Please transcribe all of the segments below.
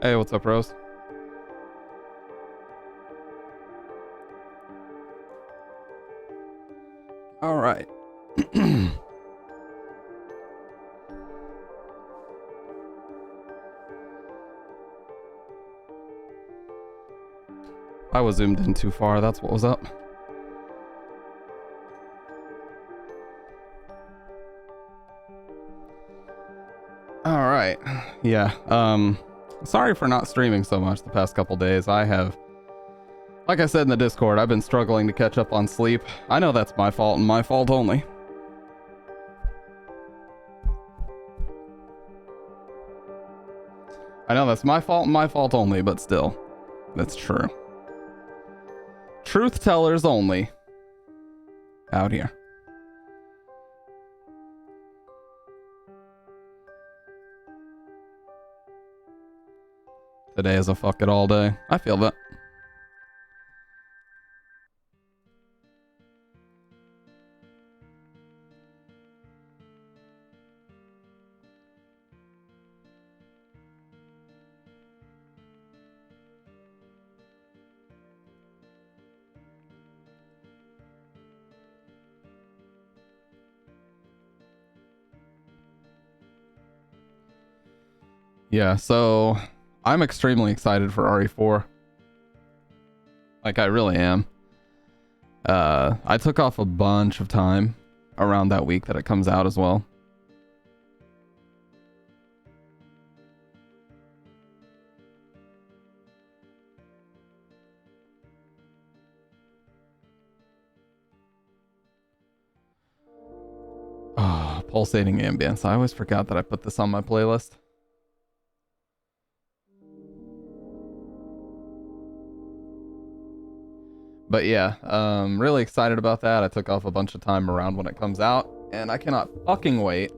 Hey, what's up, Rose? All right. I was zoomed in too far. That's what was up. All right. Yeah. Sorry for not streaming so much the past couple days. I have, like I said in the Discord, I've been struggling to catch up on sleep. I know that's my fault and my fault only. I know that's my fault and my fault only, but still, that's true. Truth tellers only. Out here. Today is a fuck it all day. I feel that. Yeah, so I'm extremely excited for RE4. Like, I really am. I took off a bunch of time around that week that it comes out as well. Oh, pulsating ambience. I always forgot that I put this on my playlist. But yeah, really excited about that. I took off a bunch of time around when it comes out, and I cannot fucking wait.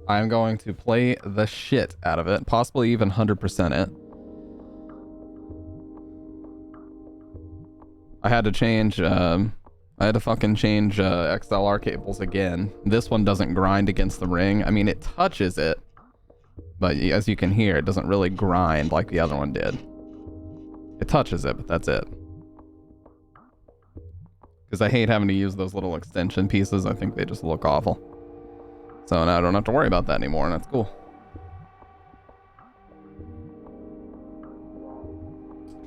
I'm going to play the shit out of it, possibly even 100% it. I had to change, I had to fucking change XLR cables again. This one doesn't grind against the ring. I mean, it touches it, but as you can hear, it doesn't really grind like the other one did. It touches it, but that's it. Because I hate having to use those little extension pieces. I think they just look awful. So now I don't have to worry about that anymore, and that's cool.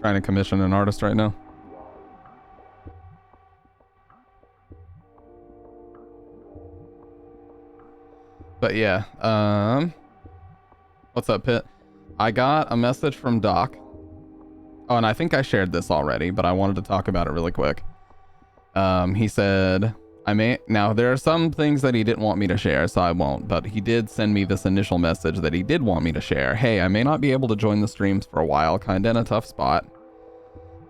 Trying to commission an artist right now. But yeah, what's up, Pitt? I got a message from Doc. Oh, and I think I shared this already, but I wanted to talk about it really quick. He said, now there are some things that he didn't want me to share, so I won't, but he did send me this initial message that he did want me to share. Hey, I may not be able to join the streams for a while, kinda in a tough spot.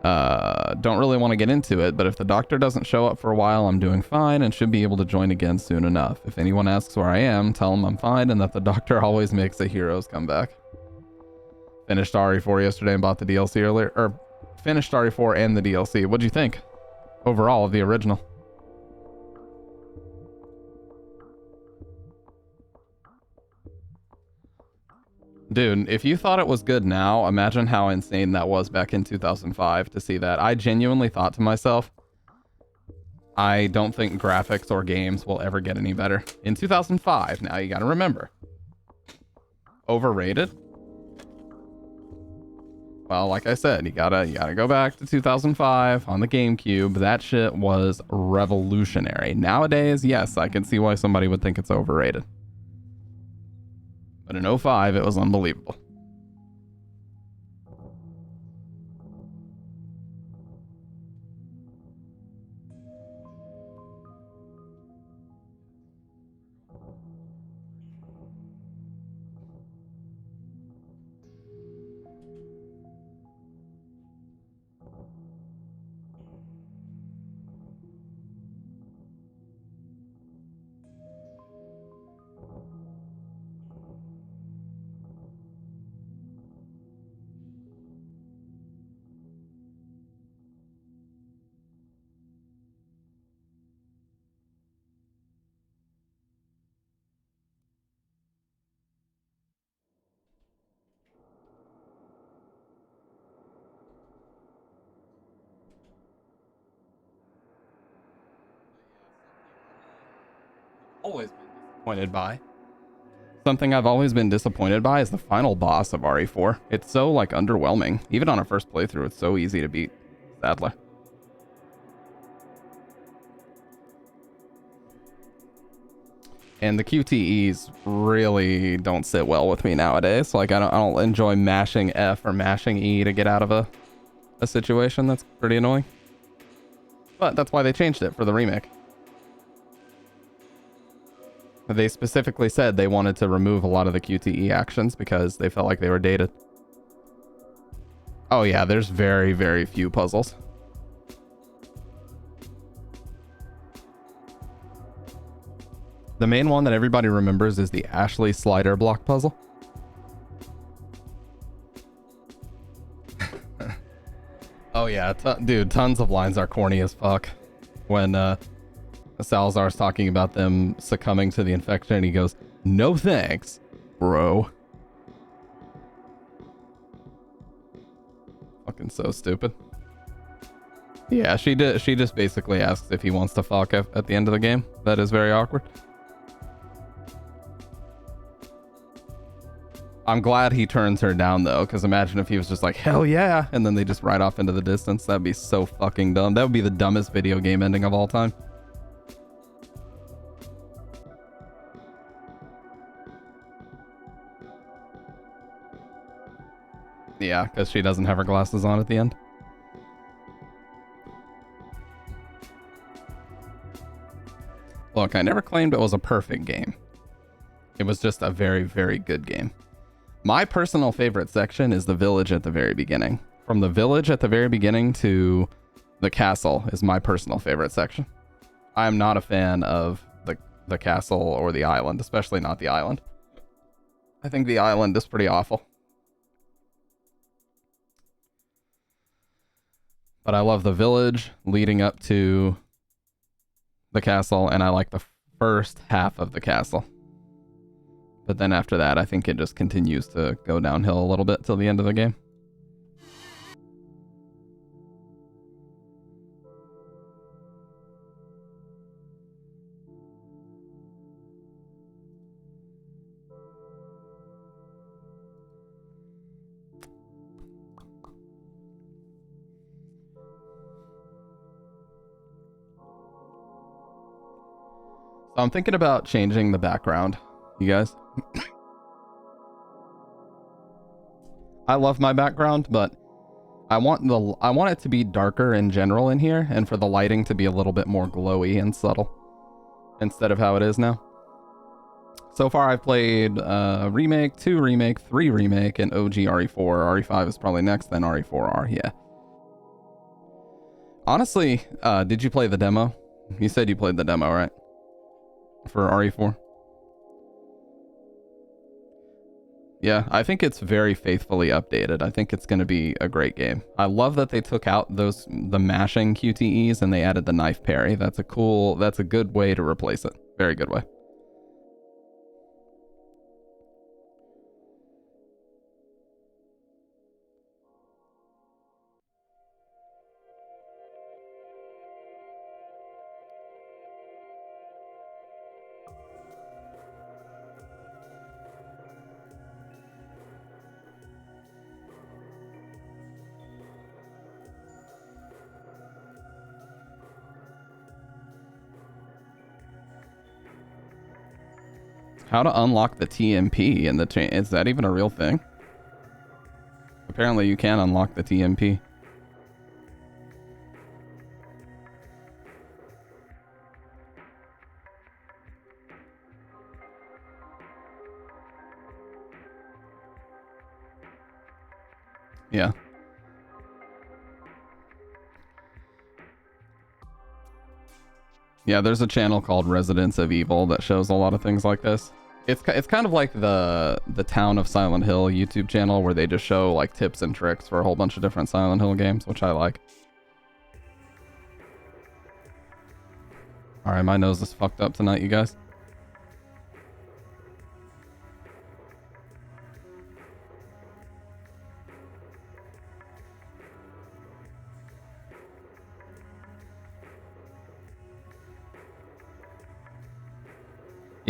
Don't really want to get into it, but if the doctor doesn't show up for a while, I'm doing fine and should be able to join again soon enough. If anyone asks where I am, tell them I'm fine and that the doctor always makes a hero's comeback. Finished RE4 yesterday and bought the DLC earlier, or finished RE4 and the DLC. What'd you think overall of the original? Dude, if you thought it was good now, imagine how insane that was back in 2005 to see that. I genuinely thought to myself, I don't think graphics or games will ever get any better. In 2005, now you gotta remember. Overrated? Well, like I said, you gotta go back to 2005 on the GameCube. That shit was revolutionary. Nowadays, yes, I can see why somebody would think it's overrated. But in 05, it was unbelievable. always been disappointed by. Something I've always been disappointed by is the final boss of RE4. It's so, like, underwhelming. Even on a first playthrough, it's so easy to beat Sadler. And the QTEs really don't sit well with me nowadays. Like, I don't enjoy mashing F or mashing E to get out of a situation. That's pretty annoying. But that's why they changed it for the remake. They specifically said they wanted to remove a lot of the QTE actions because they felt like they were dated. Oh yeah, there's very, very few puzzles. The main one that everybody remembers is the Ashley slider block puzzle. Oh yeah, dude, tons of lines are corny as fuck. When Salazar's talking about them succumbing to the infection, and he goes, "No thanks, bro." Fucking so stupid. Yeah, she just basically asks if he wants to fuck at the end of the game. That is very awkward. I'm glad he turns her down though, because imagine if he was just like, hell yeah, and then they just ride off into the distance. That'd be so fucking dumb. That would be the dumbest video game ending of all time. Yeah, because she doesn't have her glasses on at the end. Look, I never claimed it was a perfect game. It was just a very, very good game. My personal favorite section is the village at the very beginning. From the village at the very beginning to the castle is my personal favorite section. I am not a fan of the castle or the island, especially not the island. I think the island is pretty awful. But I love the village leading up to the castle, and I like the first half of the castle. But then after that, I think it just continues to go downhill a little bit till the end of the game. So I'm thinking about changing the background, you guys. I love my background, but I want it to be darker in general in here, and for the lighting to be a little bit more glowy and subtle instead of how it is now. So far I've played Remake, 2 Remake, 3 Remake, and OG RE4. RE5 is probably next, then RE4R, yeah. Honestly, did you play the demo? You said you played the demo, right? For RE4? Yeah, I think it's very faithfully updated. I think it's going to be a great game. I love that they took out the mashing QTEs and they added the knife parry. That's a good way to replace it. Very good way. How to unlock the TMP in the chain? Is that even a real thing? Apparently you can unlock the TMP. Yeah. Yeah, there's a channel called Residents of Evil that shows a lot of things like this. It's kind of like the Town of Silent Hill YouTube channel where they just show like tips and tricks for a whole bunch of different Silent Hill games, which I like. Alright, my nose is fucked up tonight, you guys.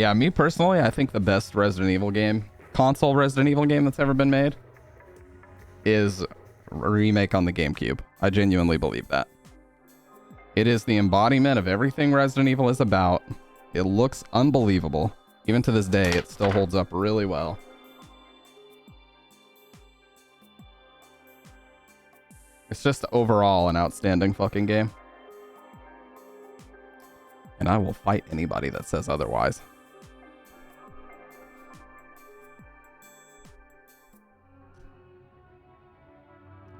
Yeah, me personally, I think the best Resident Evil game, console Resident Evil game that's ever been made, is a remake on the GameCube. I genuinely believe that. It is the embodiment of everything Resident Evil is about. It looks unbelievable. Even to this day, it still holds up really well. It's just overall an outstanding fucking game. And I will fight anybody that says otherwise.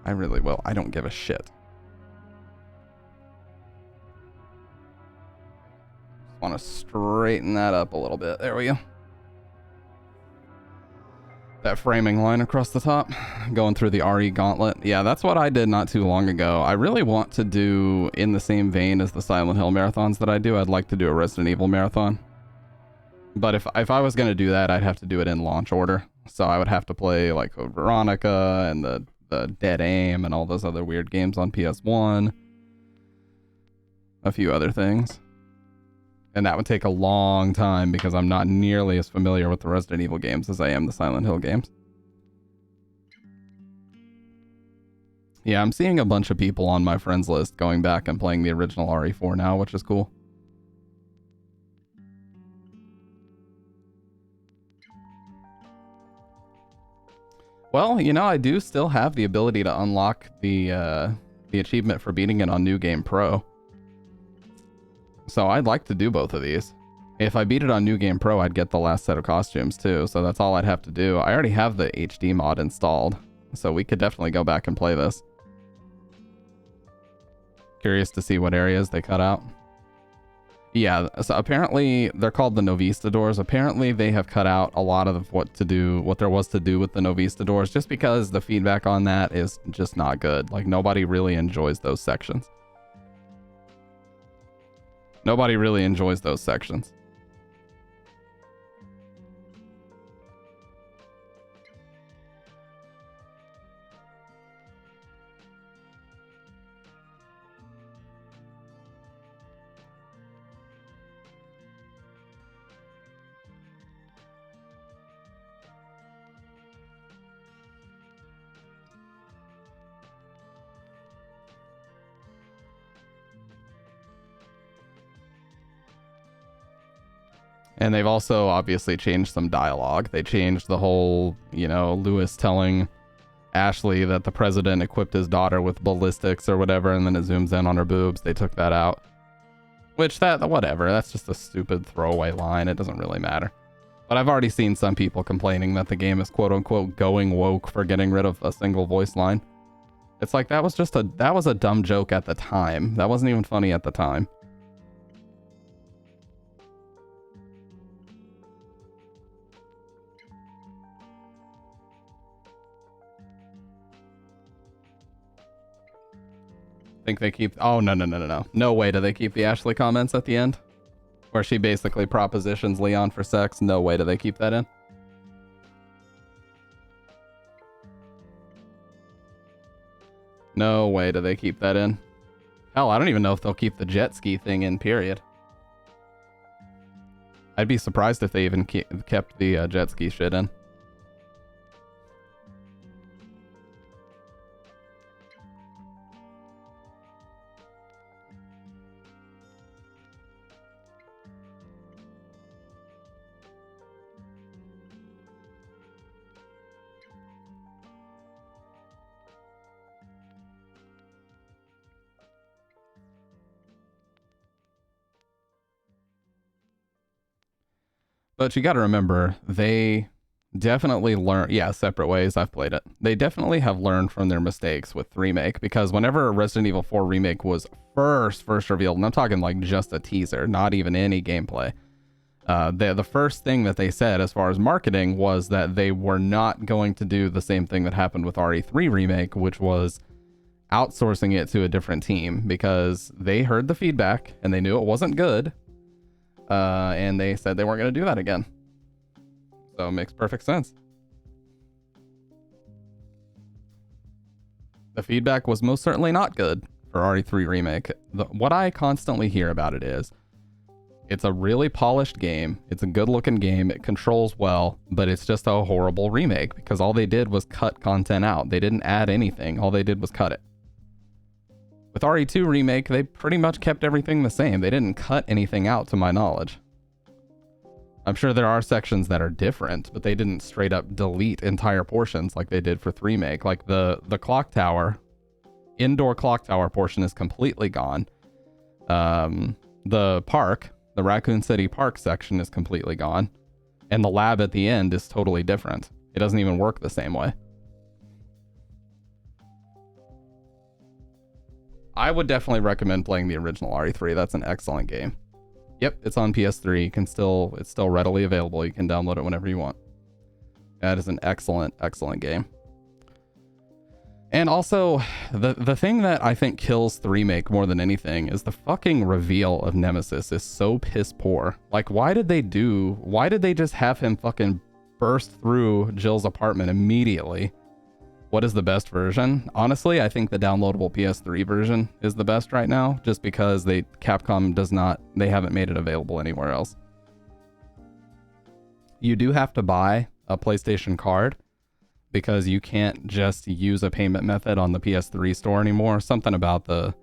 I really will. I don't give a shit. Just want to straighten that up a little bit. There we go. That framing line across the top, going through the RE gauntlet. Yeah, that's what I did not too long ago. I really want to do, in the same vein as the Silent Hill marathons that I do, I'd like to do a Resident Evil marathon. But if I was going to do that, I'd have to do it in launch order. So I would have to play like Code Veronica and the Dead Aim and all those other weird games on PS1. A few other things. And that would take a long time because I'm not nearly as familiar with the Resident Evil games as I am the Silent Hill games. Yeah, I'm seeing a bunch of people on my friends list going back and playing the original RE4 now, which is cool. Well, you know, I do still have the ability to unlock the achievement for beating it on New Game Pro. So I'd like to do both of these. If I beat it on New Game Pro, I'd get the last set of costumes too, so that's all I'd have to do. I already have the HD mod installed, so we could definitely go back and play this. Curious to see what areas they cut out. Yeah, so apparently they're called the Novista doors. Apparently they have cut out a lot of what there was to do with the Novista doors, just because the feedback on that is just not good. Like, nobody really enjoys those sections. Nobody really enjoys those sections. And they've also obviously changed some dialogue. They changed the whole, you know, Lewis telling Ashley that the president equipped his daughter with ballistics or whatever, and then it zooms in on her boobs. They took that out. Which, whatever. That's just a stupid throwaway line. It doesn't really matter. But I've already seen some people complaining that the game is quote-unquote going woke for getting rid of a single voice line. It's like, that was a dumb joke at the time. That wasn't even funny at the time. Think they keep... Oh, no. No way do they keep the Ashley comments at the end? Where she basically propositions Leon for sex. No way do they keep that in. No way do they keep that in. Hell, I don't even know if they'll keep the jet ski thing in, period. I'd be surprised if they even kept the jet ski shit in. But you got to remember, they definitely learn. Yeah, separate ways. I've played it. They definitely have learned from their mistakes with the remake, because whenever Resident Evil 4 Remake was first revealed, and I'm talking like just a teaser, not even any gameplay, the first thing that they said as far as marketing was that they were not going to do the same thing that happened with RE3 Remake, which was outsourcing it to a different team, because they heard the feedback and they knew it wasn't good. And they said they weren't going to do that again. So it makes perfect sense. The feedback was most certainly not good for RE3 Remake. What I constantly hear about it is It's a really polished game. It's a good looking game. It controls well, but it's just a horrible remake because all they did was cut content out. They didn't add anything. All they did was cut it. With RE2 Remake, they pretty much kept everything the same. They didn't cut anything out to my knowledge. I'm sure there are sections that are different, but they didn't straight up delete entire portions like they did for 3Make. Like the clock tower, indoor clock tower portion is completely gone. The park, the Raccoon City Park section is completely gone. And the lab at the end is totally different. It doesn't even work the same way. I would definitely recommend playing the original RE3. That's an excellent game. Yep, it's on PS3. It's still readily available. You can download it whenever you want. That is an excellent, excellent game. And also, the thing that I think kills 3Make more than anything is the fucking reveal of Nemesis is so piss poor. Like, why did they just have him fucking burst through Jill's apartment immediately? What is the best version? Honestly, I think the downloadable PS3 version is the best right now, just because Capcom they haven't made it available anywhere else. You do have to buy a PlayStation card because you can't just use a payment method on the PS3 store anymore. Something about the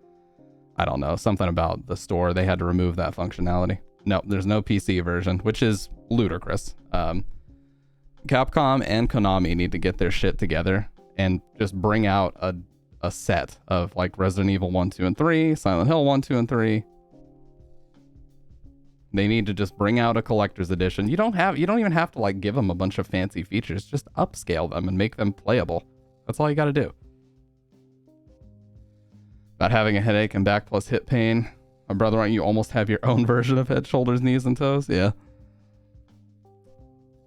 store, they had to remove that functionality. No, there's no PC version, which is ludicrous. Capcom and Konami need to get their shit together and just bring out a set of like Resident Evil 1, 2, and 3, Silent Hill 1, 2, and 3. They need to just bring out a collector's edition. You don't even have to like give them a bunch of fancy features. Just upscale them and make them playable. That's all you gotta do. About having a headache and back plus hip pain. My brother, aren't you almost have your own version of head, shoulders, knees, and toes? Yeah.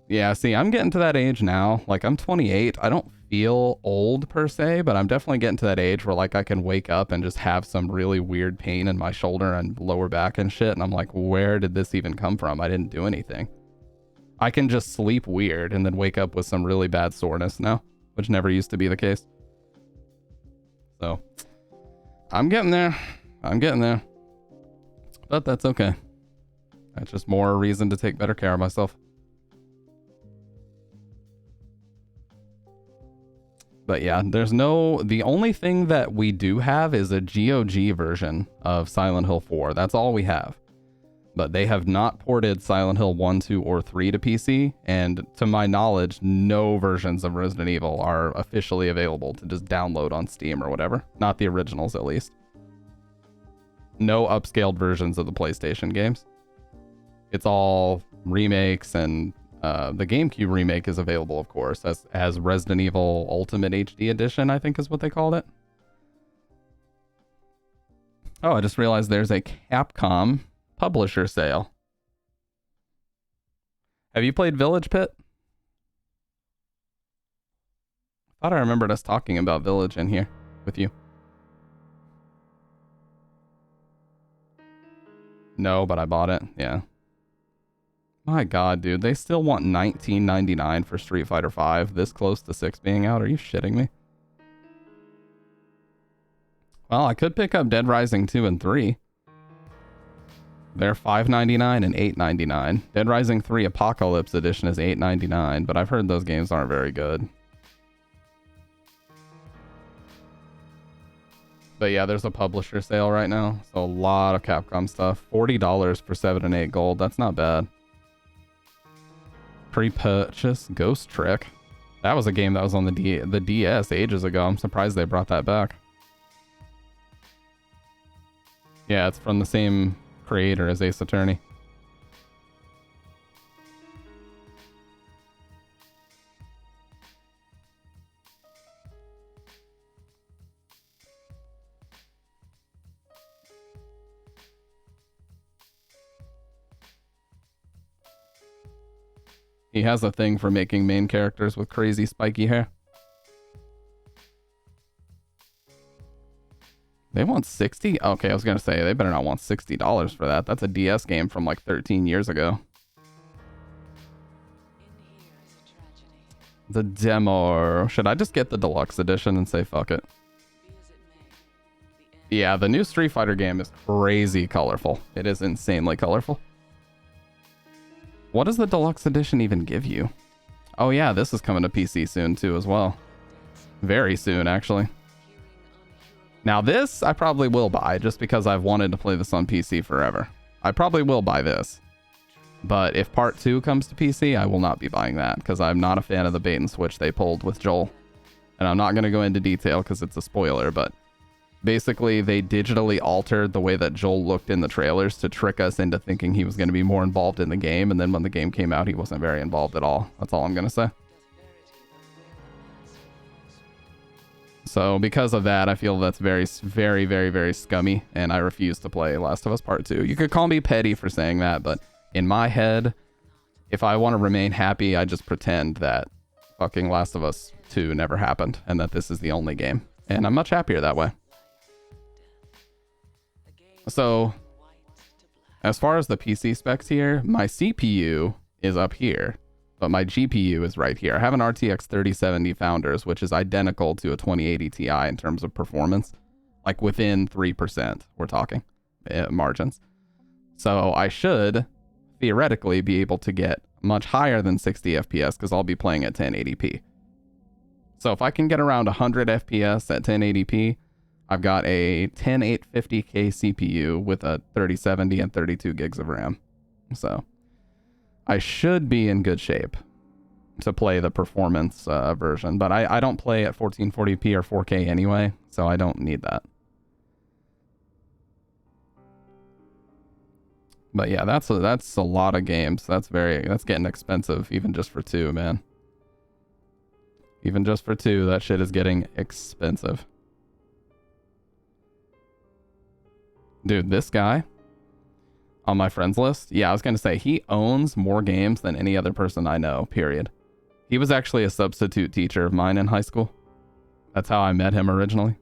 Yeah, see, I'm getting to that age now. Like, I'm 28. I don't feel old per se, but I'm definitely getting to that age where like I can wake up and just have some really weird pain in my shoulder and lower back and shit. And I'm like, where did this even come from? I didn't do anything. I can just sleep weird and then wake up with some really bad soreness now, which never used to be the case. So I'm getting there. But that's okay. That's just more reason to take better care of myself. But yeah, the only thing that we do have is a GOG version of Silent Hill 4. That's all we have. But they have not ported Silent Hill 1, 2, or 3 to PC. And to my knowledge, no versions of Resident Evil are officially available to just download on Steam or whatever. Not the originals, at least. No upscaled versions of the PlayStation games. It's all remakes, and the GameCube remake is available, of course, as Resident Evil Ultimate HD Edition, I think is what they called it. Oh, I just realized there's a Capcom publisher sale. Have you played Village Pit? I thought I remembered us talking about Village in here with you. No, but I bought it. Yeah. My god, dude. They still want $19.99 for Street Fighter V this close to 6 being out. Are you shitting me? Well, I could pick up Dead Rising 2 and 3. They're $5.99 and $8.99. Dead Rising 3 Apocalypse Edition is $8.99, but I've heard those games aren't very good. But yeah, there's a publisher sale right now. So a lot of Capcom stuff. $40 for 7 and 8 gold. That's not bad. Pre-purchase Ghost Trick. That was a game that was on the DS ages ago. I'm surprised they brought that back. Yeah, it's from the same creator as Ace Attorney. He has a thing for making main characters with crazy spiky hair. They want 60? Okay, I was gonna say, they better not want $60 for that. That's a DS game from like 13 years ago. The demo. Should I just get the deluxe edition and say fuck it? Yeah, the new Street Fighter game is crazy colorful. It is insanely colorful. What does the deluxe edition even give you? Oh yeah, this is coming to PC soon too as well. Very soon, actually. Now this, I probably will buy, just because I've wanted to play this on PC forever. I probably will buy this. But if part 2 comes to PC, I will not be buying that, because I'm not a fan of the bait and switch they pulled with Joel. And I'm not going to go into detail because it's a spoiler, but basically they digitally altered the way that Joel looked in the trailers to trick us into thinking he was going to be more involved in the game, and then when the game came out, he wasn't very involved at all. That's all I'm going to say. So because of that, I feel that's very, very, very, very scummy, and I refuse to play Last of Us Part 2. You could call me petty for saying that, but in my head, if I want to remain happy, I just pretend that fucking Last of Us 2 never happened, and that this is the only game. And I'm much happier that way. So, as far as the PC specs here, my CPU is up here, but my GPU is right here. I have an RTX 3070 Founders, which is identical to a 2080 Ti in terms of performance. Like within 3%, we're talking margins. So I should theoretically be able to get much higher than 60 FPS because I'll be playing at 1080p. So if I can get around 100 FPS at 1080p, I've got a 10850K CPU with a 3070 and 32 gigs of RAM. So I should be in good shape to play the performance version, but I don't play at 1440p or 4K anyway, so I don't need that. But yeah, that's a lot of games. That's getting expensive even just for 2, man. Even just for 2, that shit is getting expensive. Dude, this guy on my friends list, yeah, I was gonna say, he owns more games than any other person I know, period. He was actually a substitute teacher of mine in high school. That's how I met him originally.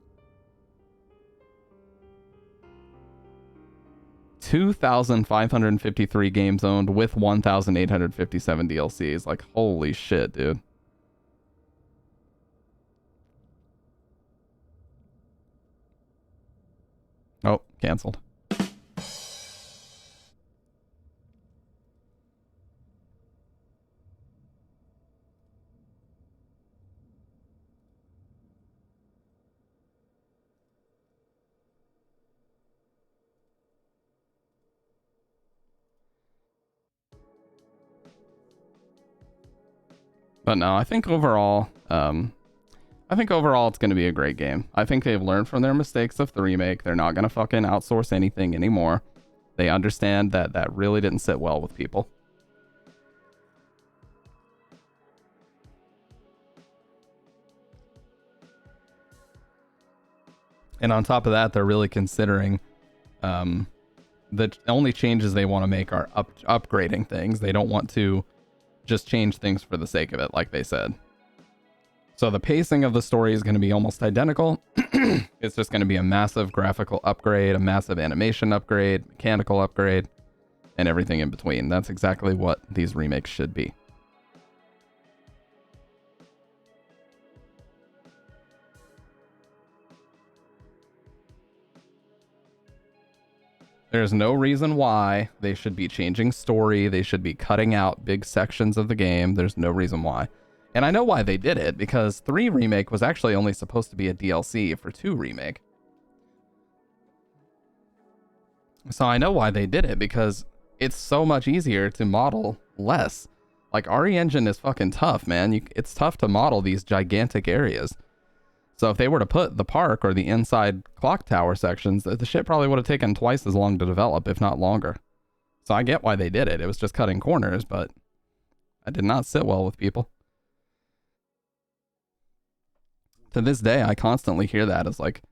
2,553 games owned with 1,857 DLCs. Like, holy shit, dude. Oh, canceled. But no, I think overall, it's going to be a great game. I think they've learned from their mistakes of the remake. They're not going to fucking outsource anything anymore. They understand that that really didn't sit well with people. And on top of that, they're really considering the only changes they want to make are upgrading things. They don't want to just change things for the sake of it, like they said. So the pacing of the story is going to be almost identical. It's just going to be a massive graphical upgrade, a massive animation upgrade, mechanical upgrade, and everything in between. That's exactly what these remakes should be. There's no reason why they should be changing story. They should be cutting out big sections of the game. There's no reason why. And I know why they did it, because 3 Remake was actually only supposed to be a DLC for 2 Remake. So I know why they did it, because it's so much easier to model less. Like, RE Engine is fucking tough, man. It's tough to model these gigantic areas. So if they were to put the park or the inside clock tower sections, the shit probably would have taken twice as long to develop, if not longer. So I get why they did it. It was just cutting corners, but it did not sit well with people. To this day, I constantly hear that as like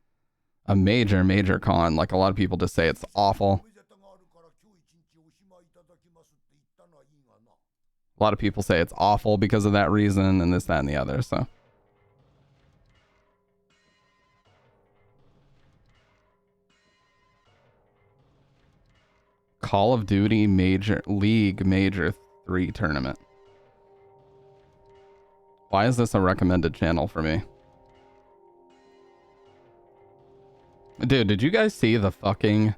a major, major con. Like, a lot of people just say it's awful. A lot of people say it's awful because of that reason and this, that, and the other, so. Call of Duty Major 3 tournament. Why is this a recommended channel for me? Dude, did you guys see the fucking...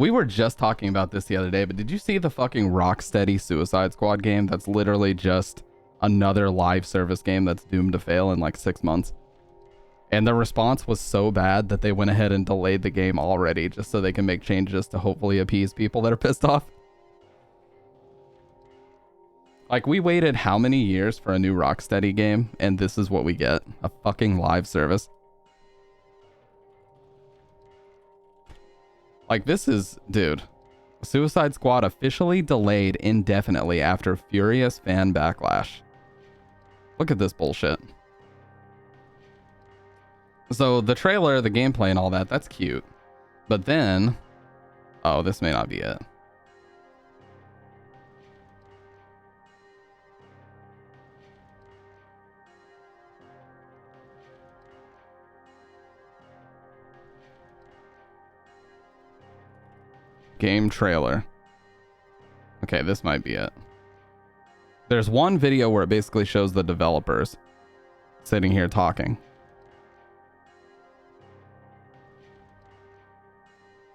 We were just talking about this the other day, but did you see the fucking Rocksteady Suicide Squad game that's literally just another live service game that's doomed to fail in like 6 months? And the response was so bad that they went ahead and delayed the game already just so they can make changes to hopefully appease people that are pissed off. Like, we waited how many years for a new Rocksteady game, and this is what we get. A fucking live service. Like, this is... Dude. Suicide Squad officially delayed indefinitely after furious fan backlash. Look at this bullshit. So, the trailer, the gameplay and all that, that's cute. But then... Oh, this may not be it. Game trailer. Okay, this might be it. There's one video where it basically shows the developers sitting here talking.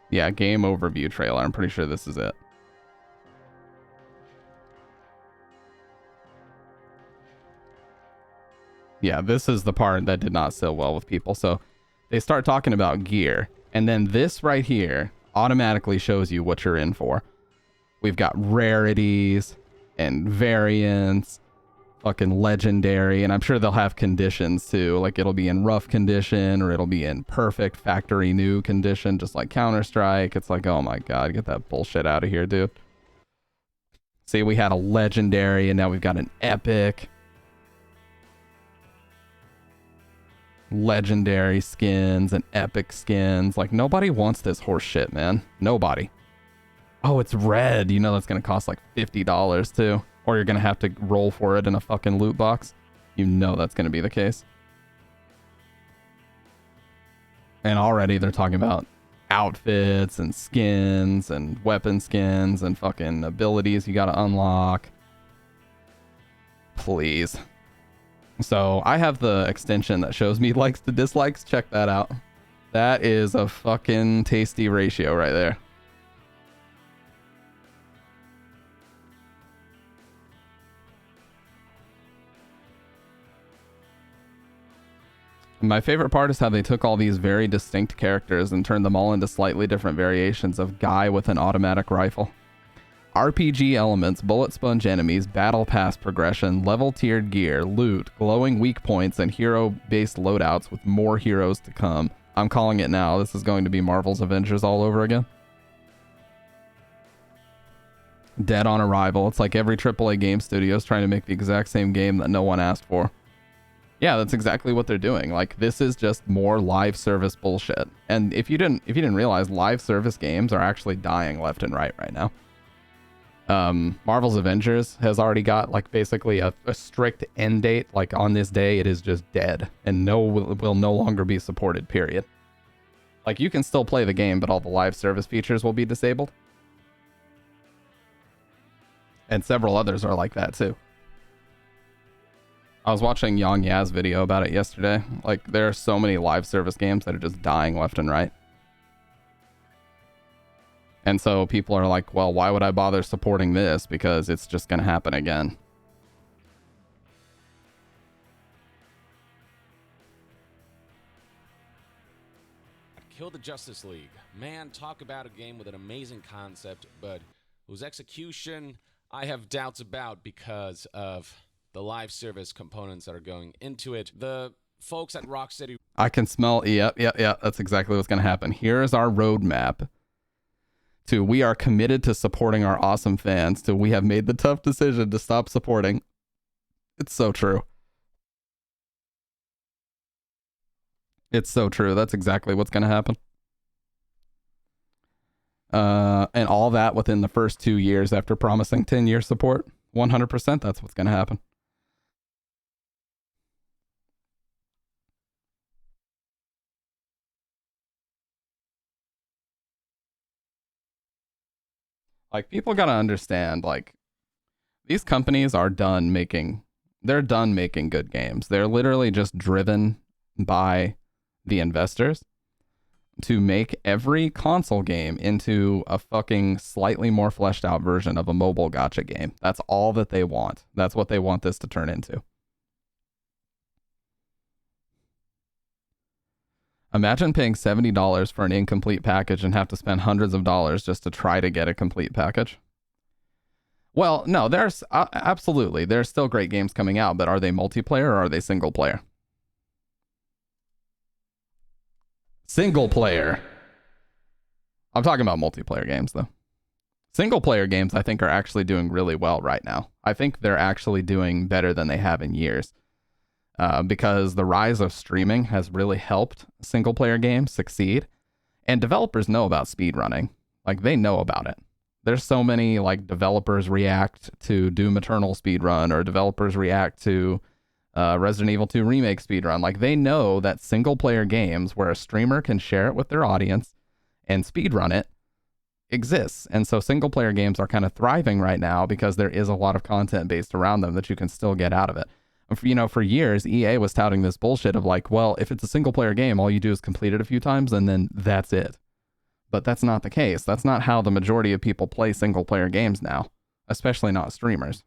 Yeah, game overview trailer. I'm pretty sure this is it. Yeah, this is the part that did not sit well with people. So they start talking about gear, and then this right here automatically shows you what you're in for. We've got rarities and variants, fucking legendary, and I'm sure they'll have conditions too. Like, it'll be in rough condition or it'll be in perfect factory new condition, just like Counter-Strike. It's like, oh my god, get that bullshit out of here, dude. See, we had a legendary and now we've got an epic. Legendary skins and epic skins. Like, nobody wants this horse shit, man. Nobody. Oh, it's red. You know that's gonna cost like $50 too. Or you're gonna have to roll for it in a fucking loot box. You know that's gonna be the case. And already they're talking about outfits and skins and weapon skins and fucking abilities you gotta unlock. Please. So I have the extension that shows me likes to dislikes. Check that out. That is a fucking tasty ratio right there. My favorite part is how they took all these very distinct characters and turned them all into slightly different variations of guy with an automatic rifle. RPG elements, bullet sponge enemies, battle pass progression, level tiered gear, loot, glowing weak points, and hero-based loadouts with more heroes to come. I'm calling it now. This is going to be Marvel's Avengers all over again. Dead on arrival. It's like every AAA game studio is trying to make the exact same game that no one asked for. Yeah, that's exactly what they're doing. Like, this is just more live service bullshit. And if you didn't realize, live service games are actually dying left and right now. Marvel's Avengers has already got like basically a strict end date. Like, on this day, it is just dead and will no longer be supported, period. Like, you can still play the game, but all the live service features will be disabled. And several others are like that too. I was watching Yang Ya's video about it yesterday. Like, there are so many live service games that are just dying left and right. And so people are like, well, why would I bother supporting this? Because it's just going to happen again. Kill the Justice League. Man, talk about a game with an amazing concept, but whose execution I have doubts about because of the live service components that are going into it. The folks at Rocksteady... I can smell... Yep. That's exactly what's going to happen. Here's our roadmap to we are committed to supporting our awesome fans, to we have made the tough decision to stop supporting. It's so true. It's so true. That's exactly what's going to happen. And all that within the first 2 years after promising 10-year support. 100%, that's what's going to happen. Like, people got to understand, like, these companies are done making good games. They're literally just driven by the investors. to make every console game into a fucking slightly more fleshed out version of a mobile gacha game. That's all that they want. That's what they want this to turn into. Imagine paying $70 for an incomplete package and have to spend hundreds of dollars just to try to get a complete package. Well, no, there's absolutely, there's still great games coming out, but are they multiplayer or are they single player? Single player. I'm talking about multiplayer games, though. Single player games, I think, are actually doing really well right now. I think they're actually doing better than they have in years. Because the rise of streaming has really helped single player games succeed. And developers know about speedrunning. Like, they know about it. There's so many, like, developers react to Doom Eternal speedrun, or developers react to Resident Evil 2 Remake speedrun. Like, they know that single player games where a streamer can share it with their audience and speedrun it exists. And so single player games are kind of thriving right now because there is a lot of content based around them that you can still get out of it. You know, for years, EA was touting this bullshit of like, well, if it's a single player game, all you do is complete it a few times and then that's it. But that's not the case. That's not how the majority of people play single player games now, especially not streamers.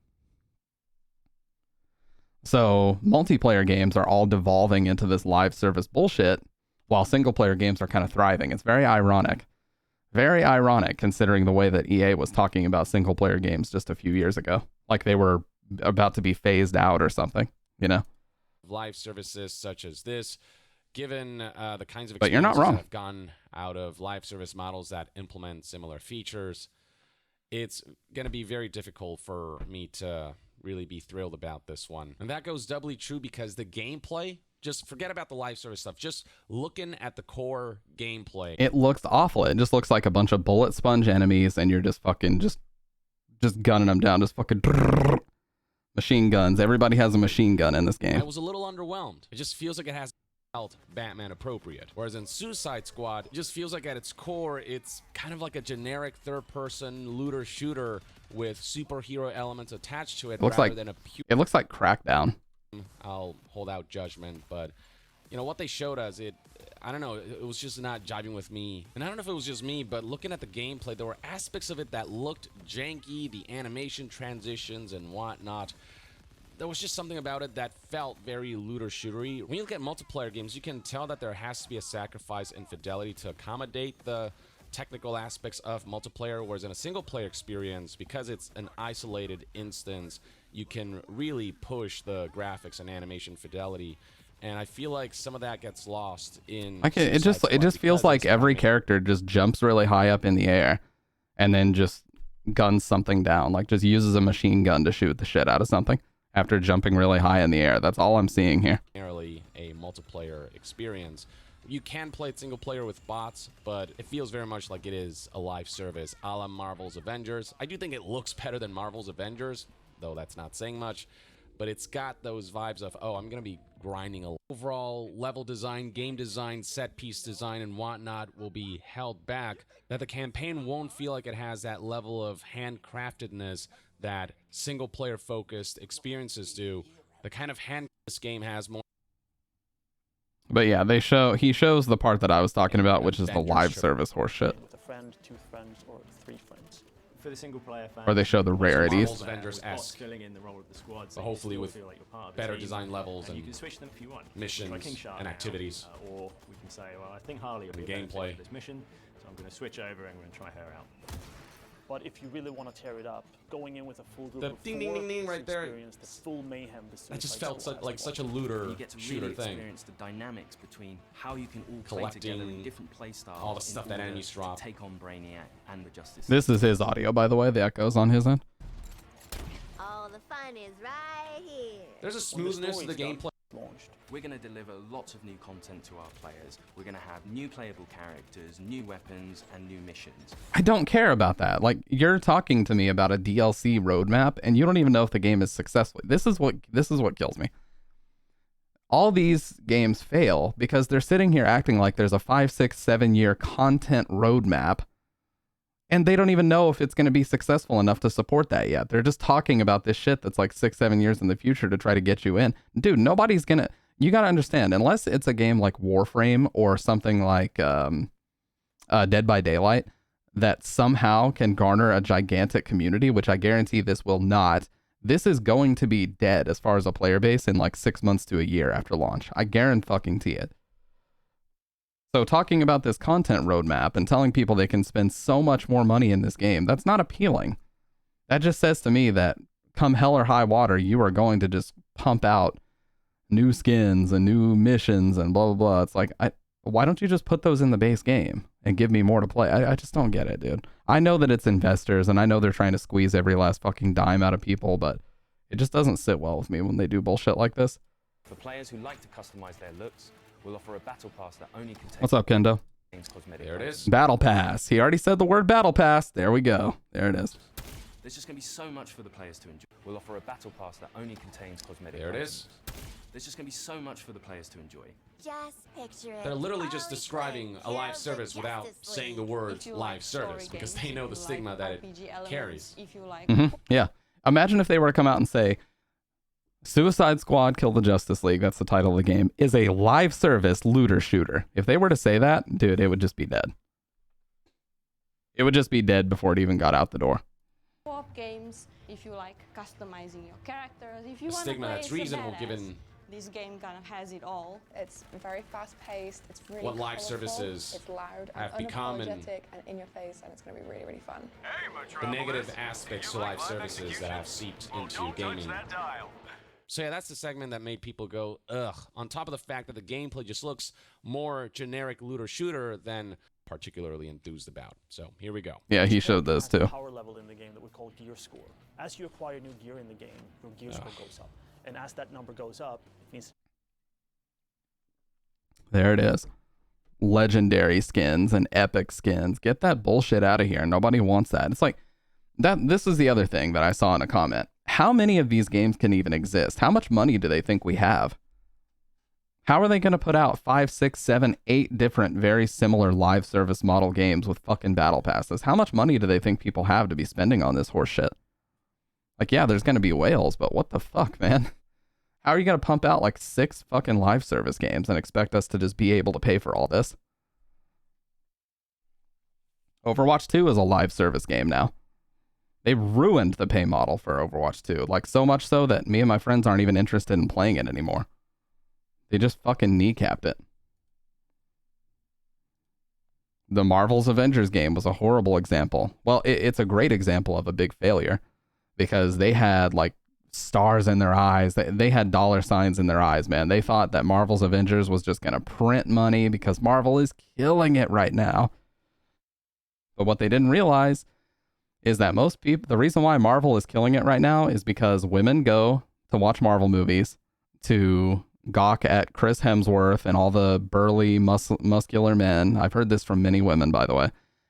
So multiplayer games are all devolving into this live service bullshit while single player games are kind of thriving. It's very ironic. Very ironic considering the way that EA was talking about single player games just a few years ago. Like they were about to be phased out or something, you know? Live services such as this, given the kinds of but you're not wrong. that have gone out of live service models that implement similar features, it's going to be very difficult for me to really be thrilled about this one. And that goes doubly true because the gameplay, just forget about the live service stuff. Just looking at the core gameplay, it looks awful. It just looks like a bunch of bullet sponge enemies and you're just fucking just gunning them down. Just fucking machine guns. Everybody has a machine gun in this game. I was a little underwhelmed. It just feels like it has felt Batman appropriate. Whereas in Suicide Squad, it just feels like at its core, it's kind of like a generic third-person looter shooter with superhero elements attached to it, rather than a pure... It looks like Crackdown. I'll hold out judgment, but you know what they showed us, I don't know, it was just not jiving with me. And I don't know if it was just me, but looking at the gameplay, there were aspects of it that looked janky, the animation transitions and whatnot. There was just something about it that felt very looter shootery. When you look at multiplayer games, you can tell that there has to be a sacrifice in fidelity to accommodate the technical aspects of multiplayer, whereas in a single player experience, because it's an isolated instance, you can really push the graphics and animation fidelity. And I feel like some of that gets lost in it just feels like every character just jumps really high up in the air and then just guns something down, like just uses a machine gun to shoot the shit out of something after jumping really high in the air. That's all I'm seeing here. Primarily a multiplayer experience. You can play it single player with bots, but it feels very much like it is a live service a la Marvel's Avengers. I do think it looks better than Marvel's Avengers, though that's not saying much, but it's got those vibes of, oh, I'm going to be grinding a overall level design, game design, set piece design, and whatnot will be held back, that the campaign won't feel like it has that level of handcraftedness that single player focused experiences do. The kind of hand this game has more. But yeah, he shows the part that I was talking about, which is the live service horseshit. With a friend, 2 friends, or 3 friends. For the single player fan, or they show the rarities. Marvel's Avengers-esque, filling in the role of the squad, so but hopefully with feel like you're part of better the team, design levels and you can switch them if you want. missions Like King Shark and now, activities. Or we can say, well, I think Harley will The be better gameplay. for this mission, so I'm going to switch over and we're going to try her out. But if you really want to tear it up, going in with a full group The of ding, ding, ding, ding right there. experience the full mayhem. That just felt like such a looter You get to shooter really thing. experience the dynamics between how you can all play together Collecting in different play styles. all the stuff in that order enemies to drop. Take on Brainiac and the Justice This is his audio, by the way. The echoes on his end. All the fun is right here. There's a smoothness to the gameplay. Launched. We're going to deliver lots of new content to our players. We're going to have new playable characters, new weapons, and new missions. I don't care about that. Like, you're talking to me about a DLC roadmap, and you don't even know if the game is successful. This is what kills me. All these games fail because they're sitting here acting like there's a 5, 6, 7 year content roadmap, and they don't even know if it's going to be successful enough to support that yet. They're just talking about this shit that's like 6, 7 years in the future to try to get you in. Dude, nobody's gonna... You gotta understand, unless it's a game like Warframe or something like Dead by Daylight, that somehow can garner a gigantic community, which I guarantee this will not. This is going to be dead as far as a player base in like 6 months to a year after launch. I guarantee it. So talking about this content roadmap and telling people they can spend so much more money in this game, that's not appealing. That just says to me that come hell or high water, you are going to just pump out new skins and new missions and blah, blah, blah. It's like, why don't you just put those in the base game and give me more to play? I just don't get it, dude. I know that it's investors and I know they're trying to squeeze every last fucking dime out of people, but it just doesn't sit well with me when they do bullshit like this. For players who like to customize their looks, we'll offer a battle pass that only contains What's up, Kendo? cosmetic There it items. is. Battle Pass. He already said the word Battle Pass. There we go. There it is. There's just going to be so much for the players to enjoy. We'll offer a battle pass that only contains cosmetic There it items. is. There's just going to be so much for the players to enjoy. Just picture it. They're literally just Always describing playing a live Heroes of service without Justice saying the League. word If you live like story service because games, they know if the you stigma like that it RPG elements, carries. If you like Yeah. Imagine if they were to come out and say, Suicide Squad Kill the Justice League, that's the title of the game, is a live service looter shooter. If they were to say that, dude, it would just be dead. It would just be dead before it even got out the door. co-op games, if you like customizing your characters, if you The want to stigma play that's as a reasonable badass, given this game kind of has it all. It's very fast-paced. It's really what live colourful, services It's loud have and become and unapologetic and in your face, and it's going to be really, really fun. the negative aspects to live services that have seeped into gaming. So yeah, that's the segment that made people go, ugh. On top of the fact that the gameplay just looks more generic looter shooter than particularly enthused about. So here we go. Yeah, he showed this Has a too. power level in the game that we call gear score. As you acquire new gear in the game, your gear score goes up. And as that number goes up, it means There it is. Legendary skins and epic skins. Get that bullshit out of here. Nobody wants that. It's like that. This is the other thing that I saw in a comment. How many of these games can even exist? How much money do they think we have? How are they going to put out 5, 6, 7, 8 different very similar live service model games with fucking battle passes? How much money do they think people have to be spending on this horse shit? Like, yeah, there's going to be whales, but what the fuck, man? How are you going to pump out like 6 fucking live service games and expect us to just be able to pay for all this? Overwatch 2 is a live service game now. They ruined the pay model for Overwatch 2, like so much so that me and my friends aren't even interested in playing it anymore. They just fucking kneecapped it. The Marvel's Avengers game was a horrible example. Well, it's a great example of a big failure because they had like stars in their eyes. They had dollar signs in their eyes, man. They thought that Marvel's Avengers was just going to print money because Marvel is killing it right now. But what they didn't realize is that most people, the reason why Marvel is killing it right now is because women go to watch Marvel movies to gawk at Chris Hemsworth and all the burly, muscular men. I've heard this from many women, by the way.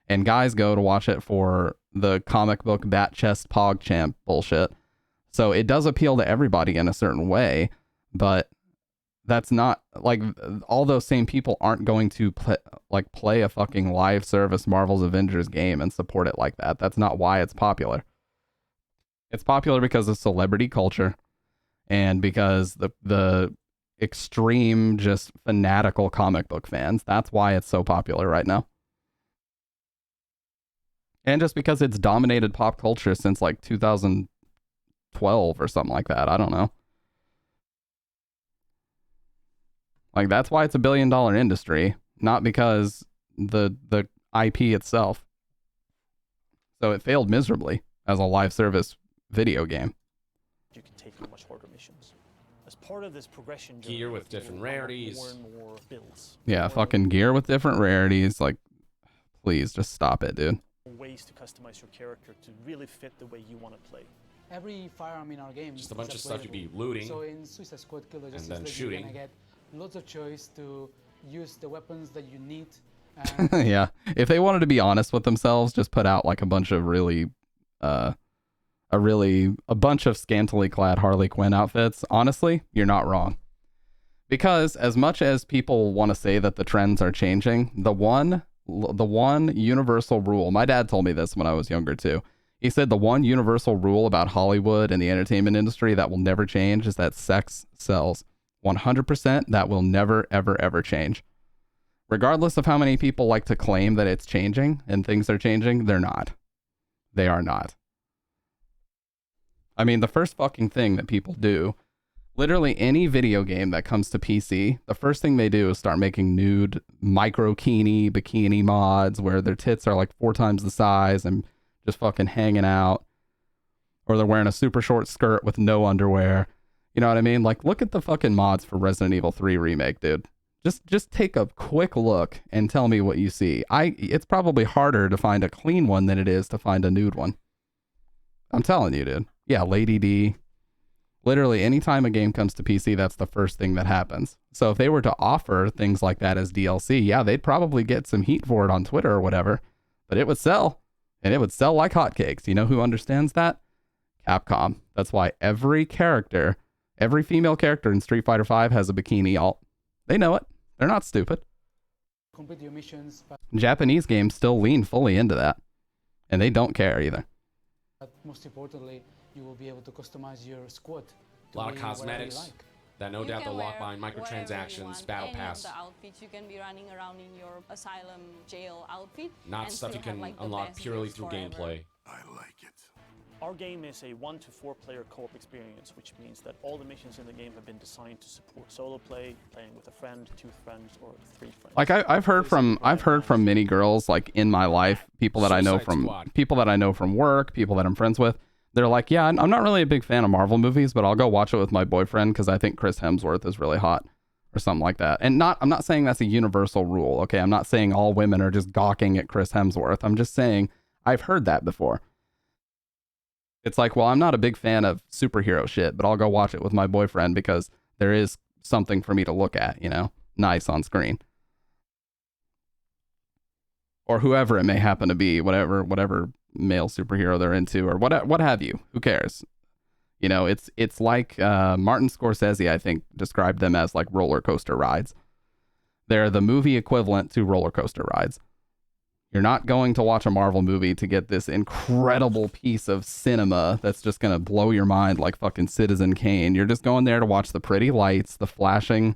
And guys go to watch it for the comic book bat chest pog champ bullshit. So it does appeal to everybody in a certain way, but that's not like all those same people aren't going to play a fucking live service Marvel's Avengers game and support it like that. That's not why it's popular. It's popular because of celebrity culture and because the extreme, just fanatical comic book fans. That's why it's so popular right now. And just because it's dominated pop culture since like 2012 or something like that. I don't know. Like, that's why it's $1 billion industry, not because the IP itself. So it failed miserably as a live service video game. you can take on much harder missions. As part of this progression journey, Gear with you will different unlock rarities. More and more builds. Yeah, more fucking gear with different rarities. Like, please, just stop it, dude. ways to customize your character to really fit the way you want to play. Every firearm in our game Just a is bunch of stuff you'd be looting So in Suicide Squad Kill the and Justice then League, shooting. you're gonna get lots of choice to use the weapons that you need. Yeah, if they wanted to be honest with themselves, just put out like a bunch of a bunch of scantily clad Harley Quinn outfits. Honestly, you're not wrong. Because as much as people want to say that the trends are changing, the one universal rule, my dad told me this when I was younger too. He said the one universal rule about Hollywood and the entertainment industry that will never change is that sex sells. 100%, that will never, ever, ever change. Regardless of how many people like to claim that it's changing and things are changing, they're not. They are not. I mean, the first fucking thing that people do, literally any video game that comes to PC, the first thing they do is start making nude bikini mods where their tits are like 4 times the size and just fucking hanging out. Or they're wearing a super short skirt with no underwear. You know what I mean? Like, look at the fucking mods for Resident Evil 3 Remake, dude. Just take a quick look and tell me what you see. It's probably harder to find a clean one than it is to find a nude one. I'm telling you, dude. Yeah, Lady D. Literally, anytime a game comes to PC, that's the first thing that happens. So if they were to offer things like that as DLC, yeah, they'd probably get some heat for it on Twitter or whatever. But it would sell. And it would sell like hotcakes. You know who understands that? Capcom. That's why every female character in Street Fighter V has a bikini alt. They know it. They're not stupid. Complete your missions, Japanese games still lean fully into that. And they don't care either. but most importantly, you will be able to customize your squad. A lot of cosmetics that no You doubt can they'll lock wear behind whatever you microtransactions, want. battle Any pass. of the outfits you can be running around in your asylum jail outfit. Not and stuff you still have, can like, the unlock best purely views through forever. gameplay. Our game is a 1 to 4 player co-op experience, which means that all the missions in the game have been designed to support solo play, playing with a friend, 2 friends, or 3 friends. Like I've heard from many girls like in my life, people that I know from work, people that I'm friends with. They're like, yeah, I'm not really a big fan of Marvel movies, but I'll go watch it with my boyfriend because I think Chris Hemsworth is really hot or something like that. And I'm not saying that's a universal rule. Okay, I'm not saying all women are just gawking at Chris Hemsworth. I'm just saying I've heard that before. It's like, well, I'm not a big fan of superhero shit, but I'll go watch it with my boyfriend because there is something for me to look at, you know, nice on screen. Or whoever it may happen to be, whatever male superhero they're into, or what have you. Who cares? You know, it's like Martin Scorsese, I think, described them as like roller coaster rides. They're the movie equivalent to roller coaster rides. You're not going to watch a Marvel movie to get this incredible piece of cinema that's just going to blow your mind like fucking Citizen Kane. You're just going there to watch the pretty lights, the flashing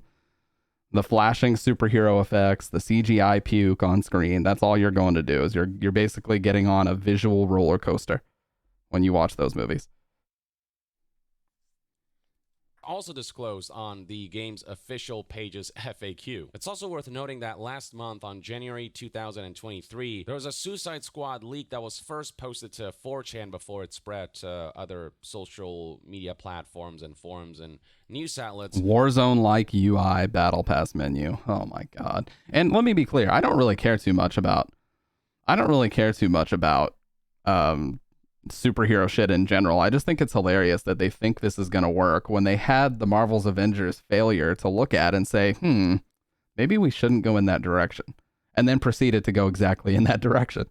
superhero effects, the CGI puke on screen. That's all you're going to do is you're basically getting on a visual roller coaster when you watch those movies. Also disclosed on the game's official page's FAQ. It's also worth noting that last month on January 2023, there was a Suicide Squad leak that was first posted to 4chan before it spread to other social media platforms and forums and news outlets. Warzone-like UI battle pass menu. Oh my god. And let me be clear, I don't really care too much about superhero shit in general. I just think it's hilarious that they think this is going to work when they had the Marvel's Avengers failure to look at and say, maybe we shouldn't go in that direction, and then proceeded to go exactly in that direction.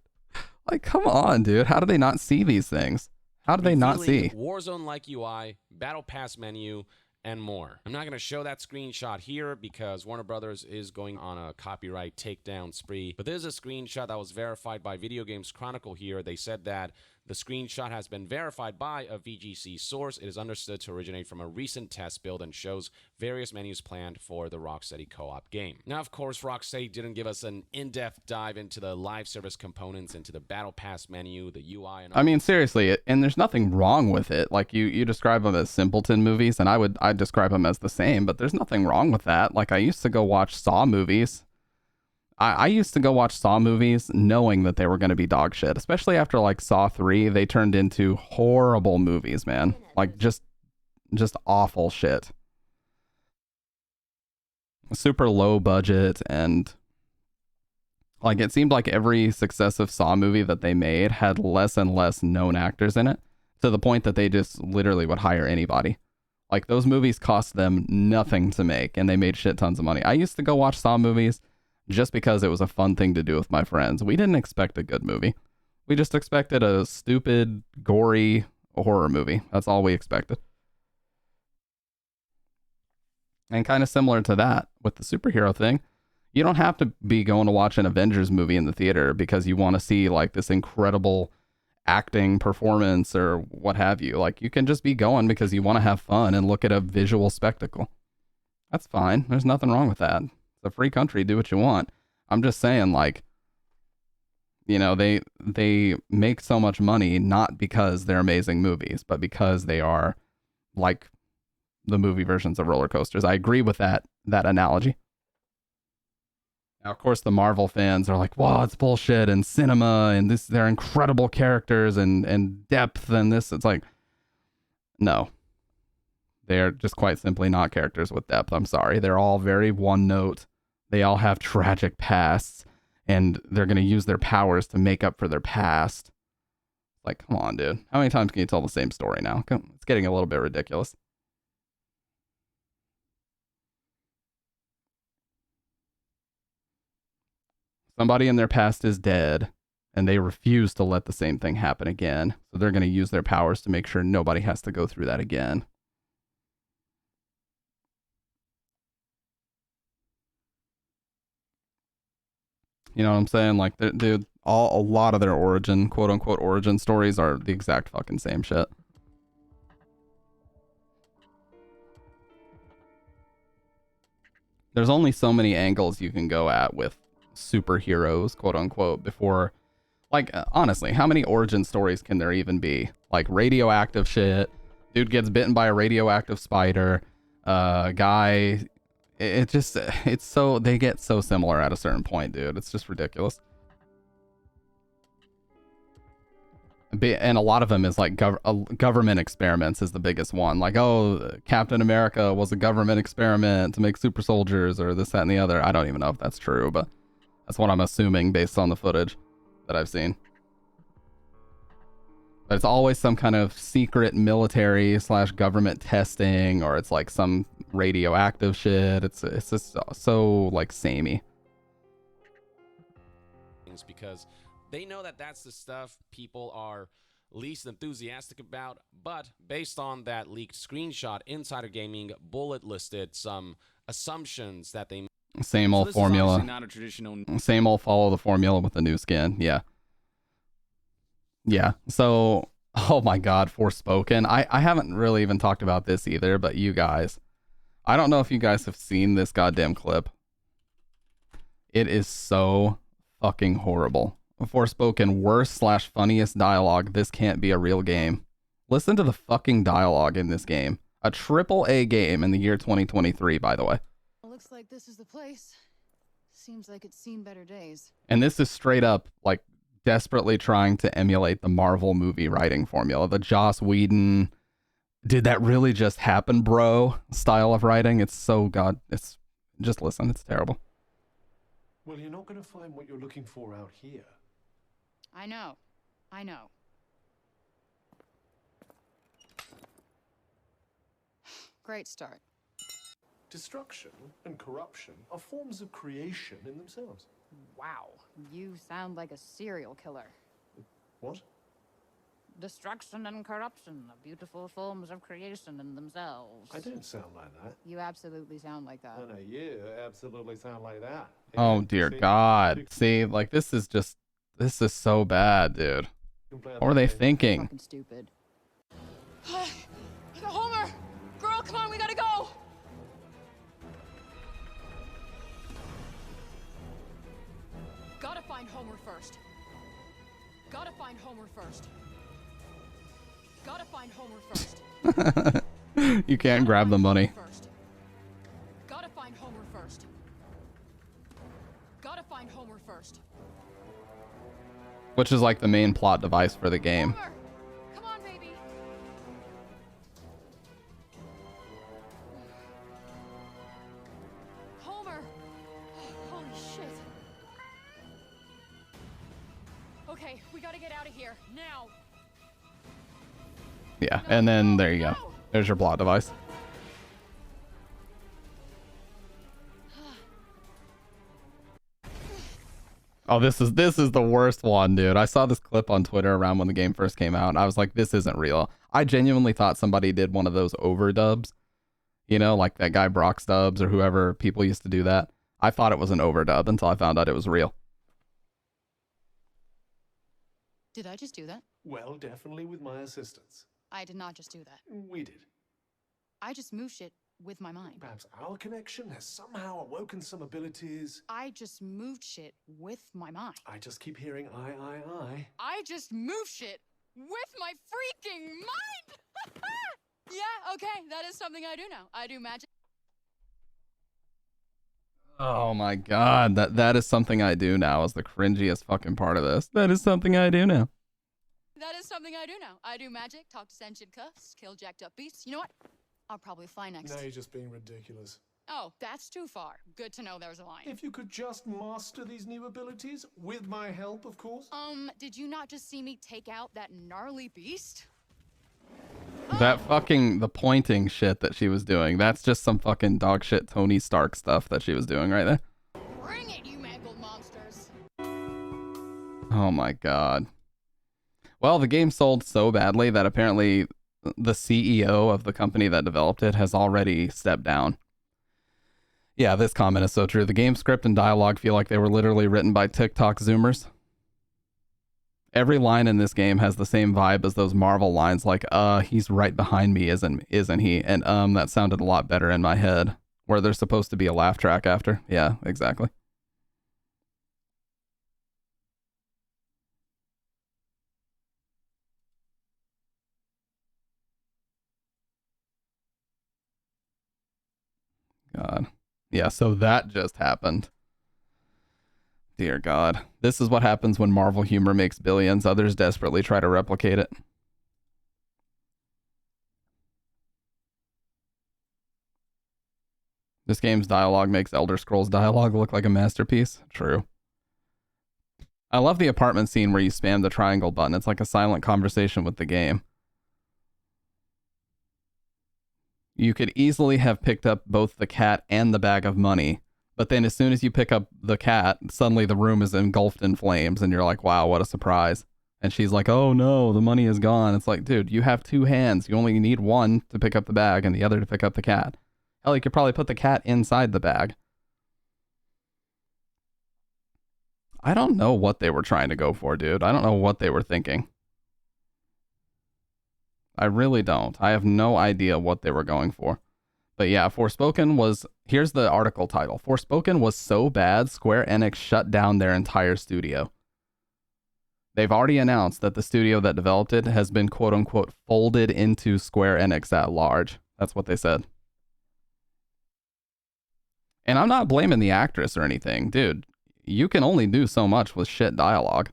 Like, come on, dude. How do they not see these things? How do they not see? Warzone-like UI, battle pass menu, and more. I'm not going to show that screenshot here because Warner Brothers is going on a copyright takedown spree, but there's a screenshot that was verified by Video Games Chronicle here. They said that the screenshot has been verified by a VGC source. It is understood to originate from a recent test build and shows various menus planned for the Rocksteady co-op game. Now, of course, Rocksteady didn't give us an in-depth dive into the live service components, into the battle pass menu, the UI, and all. I mean, seriously, and there's nothing wrong with it. Like, you describe them as simpleton movies, and I'd describe them as the same, but there's nothing wrong with that. Like, I used to go watch Saw movies. I used to go watch Saw movies knowing that they were going to be dog shit, especially after like Saw 3. They turned into horrible movies, man. Like just awful shit. Super low budget, and like it seemed like every successive Saw movie that they made had less and less known actors in it, to the point that they just literally would hire anybody. Like those movies cost them nothing to make, and they made shit tons of money. I used to go watch Saw movies just because it was a fun thing to do with my friends. We didn't expect a good movie. We just expected a stupid, gory horror movie. That's all we expected. And kind of similar to that with the superhero thing, you don't have to be going to watch an Avengers movie in the theater because you want to see like this incredible acting performance or what have you. Like you can just be going because you want to have fun and look at a visual spectacle. That's fine. There's nothing wrong with that. A free country, do what you want. I'm just saying, like, you know, they make so much money not because they're amazing movies, but because they are like the movie versions of roller coasters. I agree with that analogy. Now, of course, the Marvel fans are like, "Wow, it's bullshit," and cinema, and this, they're incredible characters and depth, and this. It's like, no, they're just quite simply not characters with depth. I'm sorry, they're all very one note. They all have tragic pasts, and they're gonna use their powers to make up for their past. Like, come on, dude. How many times can you tell the same story now? It's getting a little bit ridiculous. Somebody in their past is dead, and they refuse to let the same thing happen again. So they're going to use their powers to make sure nobody has to go through that again. You know what I'm saying? Like, dude, a lot of their origin, quote unquote, origin stories are the exact fucking same shit. There's only so many angles you can go at with superheroes, quote unquote, before, like, honestly, how many origin stories can there even be? Like, radioactive shit, dude gets bitten by a radioactive spider, guy, it's so, they get so similar at a certain point, dude. It's just ridiculous. And a lot of them is like government experiments is the biggest one. Like, oh, Captain America was a government experiment to make super soldiers, or this, that, and the other. I don't even know if that's true, but that's what I'm assuming based on the footage that I've seen. But it's always some kind of secret military / government testing, or it's like some radioactive shit. It's just so like samey. Because they know that that's the stuff people are least enthusiastic about, but based on that leaked screenshot, Insider Gaming bullet listed some assumptions that they Same old formula. Not a traditional. Same old follow the formula with a new skin. Yeah. Yeah. So, oh my God, Forspoken. I haven't really even talked about this either, but you guys, I don't know if you guys have seen this goddamn clip. It is so fucking horrible. Forspoken, worst / funniest dialogue. This can't be a real game. Listen to the fucking dialogue in this game. A AAA game in the year 2023, by the way. Looks like this is the place. Seems like it's seen better days. And this is straight up like desperately trying to emulate the Marvel movie writing formula. The Joss Whedon, did that really just happen, bro? Style of writing. It's so it's just listen, it's terrible. Well, you're not going to find what you're looking for out here. I know. Great start. Destruction and corruption are forms of creation in themselves. Wow. You sound like a serial killer. What? Destruction and corruption are beautiful forms of creation in themselves. I don't sound like that. You absolutely sound like that. I know you absolutely sound like that. Oh dear God. See, like this is so bad, dude. What were they thinking? Fucking stupid. Homer! Girl, come on, we gotta go! Gotta find Homer first. Gotta find Homer first. Gotta find Homer first. You can't grab the money. Gotta find Homer first. Gotta find Homer first. Which is like the main plot device for the game. Homer! Come on, baby! Homer! Holy shit. Okay, we gotta get out of here, now! Yeah, and then there you go. There's your plot device. Oh, this is the worst one, dude. I saw this clip on Twitter around when the game first came out, and I was like, this isn't real. I genuinely thought somebody did one of those overdubs. You know, like that guy Brock Stubbs or whoever, people used to do that. I thought it was an overdub until I found out it was real. Did I just do that? Well, definitely with my assistance. I did not just do that. We did. I just moved shit with my mind. Perhaps our connection has somehow awoken some abilities. I just moved shit with my mind. I just keep hearing I. I just move shit with my freaking mind! Yeah, okay, that is something I do now. I do magic. Oh my god, that is something I do now is the cringiest fucking part of this. That is something I do now. That is something I do now. I do magic, talk to sentient cuss, kill jacked up beasts. You know what? I'll probably fly next. Now you're just being ridiculous. Oh, that's too far. Good to know there's a line. If you could just master these new abilities, with my help, of course. Did you not just see me take out that gnarly beast? That fucking, the pointing shit that she was doing, that's just some fucking dog shit Tony Stark stuff that she was doing right there. Bring it, you mangled monsters! Oh my god. Well, the game sold so badly that apparently the CEO of the company that developed it has already stepped down. Yeah, this comment is so true. The game script and dialogue feel like they were literally written by TikTok Zoomers. Every line in this game has the same vibe as those Marvel lines like, he's right behind me, isn't he? And that sounded a lot better in my head. Where there's supposed to be a laugh track after. Yeah, exactly. God. Yeah, so that just happened. Dear God. This is what happens when Marvel humor makes billions. Others desperately try to replicate it. This game's dialogue makes Elder Scrolls dialogue look like a masterpiece. True. I love the apartment scene where you spam the triangle button. It's like a silent conversation with the game. You could easily have picked up both the cat and the bag of money, but then as soon as you pick up the cat, suddenly the room is engulfed in flames, and you're like, wow, what a surprise. And she's like, oh no, the money is gone. It's like, dude, you have two hands. You only need one to pick up the bag and the other to pick up the cat. Hell, you could probably put the cat inside the bag. I don't know what they were trying to go for, dude. I don't know what they were thinking. I really don't. I have no idea what they were going for. But yeah, Forspoken was... Here's the article title. Forspoken was so bad, Square Enix shut down their entire studio. They've already announced that the studio that developed it has been quote-unquote folded into Square Enix at large. That's what they said. And I'm not blaming the actress or anything. Dude, you can only do so much with shit dialogue.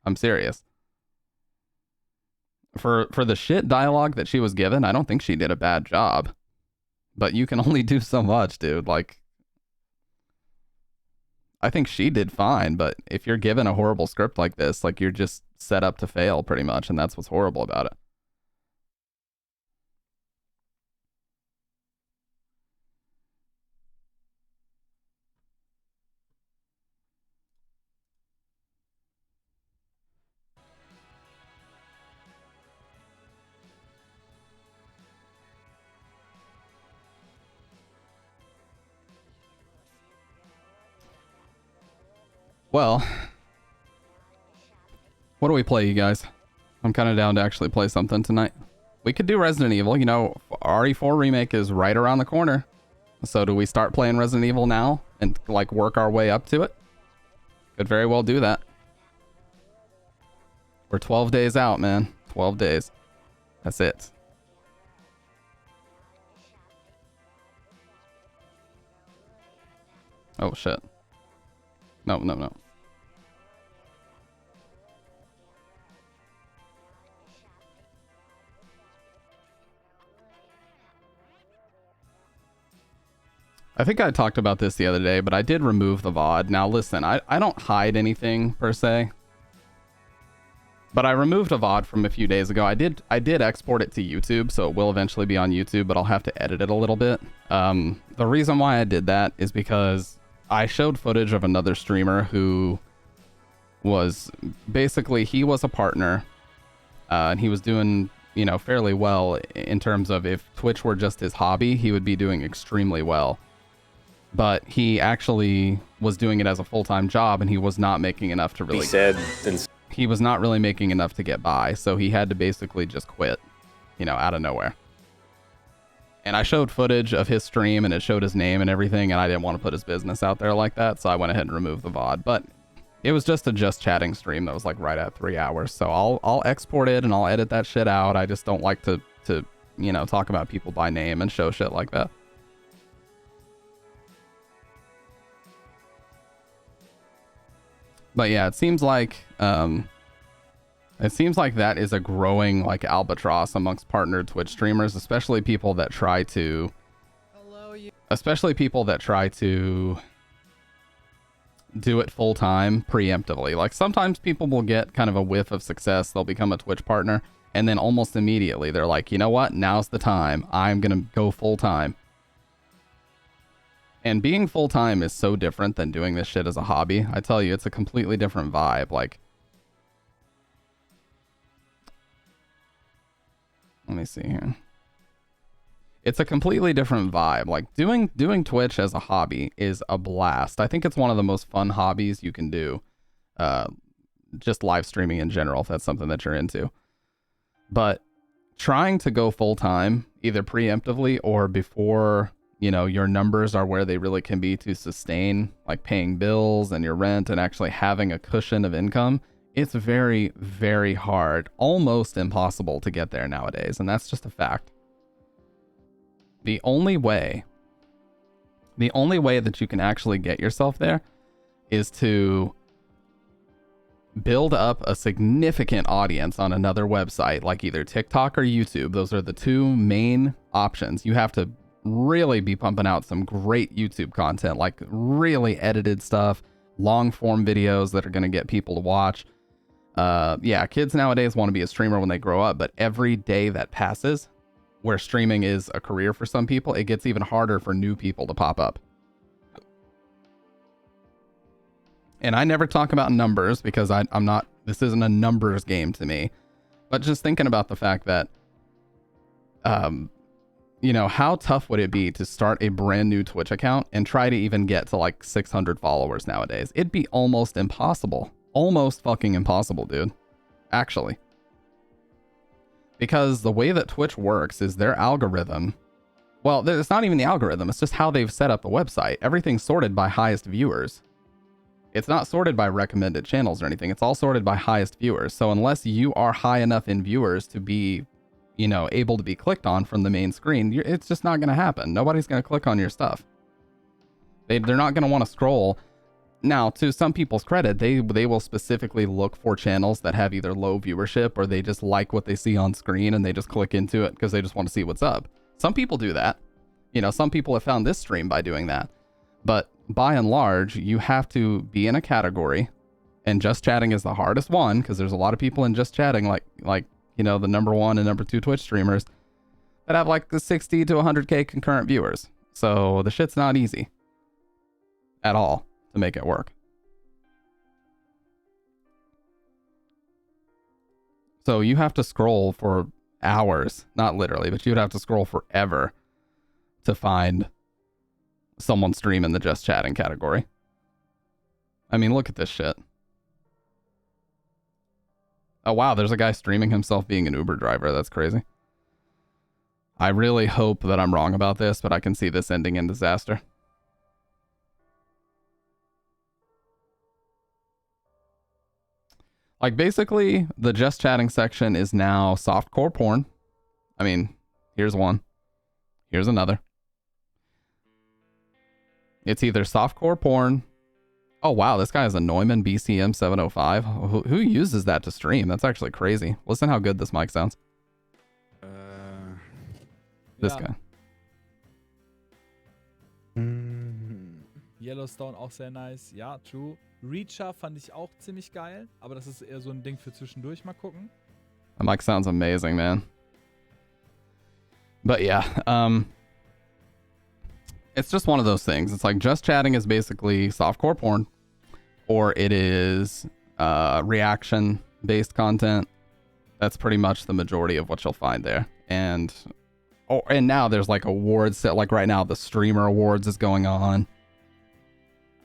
I'm serious. For the shit dialogue that she was given, I don't think she did a bad job. But you can only do so much, dude. Like, I think she did fine, but if you're given a horrible script like this, like, you're just set up to fail pretty much, and that's what's horrible about it. Well, what do we play, you guys? I'm kind of down to actually play something tonight. We could do Resident Evil. You know, RE4 Remake is right around the corner. So do we start playing Resident Evil now and, like, work our way up to it? Could very well do that. We're 12 days out, man. 12 days. That's it. Oh, shit. No. I think I talked about this the other day, but I did remove the VOD. Now listen, I don't hide anything per se. But I removed a VOD from a few days ago. I did export it to YouTube, so it will eventually be on YouTube, but I'll have to edit it a little bit. The reason why I did that is because I showed footage of another streamer who was basically, he was a partner, and he was doing, you know, fairly well in terms of if Twitch were just his hobby, he would be doing extremely well. But he actually was doing it as a full-time job, and he was not making enough to really... He was not really making enough to get by, so he had to basically just quit, you know, out of nowhere. And I showed footage of his stream and it showed his name and everything, and I didn't want to put his business out there like that, so I went ahead and removed the VOD. But it was just a just chatting stream that was like right at 3 hours. So I'll export it and I'll edit that shit out. I just don't like to you know, talk about people by name and show shit like that. But yeah, it seems like that is a growing like albatross amongst partnered Twitch streamers, especially people that try to do it full time preemptively. Like sometimes people will get kind of a whiff of success, they'll become a Twitch partner, and then almost immediately they're like, you know what, now's the time, I'm gonna go full time. And being full time is so different than doing this shit as a hobby. I tell you, it's a completely different vibe. Like, let me see here. It's a completely different vibe. Like doing Twitch as a hobby is a blast. I think it's one of the most fun hobbies you can do. Just live streaming in general, if that's something that you're into. But trying to go full time, either preemptively or before, you know, your numbers are where they really can be to sustain like paying bills and your rent and actually having a cushion of income, it's very, very hard, almost impossible to get there nowadays. And that's just a fact. The only way that you can actually get yourself there is to build up a significant audience on another website, like either TikTok or YouTube. Those are the two main options. You have to really be pumping out some great YouTube content, like really edited stuff, long form videos that are going to get people to watch. Yeah, kids nowadays want to be a streamer when they grow up, but every day that passes where streaming is a career for some people, it gets even harder for new people to pop up. And I never talk about numbers because I'm not, this isn't a numbers game to me, but just thinking about the fact that, you know, how tough would it be to start a brand new Twitch account and try to even get to like 600 followers nowadays? It'd be almost impossible. Almost fucking impossible, dude. Actually. Because the way that Twitch works is their algorithm. Well, it's not even the algorithm. It's just how they've set up the website. Everything's sorted by highest viewers. It's not sorted by recommended channels or anything. It's all sorted by highest viewers. So unless you are high enough in viewers to be, you know, able to be clicked on from the main screen, it's just not going to happen. Nobody's going to click on your stuff. They're not going to want to scroll. Now, to some people's credit, they will specifically look for channels that have either low viewership or they just like what they see on screen and they just click into it because they just want to see what's up. Some people do that. You know, some people have found this stream by doing that. But by and large, you have to be in a category, and just chatting is the hardest one because there's a lot of people in just chatting, like you know, the #1 and #2 Twitch streamers that have like the 60 to 100k concurrent viewers. So the shit's not easy at all to make it work. So you have to scroll for hours, not literally, but you would have to scroll forever to find someone stream in the just chatting category. I mean, look at this shit. Oh wow, there's a guy streaming himself being an Uber driver. That's crazy. I really hope that I'm wrong about this, but I can see this ending in disaster. Like basically, the just chatting section is now softcore porn. I mean, here's one. Here's another. It's either softcore porn. Oh wow, this guy has a Neumann BCM 705. Who uses that to stream? That's actually crazy. Listen how good this mic sounds. This guy. Yellowstone auch sehr nice. Ja, true. Reacher fand ich auch ziemlich geil, aber das ist eher so ein Ding für zwischendurch mal gucken. That mic sounds amazing, man. But yeah, it's just one of those things. It's like just chatting is basically softcore porn, or it is reaction-based content. That's pretty much the majority of what you'll find there. And now there's like awards set. Like right now, the Streamer Awards is going on,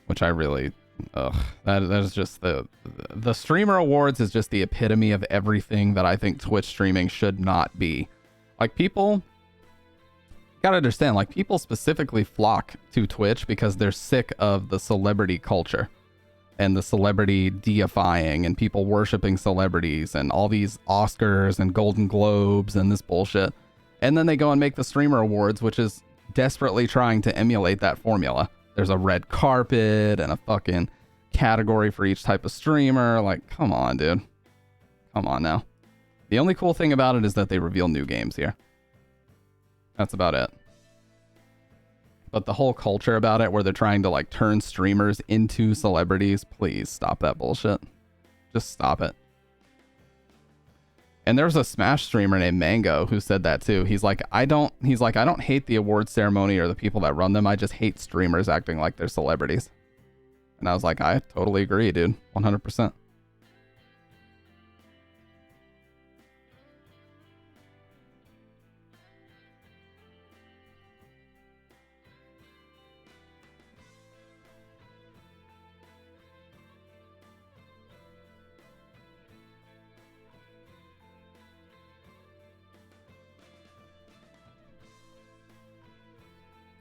which I really, that is just the Streamer Awards is just the epitome of everything that I think Twitch streaming should not be. Like people gotta understand, like, people specifically flock to Twitch because they're sick of the celebrity culture and the celebrity deifying and people worshiping celebrities and all these Oscars and Golden Globes and this bullshit. And then they go and make the Streamer Awards, which is desperately trying to emulate that formula. There's a red carpet and a fucking category for each type of streamer. Like, come on, dude. Come on now. The only cool thing about it is that they reveal new games here. That's about it. But the whole culture about it, where they're trying to like turn streamers into celebrities, please stop that bullshit. Just stop it. And there was a Smash streamer named Mango who said that too. He's like, I don't hate the award ceremony or the people that run them. I just hate streamers acting like they're celebrities. And I was like, I totally agree, dude. 100%.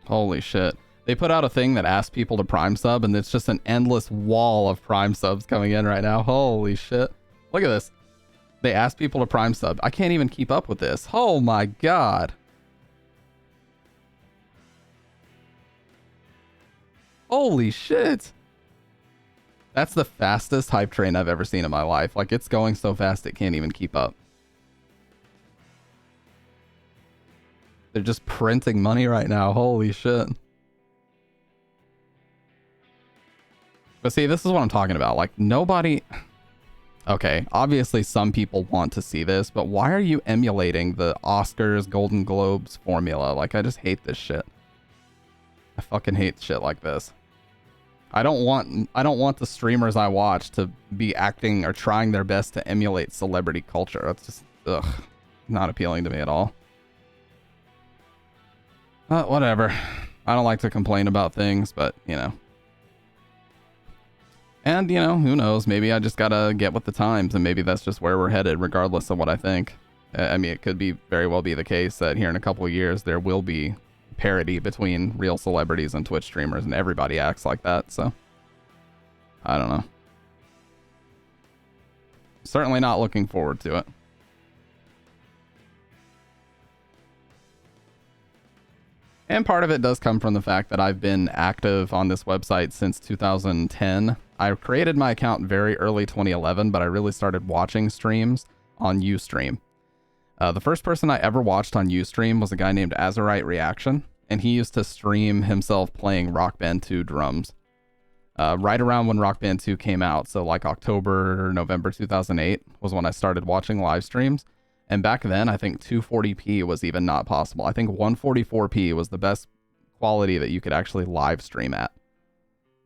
Holy shit. They put out a thing that asks people to Prime sub, and it's just an endless wall of Prime subs coming in right now. Holy shit. Look at this. They ask people to Prime sub. I can't even keep up with this. Oh my god. Holy shit. That's the fastest hype train I've ever seen in my life. Like, it's going so fast it can't even keep up. They're just printing money right now. Holy shit. But see, this is what I'm talking about. Like, nobody... Okay, obviously some people want to see this, but why are you emulating the Oscars, Golden Globes formula? Like, I just hate this shit. I fucking hate shit like this. I don't want the streamers I watch to be acting or trying their best to emulate celebrity culture. That's just, ugh, not appealing to me at all. Whatever. I don't like to complain about things, but, you know. And, you know, who knows? Maybe I just gotta get with the times, and maybe that's just where we're headed, regardless of what I think. I mean, it could be very well be the case that here in a couple of years, there will be parity between real celebrities and Twitch streamers, and everybody acts like that, so. I don't know. Certainly not looking forward to it. And part of it does come from the fact that I've been active on this website since 2010. I created my account very early 2011, but I really started watching streams on Ustream. The first person I ever watched on Ustream was a guy named Azurite Reaction, and he used to stream himself playing Rock Band 2 drums. Right around when Rock Band 2 came out, so like October or November 2008 was when I started watching live streams. And back then, I think 240p was even not possible. I think 144p was the best quality that you could actually live stream at,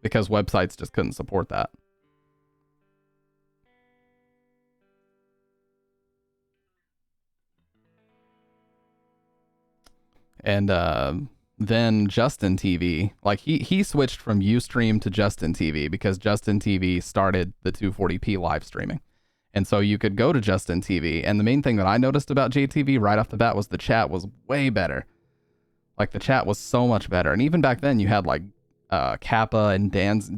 because websites just couldn't support that. And then Justin TV, like he switched from Ustream to Justin TV because Justin TV started the 240p live streaming. And so you could go to Justin TV, and the main thing that I noticed about JTV right off the bat was the chat was way better. Like, the chat was so much better. And even back then, you had like Kappa and Dan's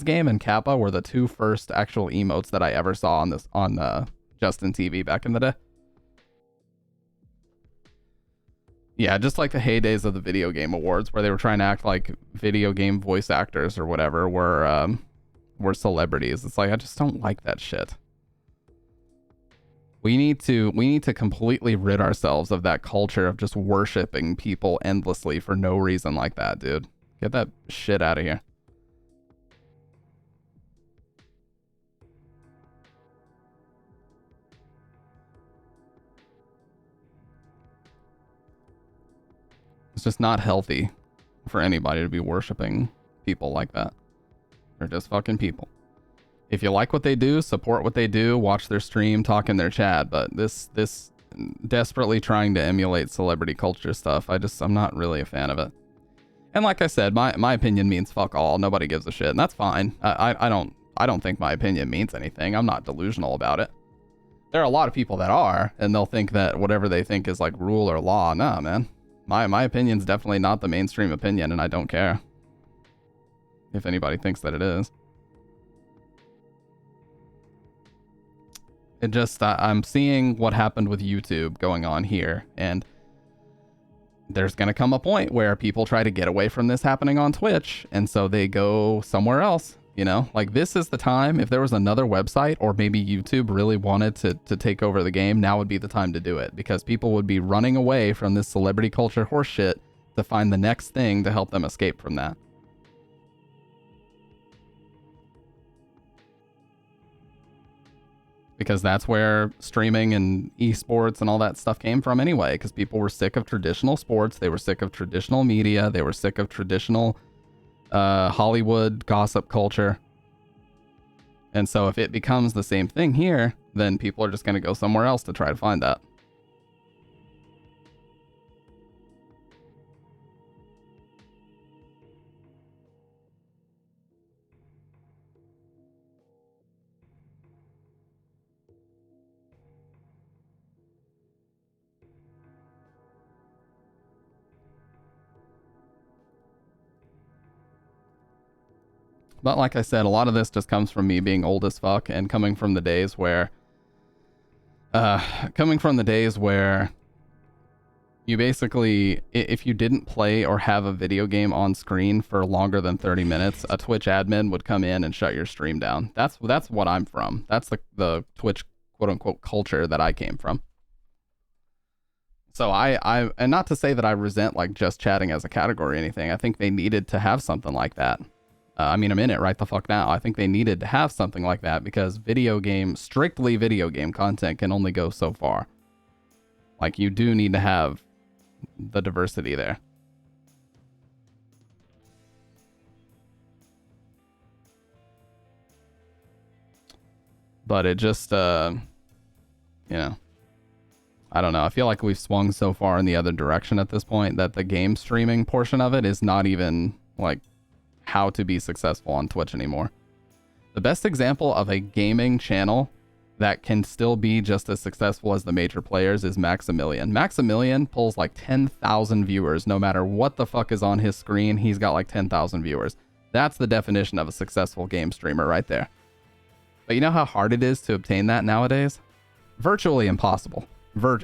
Game and Kappa were the two first actual emotes that I ever saw on Justin TV back in the day. Yeah, just like the heydays of the video game awards, where they were trying to act like video game voice actors or whatever were celebrities. It's like, I just don't like that shit. We need to completely rid ourselves of that culture of just worshiping people endlessly for no reason like that, dude. Get that shit out of here. It's just not healthy for anybody to be worshiping people like that. They're just fucking people. If you like what they do, support what they do, watch their stream, talk in their chat, but this desperately trying to emulate celebrity culture stuff, I'm not really a fan of it. And like I said, my opinion means fuck all. Nobody gives a shit, and that's fine. I don't think my opinion means anything. I'm not delusional about it. There are a lot of people that are, and they'll think that whatever they think is like rule or law. Nah, man. My opinion's definitely not the mainstream opinion, and I don't care if anybody thinks that it is. It just, I'm seeing what happened with YouTube going on here, and there's going to come a point where people try to get away from this happening on Twitch, and so they go somewhere else, you know? Like, this is the time, if there was another website, or maybe YouTube really wanted to take over the game, now would be the time to do it, because people would be running away from this celebrity culture horseshit to find the next thing to help them escape from that. Because that's where streaming and esports and all that stuff came from anyway, because people were sick of traditional sports, they were sick of traditional media, they were sick of traditional Hollywood gossip culture. And so if it becomes the same thing here, then people are just going to go somewhere else to try to find that. But like I said, a lot of this just comes from me being old as fuck and coming from the days where you basically, if you didn't play or have a video game on screen for longer than 30 minutes, a Twitch admin would come in and shut your stream down. That's what I'm from. That's the Twitch quote unquote culture that I came from. So and not to say that I resent like just chatting as a category or anything. I think they needed to have something like that. I mean, I'm in it right the fuck now. I think they needed to have something like that because strictly video game content can only go so far. Like, you do need to have the diversity there. But it just, you know, I don't know. I feel like we've swung so far in the other direction at this point that the game streaming portion of it is not even, like, how to be successful on Twitch anymore. The best example of a gaming channel that can still be just as successful as the major players is Maximilian. Maximilian pulls like 10,000 viewers no matter what the fuck is on his screen. He's got like 10,000 viewers. That's the definition of a successful game streamer right there. But you know how hard it is to obtain that nowadays? Virtually impossible.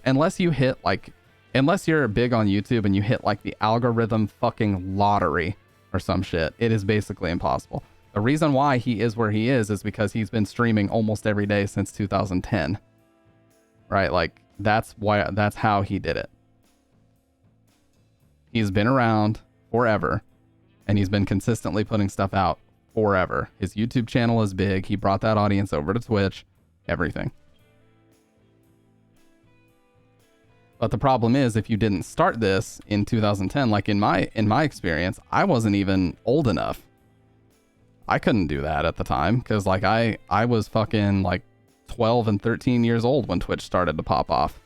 Unless you're big on YouTube and you hit like the algorithm fucking lottery or some shit, it is basically impossible. The reason why he is where he is because he's been streaming almost every day since 2010. Right? Like, that's how he did it. He's been around forever, and he's been consistently putting stuff out forever. His YouTube channel is big. He brought that audience over to Twitch. Everything. But the problem is, if you didn't start this in 2010, like in my experience, I wasn't even old enough. I couldn't do that at the time because like I was fucking like 12 and 13 years old when Twitch started to pop off.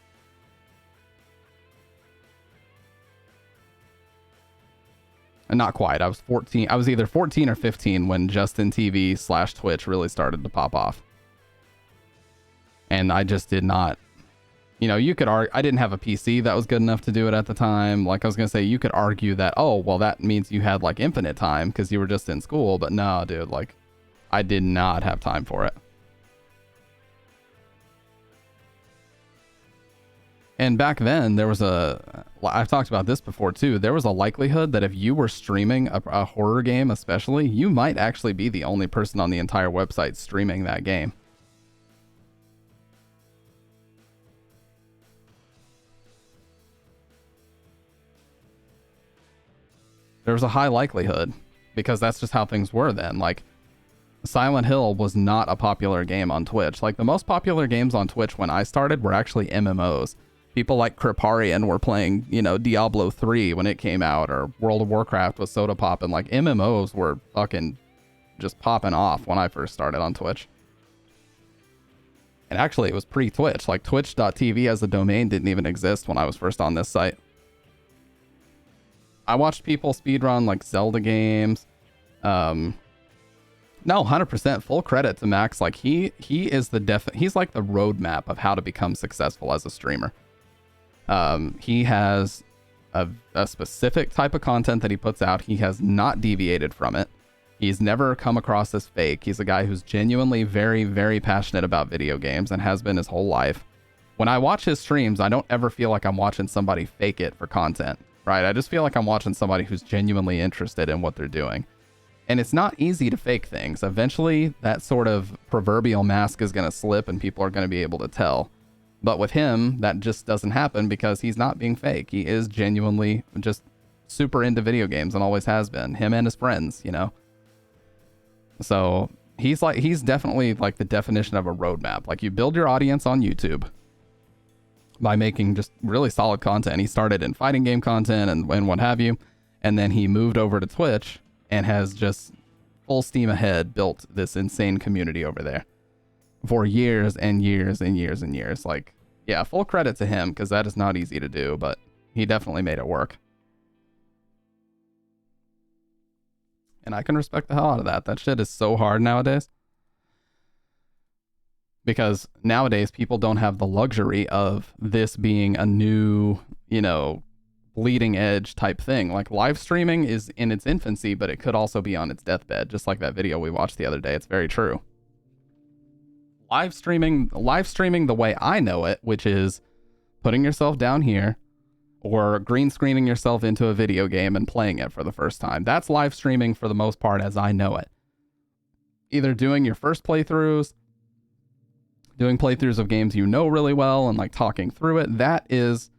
And not quite. I was 14. I was either 14 or 15 when Justin TV / Twitch really started to pop off. And I just did not. You know, you could argue, I didn't have a PC that was good enough to do it at the time. Like I was going to say, you could argue that, oh, well, that means you had like infinite time because you were just in school. But no, dude, like I did not have time for it. And back then there was I've talked about this before too. There was a likelihood that if you were streaming a horror game, especially, you might actually be the only person on the entire website streaming that game. There was a high likelihood because that's just how things were then. Like, Silent Hill was not a popular game on Twitch. Like, the most popular games on Twitch when I started were actually MMOs. People like Kripparrian were playing, you know, Diablo 3 when it came out, or World of Warcraft was soda popping. Like, MMOs were fucking just popping off when I first started on Twitch. And actually, it was pre-Twitch. Like, twitch.tv as a domain didn't even exist when I was first on this site. I watched people speedrun like Zelda games. No, 100% full credit to Max. Like he is he's like the roadmap of how to become successful as a streamer. He has a specific type of content that he puts out. He has not deviated from it. He's never come across as fake. He's a guy who's genuinely very, very passionate about video games and has been his whole life. When I watch his streams, I don't ever feel like I'm watching somebody fake it for content, right? I just feel like I'm watching somebody who's genuinely interested in what they're doing. And it's not easy to fake things. Eventually, that sort of proverbial mask is going to slip and people are going to be able to tell. But with him, that just doesn't happen because he's not being fake. He is genuinely just super into video games and always has been. Him and his friends, you know? So he's definitely like the definition of a roadmap. Like, you build your audience on YouTube by making just really solid content. He started in fighting game content and what have you. And then he moved over to Twitch and has just full steam ahead built this insane community over there for years and years and years and years. Like, yeah, full credit to him, because that is not easy to do, but he definitely made it work. And I can respect the hell out of that. That shit is so hard nowadays. Because nowadays people don't have the luxury of this being a new, you know, bleeding edge type thing. Like, live streaming is in its infancy, but it could also be on its deathbed, just like that video we watched the other day. It's very true. Live streaming the way I know it, which is putting yourself down here or green screening yourself into a video game and playing it for the first time. That's live streaming for the most part as I know it. Either doing your first playthroughs, doing playthroughs of games you know really well and like talking through it. That is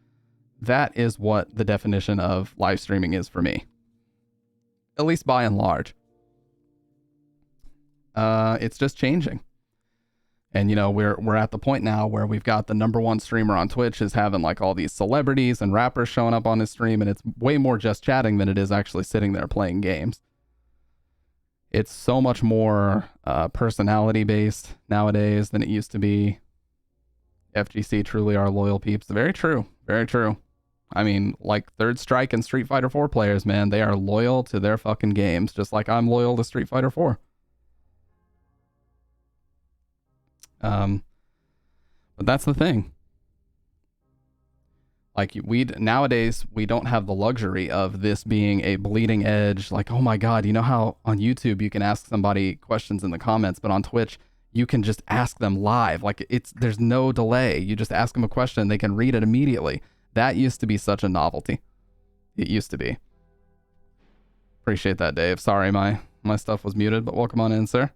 what the definition of live streaming is for me. At least by and large. It's just changing. And, you know, we're at the point now where we've got the #1 streamer on Twitch is having like all these celebrities and rappers showing up on his stream, and it's way more just chatting than it is actually sitting there playing games. It's so much more personality based nowadays than it used to be. FGC truly are loyal peeps. Very true. Very true. I mean, like Third Strike and Street Fighter 4 players, man, they are loyal to their fucking games, just like I'm loyal to Street Fighter 4. But that's the thing. Like, nowadays, we don't have the luxury of this being a bleeding edge. Like, oh my God, you know how on YouTube you can ask somebody questions in the comments, but on Twitch, you can just ask them live. Like, there's no delay. You just ask them a question, they can read it immediately. That used to be such a novelty. It used to be. Appreciate that, Dave. Sorry, my stuff was muted, but welcome on in, sir.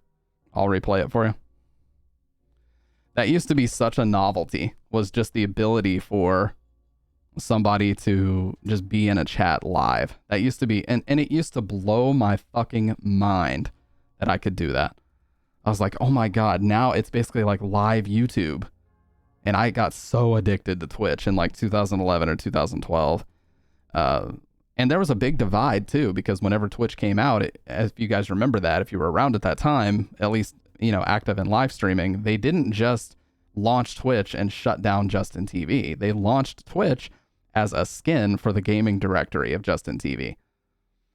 I'll replay it for you. That used to be such a novelty, was just the ability for somebody to just be in a chat live. That used to be, and it used to blow my fucking mind that I could do that. I was like, oh my God, now it's basically like live YouTube. And I got so addicted to Twitch in like 2011 or 2012. And there was a big divide too, because whenever Twitch came out, if you guys remember that, if you were around at that time, at least, you know, active in live streaming, they didn't just launch Twitch and shut down Justin TV. They launched Twitch as a skin for the gaming directory of Justin TV.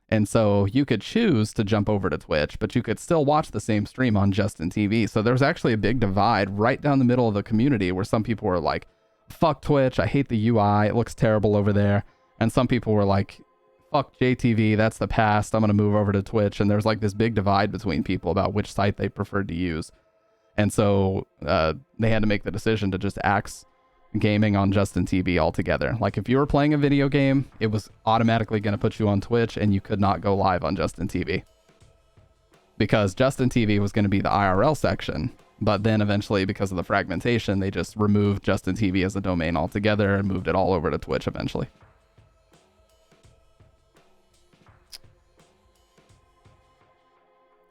And so you could choose to jump over to Twitch, but you could still watch the same stream on Justin TV. So there's actually a big divide right down the middle of the community where some people were like, fuck Twitch, I hate the UI, it looks terrible over there. And some people were like, fuck JTV, that's the past, I'm going to move over to Twitch. And there's like this big divide between people about which site they preferred to use. And so they had to make the decision to just axe gaming on Justin TV altogether. Like, if you were playing a video game, it was automatically going to put you on Twitch and you could not go live on Justin TV. Because Justin TV was going to be the IRL section. But then eventually, because of the fragmentation, they just removed Justin TV as a domain altogether and moved it all over to Twitch eventually.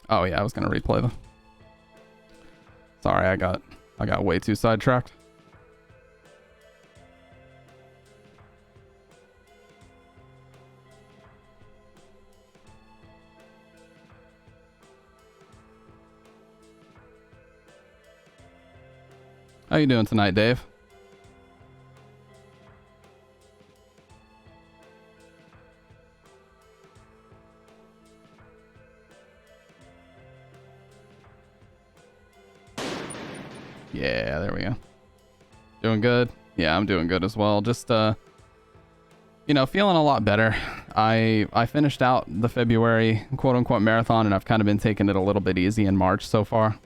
Oh yeah, I was going to replay them. Sorry, I got way too sidetracked. How you doing tonight, Dave? Yeah, there we go. Doing good? Yeah, I'm doing good as well. Just You know, feeling a lot better. I finished out the February quote-unquote marathon, and I've kind of been taking it a little bit easy in March so far.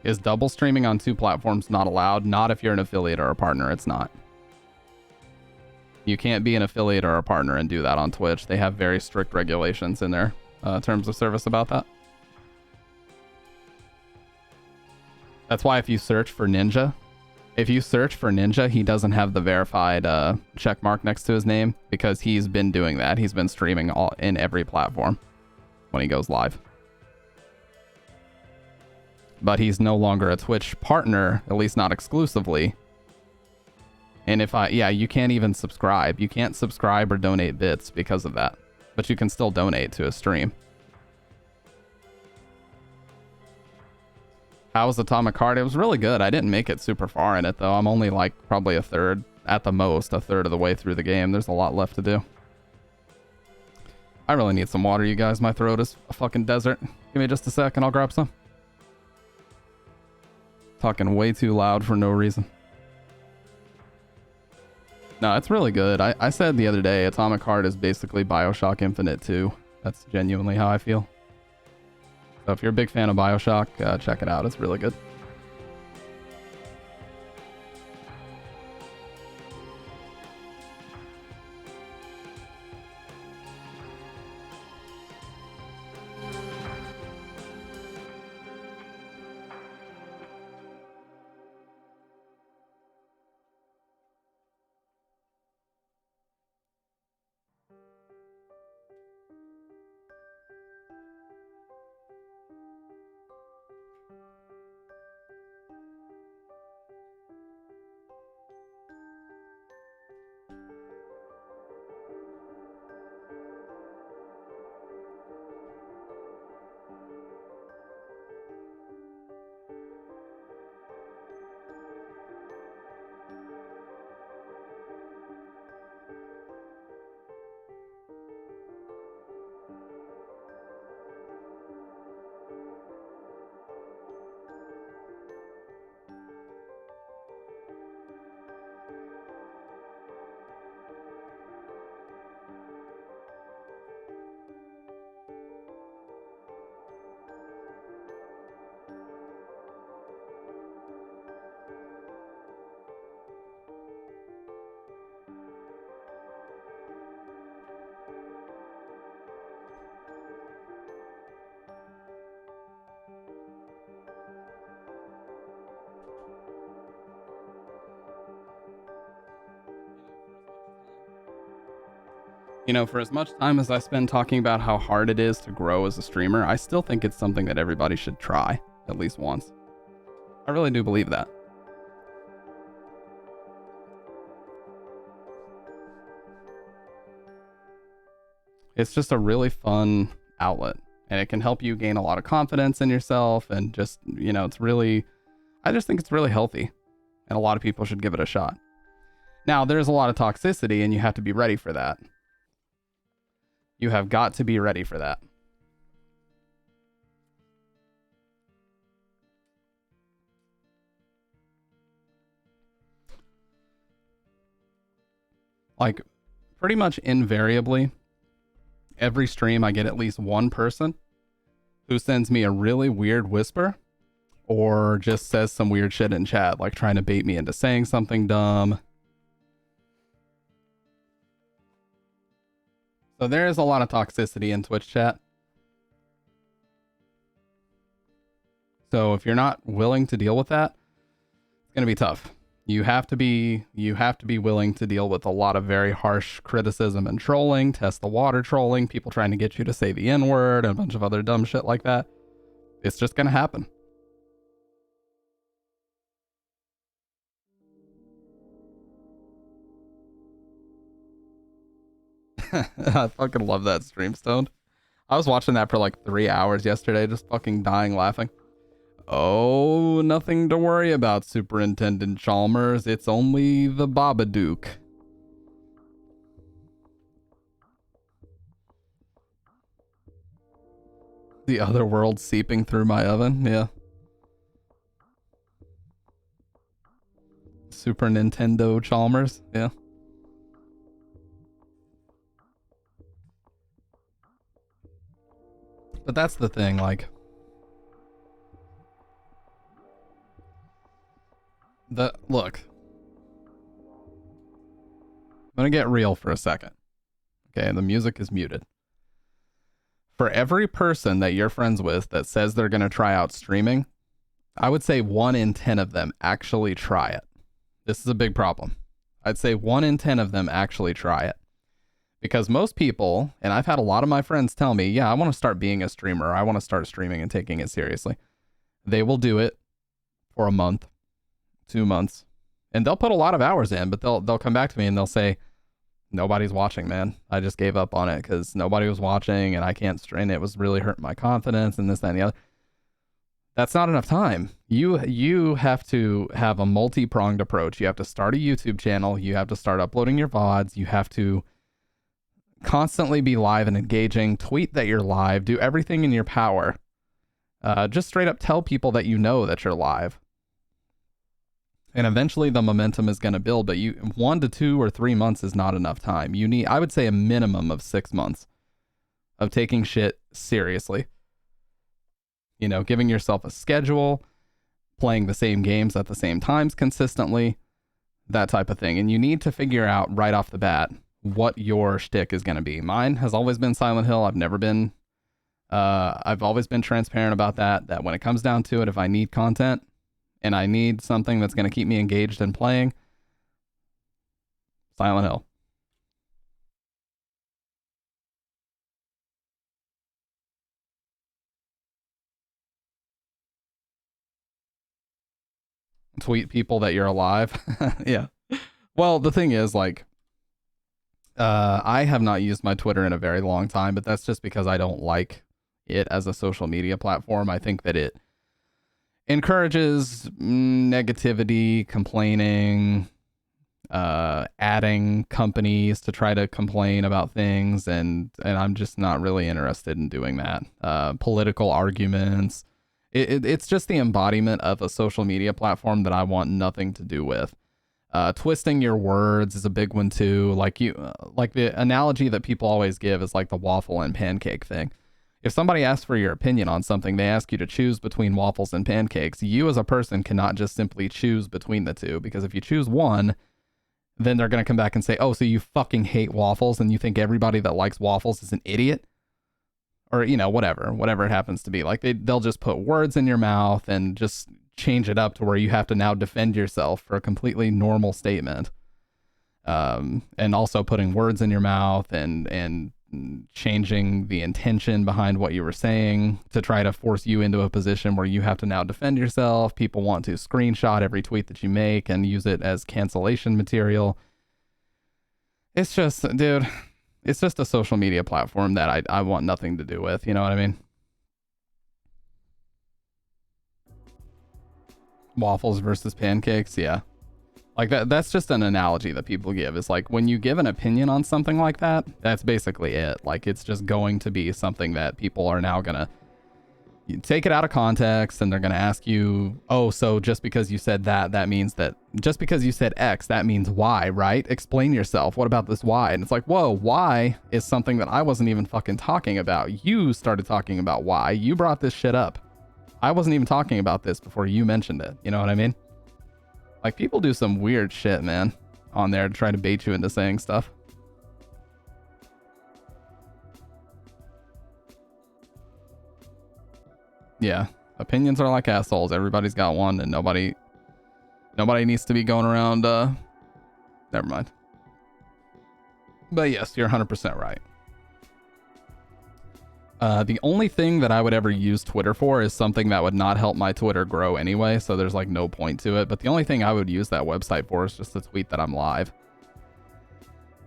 Is double streaming on 2 platforms not allowed? Not if you're an affiliate or a partner, it's not. You can't be an affiliate or a partner and do that on Twitch. They have very strict regulations in their terms of service about that. That's why if you search for Ninja, he doesn't have the verified check mark next to his name because he's been doing that. He's been streaming in every platform when he goes live. But he's no longer a Twitch partner, at least not exclusively. And you can't even subscribe. You can't subscribe or donate bits because of that. But you can still donate to a stream. How was Atomic Heart? It was really good. I didn't make it super far in it, though. I'm only like probably a third, at the most, a third of the way through the game. There's a lot left to do. I really need some water, you guys. My throat is a fucking desert. Give me just a sec and I'll grab some. Talking way too loud for no reason. No, it's really good. I said the other day, Atomic Heart is basically BioShock Infinite 2. That's genuinely how I feel. So if you're a big fan of BioShock, check it out. It's really good. You know, for as much time as I spend talking about how hard it is to grow as a streamer, I still think it's something that everybody should try at least once. I really do believe that. It's just a really fun outlet, and it can help you gain a lot of confidence in yourself, and just, you know, it's really, I just think it's really healthy, and a lot of people should give it a shot. Now, there's a lot of toxicity, and you have to be ready for that. You have got to be ready for that. Like, pretty much invariably, every stream I get at least one person who sends me a really weird whisper or just says some weird shit in chat, like trying to bait me into saying something dumb. So there is a lot of toxicity in Twitch chat. So if you're not willing to deal with that, it's going to be tough. You have to be willing to deal with a lot of very harsh criticism and trolling, test the water trolling, people trying to get you to say the N-word, and a bunch of other dumb shit like that. It's just going to happen. I fucking love that stream, Stoned. I was watching that for like 3 hours yesterday, just fucking dying laughing. Oh, nothing to worry about, Superintendent Chalmers. It's only the Babadook. The other world seeping through my oven, yeah. Super Nintendo Chalmers, yeah. But that's the thing, like, look, I'm gonna get real for a second. Okay, the music is muted. For every person that you're friends with that says they're gonna try out streaming, I would say 1 in 10 of them actually try it. This is a big problem. I'd say 1 in 10 of them actually try it. Because most people, and I've had a lot of my friends tell me, yeah, I want to start being a streamer. I want to start streaming and taking it seriously. They will do it for a month, 2 months, and they'll put a lot of hours in, but they'll come back to me and they'll say, nobody's watching, man. I just gave up on it because nobody was watching and I can't stream. It was really hurting my confidence and this, that, and the other. That's not enough time. You have to have a multi-pronged approach. You have to start a YouTube channel. You have to start uploading your VODs. You have to constantly be live and engaging, tweet that you're live, do everything in your power. Just straight up tell people that you know that you're live. And eventually the momentum is going to build, but 1 to 2 or 3 months is not enough time. You need, I would say, a minimum of 6 months of taking shit seriously. You know, giving yourself a schedule, playing the same games at the same times consistently, that type of thing. And you need to figure out right off the bat what your shtick is going to be. Mine has always been Silent Hill. I've always been transparent about that when it comes down to it, if I need content and I need something that's going to keep me engaged in playing, Silent Hill. Tweet people that you're alive. Yeah. Well, the thing is, like, I have not used my Twitter in a very long time, but that's just because I don't like it as a social media platform. I think that it encourages negativity, complaining, adding companies to try to complain about things, and I'm just not really interested in doing that. Political arguments. It's just the embodiment of a social media platform that I want nothing to do with. Twisting your words is a big one too. Like the analogy that people always give is like the waffle and pancake thing. If somebody asks for your opinion on something, they ask you to choose between waffles and pancakes. You as a person cannot just simply choose between the two, because if you choose one, then they're going to come back and say, oh, so you fucking hate waffles and you think everybody that likes waffles is an idiot? Or, you know, whatever it happens to be. Like they'll just put words in your mouth and just change it up to where you have to now defend yourself for a completely normal statement. And also putting words in your mouth and changing the intention behind what you were saying to try to force you into a position where you have to now defend yourself. People want to screenshot every tweet that you make and use it as cancellation material. It's just, dude, it's just a social media platform that I want nothing to do with. You know what I mean? Waffles versus pancakes. Yeah. Like that's just an analogy that people give. It's like when you give an opinion on something like that, that's basically it. Like it's just going to be something that people are now going to take it out of context, and they're going to ask you, oh, so just because you said that means that, just because you said X, that means Y, right? Explain yourself. What about this Y? And it's like, whoa, Y is something that I wasn't even fucking talking about. You started talking about Y. You brought this shit up. I wasn't even talking about this before you mentioned it. You know what I mean? Like, people do some weird shit, man, on there to try to bait you into saying stuff. Yeah, opinions are like assholes. Everybody's got one, and nobody needs to be going around, never mind. But yes, you're 100% right. The only thing that I would ever use Twitter for is something that would not help my Twitter grow anyway, so there's like no point to it. But the only thing I would use that website for is just to tweet that I'm live.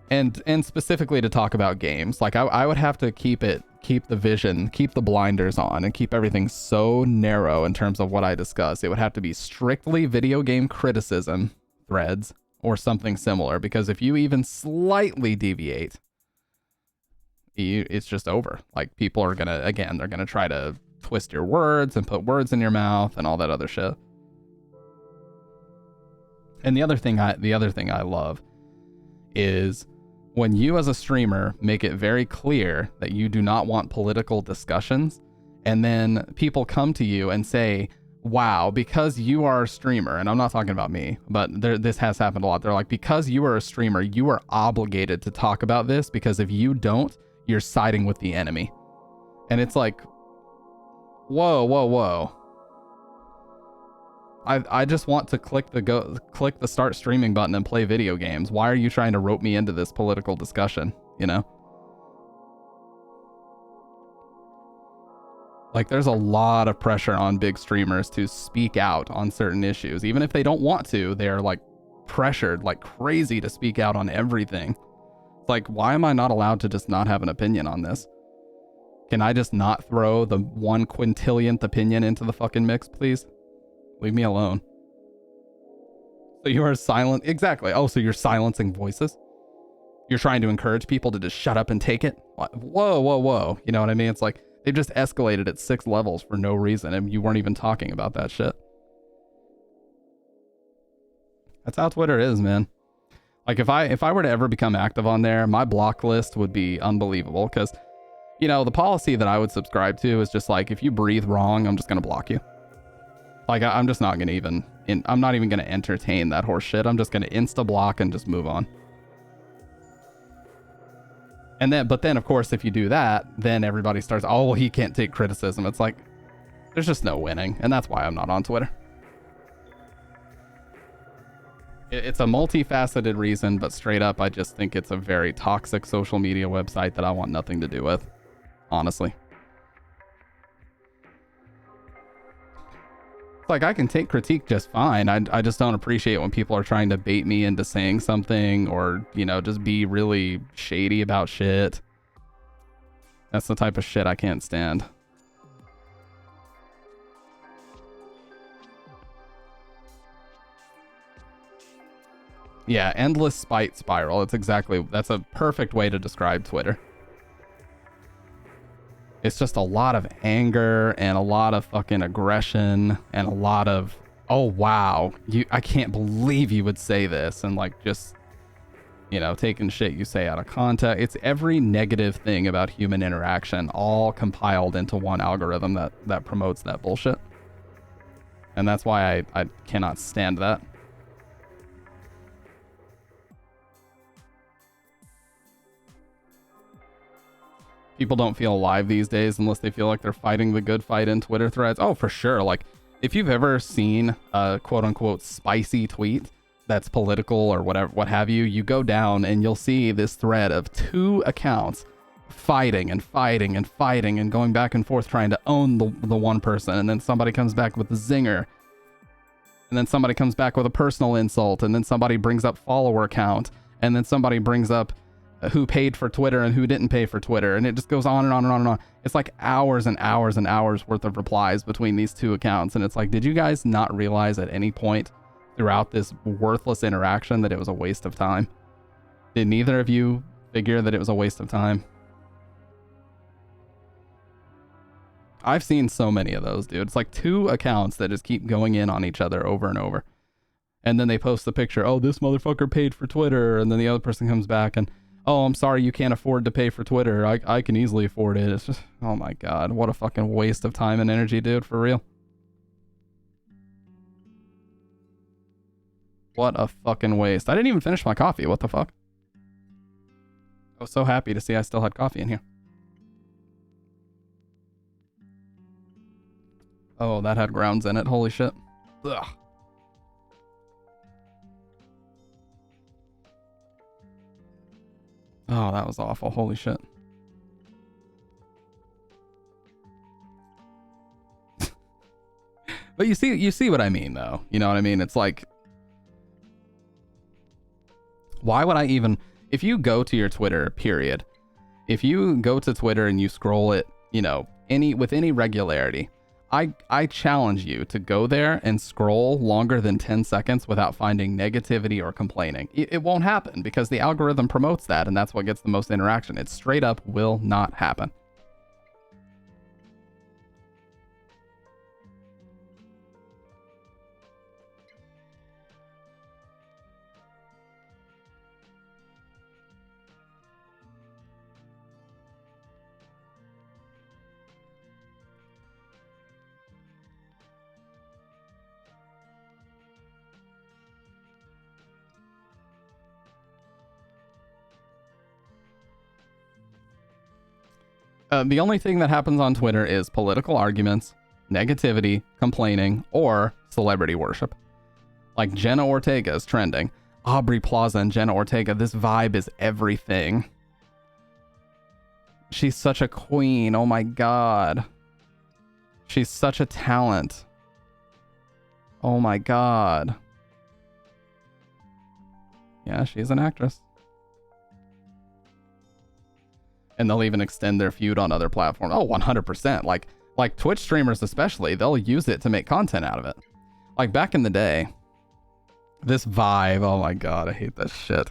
And specifically to talk about games. Like I would have to keep the vision, keep the blinders on, and keep everything so narrow in terms of what I discuss. It would have to be strictly video game criticism threads or something similar, because if you even slightly deviate, it's just over. Like, people are gonna, again, they're gonna try to twist your words and put words in your mouth and all that other shit. And the other thing I love is when you as a streamer make it very clear that you do not want political discussions, and then people come to you and say, wow, because you are a streamer, and I'm not talking about me, but this has happened a lot. They're like, because you are a streamer, you are obligated to talk about this, because if you don't, you're siding with the enemy. And it's like, whoa, whoa, whoa. I just want to click the start streaming button and play video games. Why are you trying to rope me into this political discussion, you know? Like, there's a lot of pressure on big streamers to speak out on certain issues. Even if they don't want to, they're like pressured like crazy to speak out on everything. It's like, why am I not allowed to just not have an opinion on this? Can I just not throw the 1/quintillionth opinion into the fucking mix, please? Leave me alone. So you are silent. Exactly. Oh, so you're silencing voices? You're trying to encourage people to just shut up and take it? Whoa, whoa, whoa. You know what I mean? It's like, they've just escalated at 6 levels for no reason, and you weren't even talking about that shit. That's how Twitter is, man. Like, if I were to ever become active on there, my block list would be unbelievable, because, you know, the policy that I would subscribe to is just like, if you breathe wrong, I'm just going to block you. Like, I'm just not going to even... I'm not even going to entertain that horse shit. I'm just going to insta-block and just move on. And then, but then, of course, if you do that, then everybody starts, oh, well, he can't take criticism. It's like, there's just no winning. And that's why I'm not on Twitter. It's a multifaceted reason, but straight up, I just think it's a very toxic social media website that I want nothing to do with. Honestly. Like, I can take critique just fine. I just don't appreciate when people are trying to bait me into saying something, or, you know, just be really shady about shit. That's the type of shit I can't stand. Yeah, endless spite spiral. That's a perfect way to describe Twitter. It's just a lot of anger and a lot of fucking aggression and a lot of, oh wow, I can't believe you would say this, and like, just, you know, taking shit you say out of context. It's every negative thing about human interaction all compiled into one algorithm that promotes that bullshit. And that's why I cannot stand that. People don't feel alive these days unless they feel like they're fighting the good fight in Twitter threads. Oh, for sure. Like, if you've ever seen a quote-unquote spicy tweet that's political or whatever, what have you, you go down and you'll see this thread of 2 accounts fighting and fighting and fighting and going back and forth trying to own the one person, and then somebody comes back with a zinger, and then somebody comes back with a personal insult, and then somebody brings up follower count, and then somebody brings up who paid for Twitter and who didn't pay for Twitter, and it just goes on and on and on and on. It's like hours and hours and hours worth of replies between these 2 accounts, and it's like, did you guys not realize at any point throughout this worthless interaction that it was a waste of time? Did neither of you figure that it was a waste of time? I've seen so many of those, dude. It's like 2 accounts that just keep going in on each other over and over. And then they post the picture, oh, this motherfucker paid for Twitter, and then the other person comes back and, oh, I'm sorry you can't afford to pay for Twitter. I can easily afford it. It's just, oh my god, what a fucking waste of time and energy, dude, for real. What a fucking waste. I didn't even finish my coffee, what the fuck? I was so happy to see I still had coffee in here. Oh, that had grounds in it, holy shit. Ugh. Oh, that was awful. Holy shit. But you see what I mean, though. You know what I mean? It's like, why would I even, if you go to your Twitter, period, if you go to Twitter and you scroll it, you know, with any regularity, I challenge you to go there and scroll longer than 10 seconds without finding negativity or complaining. It won't happen because the algorithm promotes that, and that's what gets the most interaction. It straight up will not happen. The only thing that happens on Twitter is political arguments, negativity, complaining, or celebrity worship. Like Jenna Ortega is trending. Aubrey Plaza and Jenna Ortega, this vibe is everything. She's such a queen. Oh my god. She's such a talent. Oh my god. Yeah, she's an actress. And they'll even extend their feud on other platforms. Oh, 100%. Like Twitch streamers especially, they'll use it to make content out of it. Like back in the day, this vibe, oh my god, I hate this shit.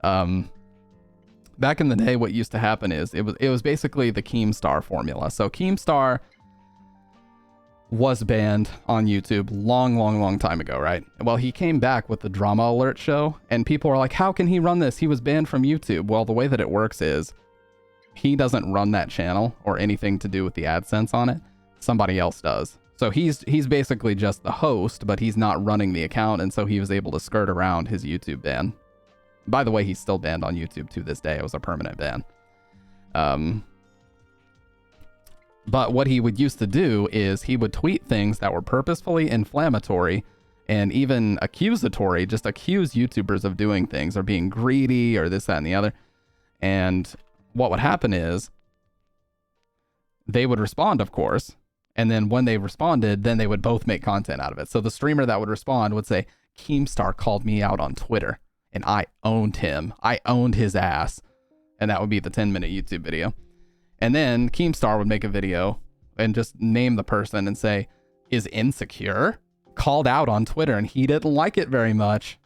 Back in the day, what used to happen is it was basically the Keemstar formula. So Keemstar was banned on YouTube long time ago, right? Well, he came back with the Drama Alert show, and people were like, how can he run this? He was banned from YouTube. Well, the way that it works is he doesn't run that channel or anything to do with the AdSense on it. Somebody else does. So he's basically just the host, but he's not running the account, and so he was able to skirt around his YouTube ban. By the way, he's still banned on YouTube to this day. It was a permanent ban. But what he would used to do is he would tweet things that were purposefully inflammatory and even accusatory, just accuse YouTubers of doing things or being greedy or this, that, and the other. And what would happen is they would respond, of course. And then when they responded, then they would both make content out of it. So the streamer that would respond would say, Keemstar called me out on Twitter and I owned him. I owned his ass. And that would be the 10-minute YouTube video. And then Keemstar would make a video and just name the person and say, is Insecure called out on Twitter and he didn't like it very much.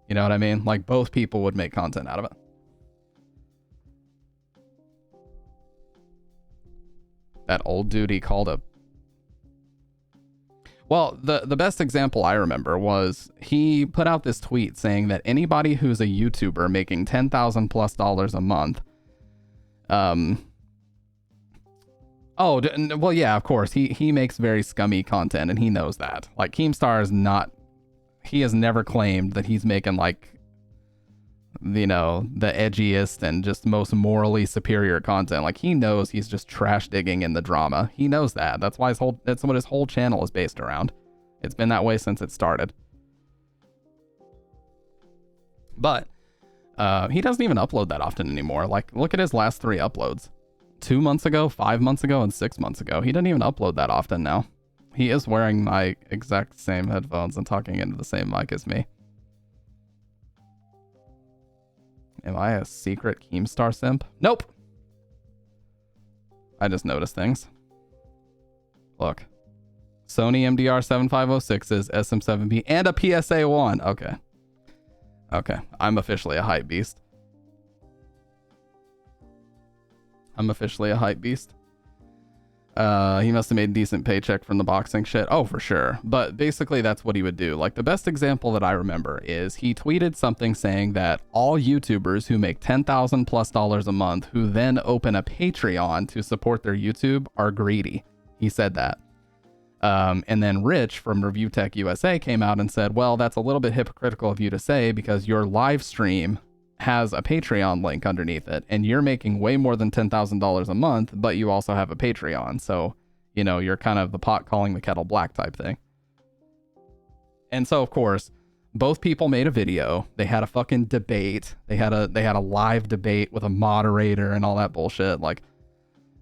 You know what I mean? Like both people would make content out of it. That old dude he called a... Well, the best example I remember was he put out this tweet saying that anybody who's a YouTuber making $10,000+ a month, well, yeah, of course, he makes very scummy content and he knows that. Like Keemstar is not, he has never claimed that he's making like, you know, the edgiest and just most morally superior content. Like he knows he's just trash digging in the drama. He knows that. That's why that's what his whole channel is based around. It's been that way since it started. But he doesn't even upload that often anymore. Like look at his last 3 uploads. 2 months ago, 5 months ago, and 6 months ago. He doesn't even upload that often now. He is wearing my exact same headphones and talking into the same mic as me. Am I a secret Keemstar simp? Nope. I just noticed things. Look. Sony MDR 7506s, SM7B, and a PSA 1. Okay. Okay. I'm officially a hype beast. I'm officially a hype beast. He must have made a decent paycheck from the boxing shit. Oh, for sure. But basically that's what he would do. Like the best example that I remember is he tweeted something saying that all YouTubers who make $10,000+ a month who then open a Patreon to support their YouTube are greedy. He said that. And then Rich from Review Tech USA came out and said, well, that's a little bit hypocritical of you to say because your live stream has a Patreon link underneath it and you're making way more than $10,000 a month, but you also have a Patreon. So, you know, you're kind of the pot calling the kettle black type thing. And so, of course, both people made a video. They had a fucking debate. They had a live debate with a moderator and all that bullshit. Like,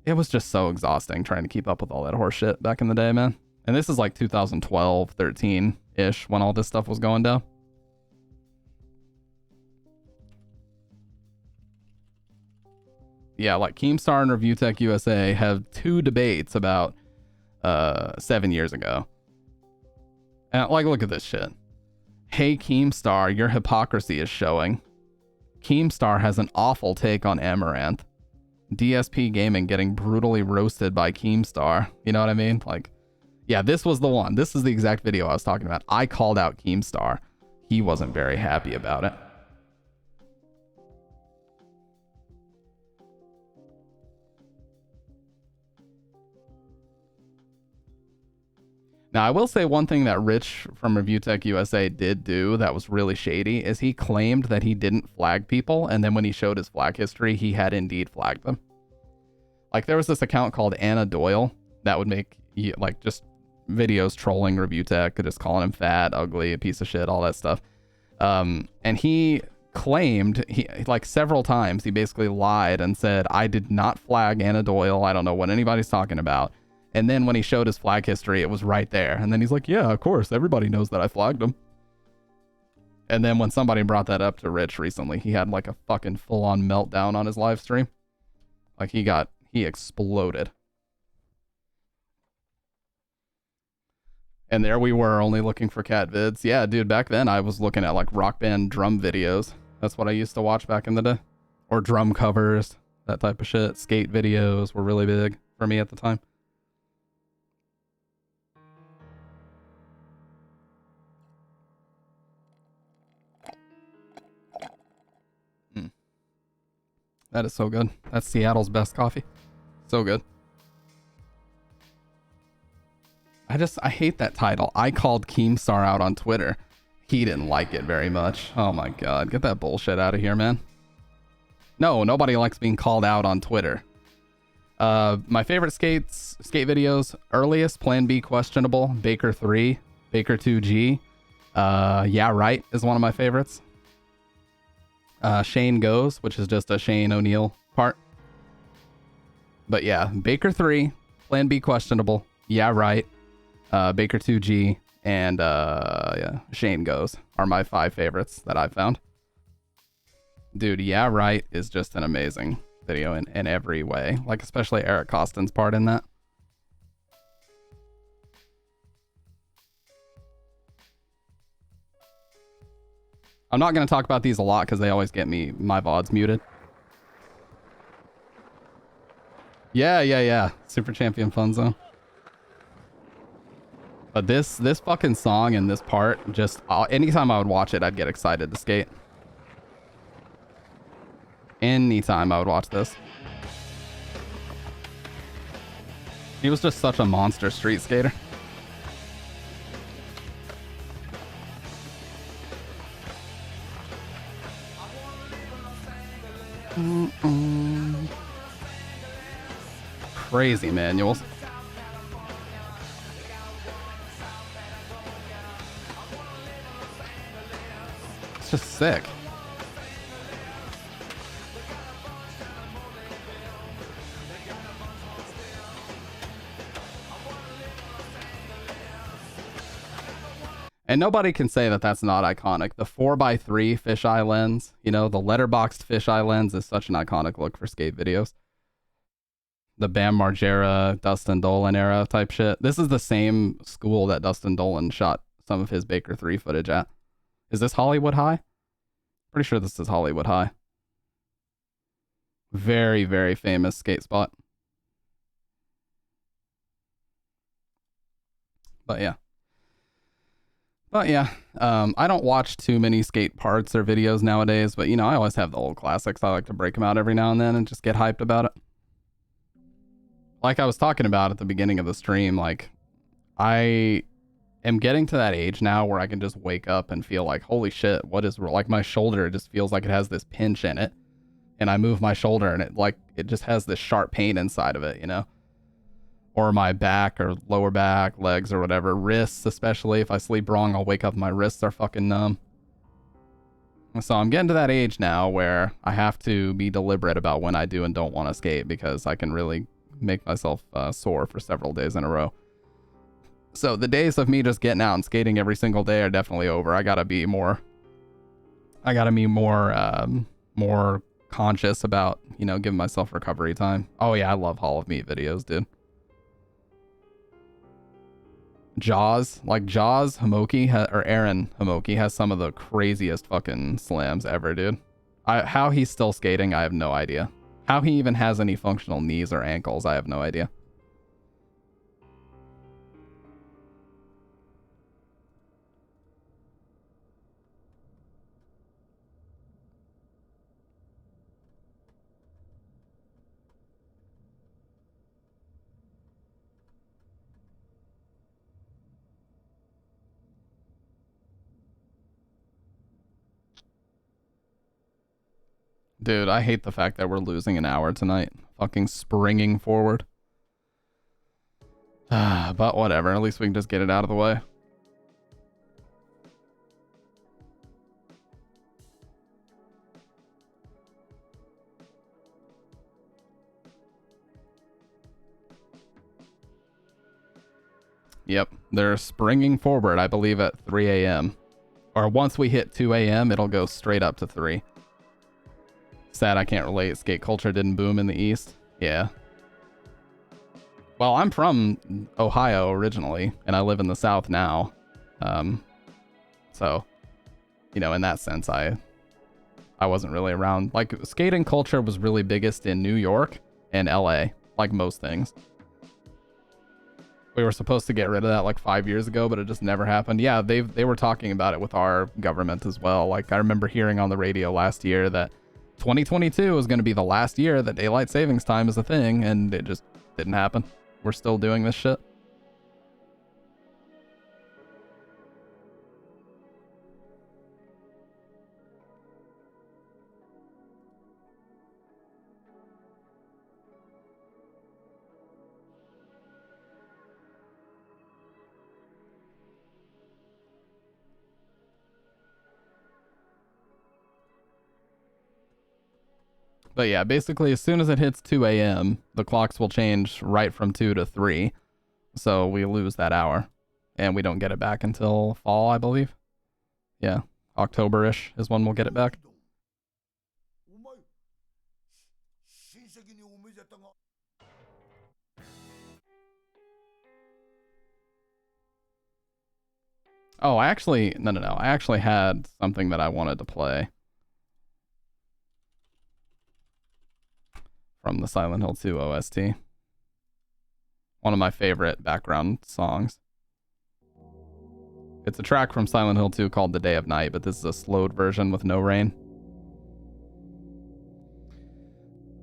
it was just so exhausting trying to keep up with all that horse shit back in the day, man. And this is like 2012, 13-ish when all this stuff was going down. Yeah, like Keemstar and Review Tech USA have 2 debates about 7 years ago. And like, look at this shit. Hey Keemstar, your hypocrisy is showing. Keemstar has an awful take on Amaranth. DSP Gaming getting brutally roasted by Keemstar. You know what I mean? Like, yeah, this was the one. This is the exact video I was talking about. I called out Keemstar. He wasn't very happy about it. Now, I will say one thing that Rich from Review Tech USA did do that was really shady is he claimed that he didn't flag people, and then when he showed his flag history, he had indeed flagged them. Like there was this account called Anna Doyle that would make like just videos trolling Review Tech, just calling him fat, ugly, a piece of shit, all that stuff. And he claimed, like several times, he basically lied and said, I did not flag Anna Doyle. I don't know what anybody's talking about. And then when he showed his flag history, it was right there. And then he's like, yeah, of course, everybody knows that I flagged him. And then when somebody brought that up to Rich recently, he had like a fucking full-on meltdown on his live stream. Like he exploded. And there we were, only looking for cat vids. Yeah, dude, back then I was looking at like Rock Band drum videos. That's what I used to watch back in the day. Or drum covers, that type of shit. Skate videos were really big for me at the time. That is so good. That's Seattle's best coffee. So good. I hate that title. I called Keemstar out on Twitter. He didn't like it very much. Oh my god. Get that bullshit out of here, man. No, nobody likes being called out on Twitter. My favorite skate videos. Earliest, Plan B questionable. Baker 3. Baker 2G. Yeah, right is one of my favorites. Shane Goes, which is just a Shane O'Neill part. But yeah, Baker 3. Plan B questionable. Yeah, right. Baker 2G, and yeah, Shane Goes are my 5 favorites that I've found. Dude, Yeah Right is just an amazing video in every way, like especially Eric Costin's part in that. I'm not going to talk about these a lot because they always get my VODs muted. Yeah. Super Champion Fun Zone. But this fucking song and this part, just anytime I would watch it, I'd get excited to skate. Anytime I would watch this. He was just such a monster street skater. Crazy manuals. It's just sick. And nobody can say that that's not iconic. The 4x3 fisheye lens, you know, the letterboxed fisheye lens is such an iconic look for skate videos. The Bam Margera, Dustin Dolan era type shit. This is the same school that Dustin Dolan shot some of his Baker 3 footage at. Is this Hollywood High? Pretty sure this is Hollywood High. Very, very famous skate spot. But yeah. I don't watch too many skate parts or videos nowadays, but you know, I always have the old classics. I like to break them out every now and then and just get hyped about it. Like I was talking about at the beginning of the stream, like I am getting to that age now where I can just wake up and feel like, holy shit, what is, like my shoulder just feels like it has this pinch in it. And I move my shoulder and it just has this sharp pain inside of it, you know? Or my back or lower back, legs or whatever. Wrists, especially. If I sleep wrong, I'll wake up and my wrists are fucking numb. So I'm getting to that age now where I have to be deliberate about when I do and don't want to skate because I can really make myself sore for several days in a row. So the days of me just getting out and skating every single day are definitely over. I gotta be more more conscious about, you know, giving myself recovery time. Oh yeah, I love Hall of Meat videos, dude. Jaws Homoki or Aaron Homoki has some of the craziest fucking slams ever, dude. How he's still skating, I have no idea. How he even has any functional knees or ankles, I have no idea. Dude, I hate the fact that we're losing an hour tonight. Fucking springing forward. But whatever, at least we can just get it out of the way. Yep, they're springing forward, I believe, at 3 a.m. Or once we hit 2 a.m., it'll go straight up to 3. Sad I can't relate. Skate culture didn't boom in the East. Yeah. Well, I'm from Ohio originally, and I live in the South now. So, you know, in that sense, I wasn't really around. Like, skating culture was really biggest in New York and LA, like most things. We were supposed to get rid of that like 5 years ago, but it just never happened. Yeah, they were talking about it with our government as well. Like, I remember hearing on the radio last year that 2022 is going to be the last year that daylight savings time is a thing, and it just didn't happen. We're still doing this shit. But yeah, basically as soon as it hits 2 a.m., the clocks will change right from 2 to 3. So we lose that hour. And we don't get it back until fall, I believe. Yeah, October-ish is when we'll get it back. Oh, I actually... No. I actually had something that I wanted to play. From the Silent Hill 2 OST. One of my favorite background songs. It's a track from Silent Hill 2 called The Day of Night, but this is a slowed version with no rain.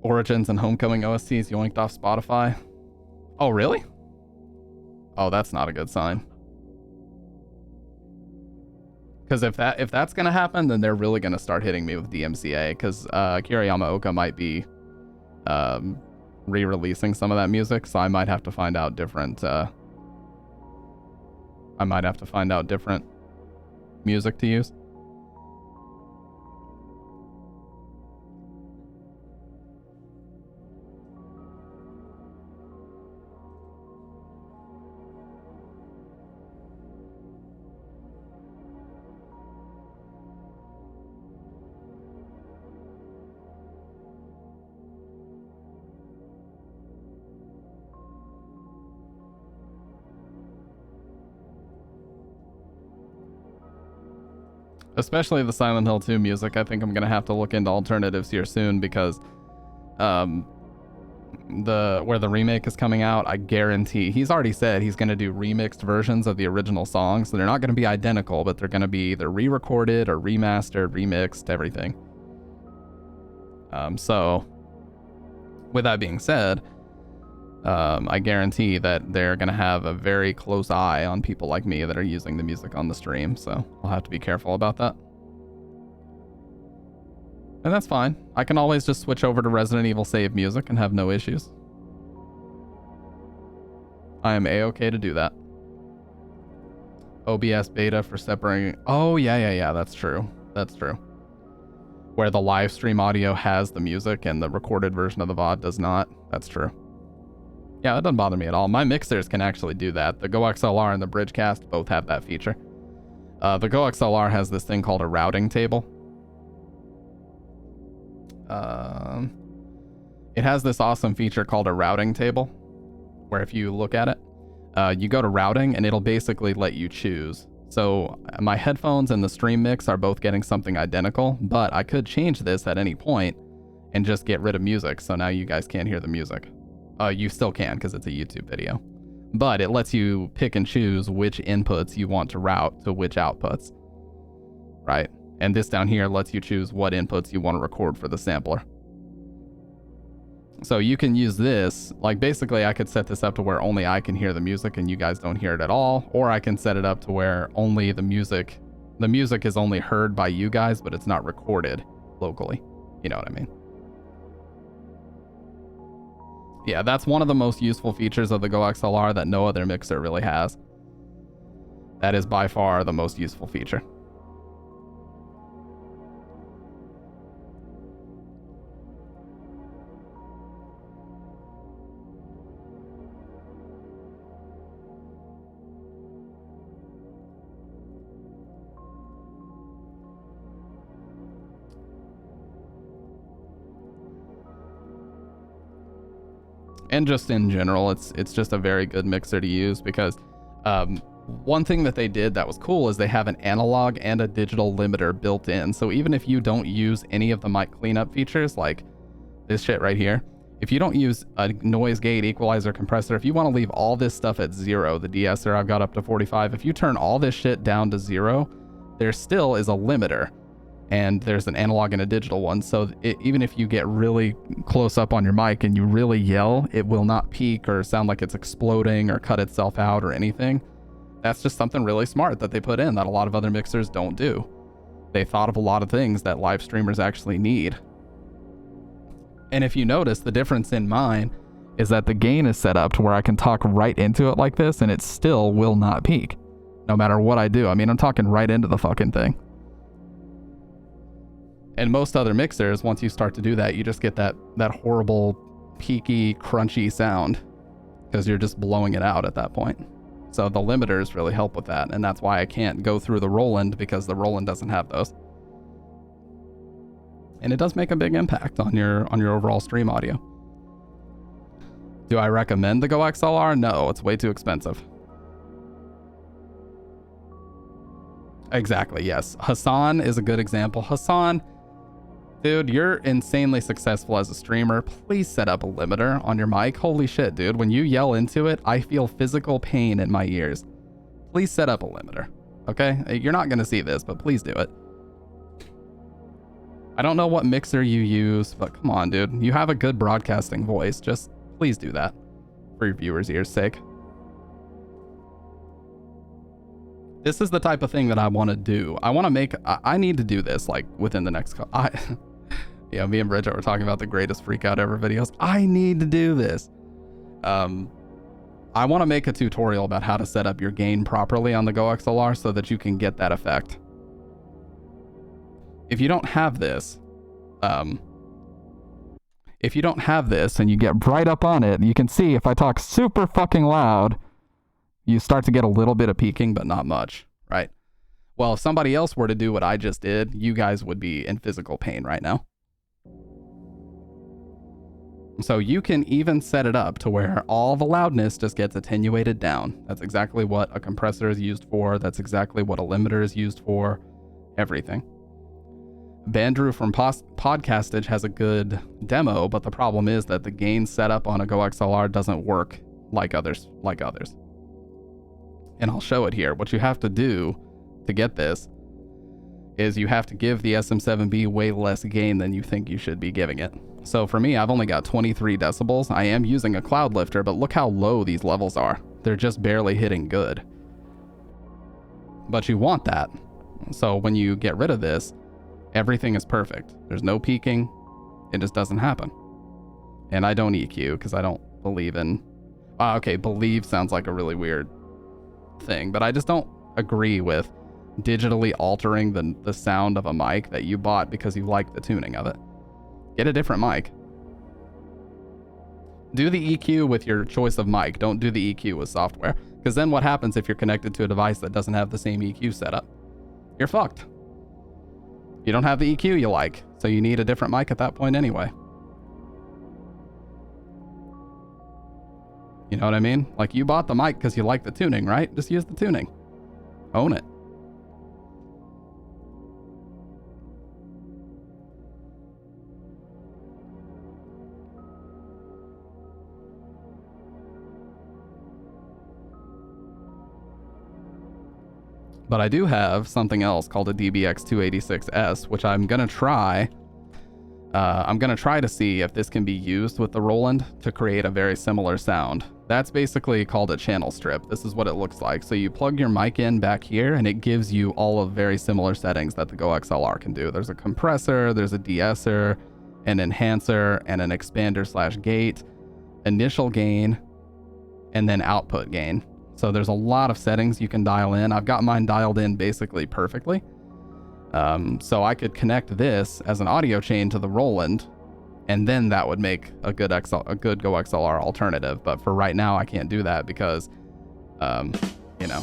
Origins and Homecoming OSTs yoinked off Spotify. Oh, really? Oh, that's not a good sign. Because if that's gonna happen, then they're really gonna start hitting me with DMCA, because Akira Yamaoka might be re-releasing some of that music, so I might have to find out different music to use. Especially the Silent Hill 2 music. I think I'm gonna have to look into alternatives here soon, because where the remake is coming out, I guarantee he's already said he's gonna do remixed versions of the original songs. So they're not gonna be identical, but they're gonna be either re-recorded or remastered, remixed, everything. So with that being said, I guarantee that they're going to have a very close eye on people like me that are using the music on the stream, so I'll have to be careful about that. And that's fine. I can always just switch over to Resident Evil save music and have no issues. I am A-okay to do that. OBS beta for separating... Oh, yeah, that's true. That's true. Where the live stream audio has the music and the recorded version of the VOD does not. That's true. Yeah, that doesn't bother me at all. My mixers can actually do that. The GoXLR and the Bridgecast both have that feature. The GoXLR has this thing called a routing table. It has this awesome feature called a routing table, where if you look at it, you go to routing and it'll basically let you choose. So my headphones and the stream mix are both getting something identical, but I could change this at any point and just get rid of music, so now you guys can't hear the music. You still can, because it's a YouTube video. But it lets you pick and choose which inputs you want to route to which outputs. Right? And this down here lets you choose what inputs you want to record for the sampler. So you can use this, like basically I could set this up to where only I can hear the music and you guys don't hear it at all. Or I can set it up to where only the music is only heard by you guys, but it's not recorded locally. You know what I mean? Yeah, that's one of the most useful features of the Go XLR that no other mixer really has. That is by far the most useful feature. And just in general, it's just a very good mixer to use because one thing that they did that was cool is they have an analog and a digital limiter built in. So even if you don't use any of the mic cleanup features like this shit right here, if you don't use a noise gate, equalizer, compressor, if you want to leave all this stuff at 0, the de-esser I've got up to 45, if you turn all this shit down to 0, there still is a limiter. And there's an analog and a digital one. So even if you get really close up on your mic and you really yell, it will not peak or sound like it's exploding or cut itself out or anything. That's just something really smart that they put in that a lot of other mixers don't do. They thought of a lot of things that live streamers actually need. And if you notice, the difference in mine is that the gain is set up to where I can talk right into it like this and it still will not peak. No matter what I do. I mean, I'm talking right into the fucking thing. And most other mixers, once you start to do that, you just get that horrible, peaky, crunchy sound because you're just blowing it out at that point. So the limiters really help with that, and that's why I can't go through the Roland because the Roland doesn't have those. And it does make a big impact on your overall stream audio. Do I recommend the Go XLR? No, it's way too expensive. Exactly, yes. Hassan is a good example. Hassan, dude, you're insanely successful as a streamer. Please set up a limiter on your mic. Holy shit, dude. When you yell into it, I feel physical pain in my ears. Please set up a limiter, okay? You're not going to see this, but please do it. I don't know what mixer you use, but come on, dude. You have a good broadcasting voice. Just please do that for your viewers' ears' sake. This is the type of thing that I want to do. I need to do this like within the next yeah, me and Bridget were talking about the greatest freak out ever videos. I need to do this. I want to make a tutorial about how to set up your gain properly on the Go XLR so that you can get that effect. If you don't have this, and you get right up on it, you can see if I talk super fucking loud, you start to get a little bit of peaking, but not much, right? Well, if somebody else were to do what I just did, you guys would be in physical pain right now. So you can even set it up to where all the loudness just gets attenuated down. That's exactly what a compressor is used for. That's exactly what a limiter is used for. Everything. Bandrew from Podcastage has a good demo, but the problem is that the gain setup on a Go XLR doesn't work like others. And I'll show it here. What you have to do to get this is you have to give the SM7B way less gain than you think you should be giving it. So for me, I've only got 23 decibels. I am using a cloud lifter, but look how low these levels are. They're just barely hitting good. But you want that. So when you get rid of this, everything is perfect. There's no peaking. It just doesn't happen. And I don't EQ because I don't believe in... okay, believe sounds like a really weird thing, but I just don't agree with digitally altering the sound of a mic that you bought because you like the tuning of it. Get a different mic. Do the EQ with your choice of mic. Don't do the EQ with software. Because then what happens if you're connected to a device that doesn't have the same EQ setup? You're fucked. You don't have the EQ you like, so you need a different mic at that point anyway. You know what I mean? Like, you bought the mic because you like the tuning, right? Just use the tuning. Own it. But I do have something else called a DBX286S, which I'm going to try. I'm going to try to see if this can be used with the Roland to create a very similar sound. That's basically called a channel strip. This is what it looks like. So you plug your mic in back here and it gives you all of very similar settings that the Go XLR can do. There's a compressor, there's a de-esser, an enhancer, and an expander/gate. initial gain, and then output gain. So there's a lot of settings you can dial in. I've got mine dialed in basically perfectly. So I could connect this as an audio chain to the Roland, and then that would make a good Go XLR alternative. But for right now, I can't do that because, you know,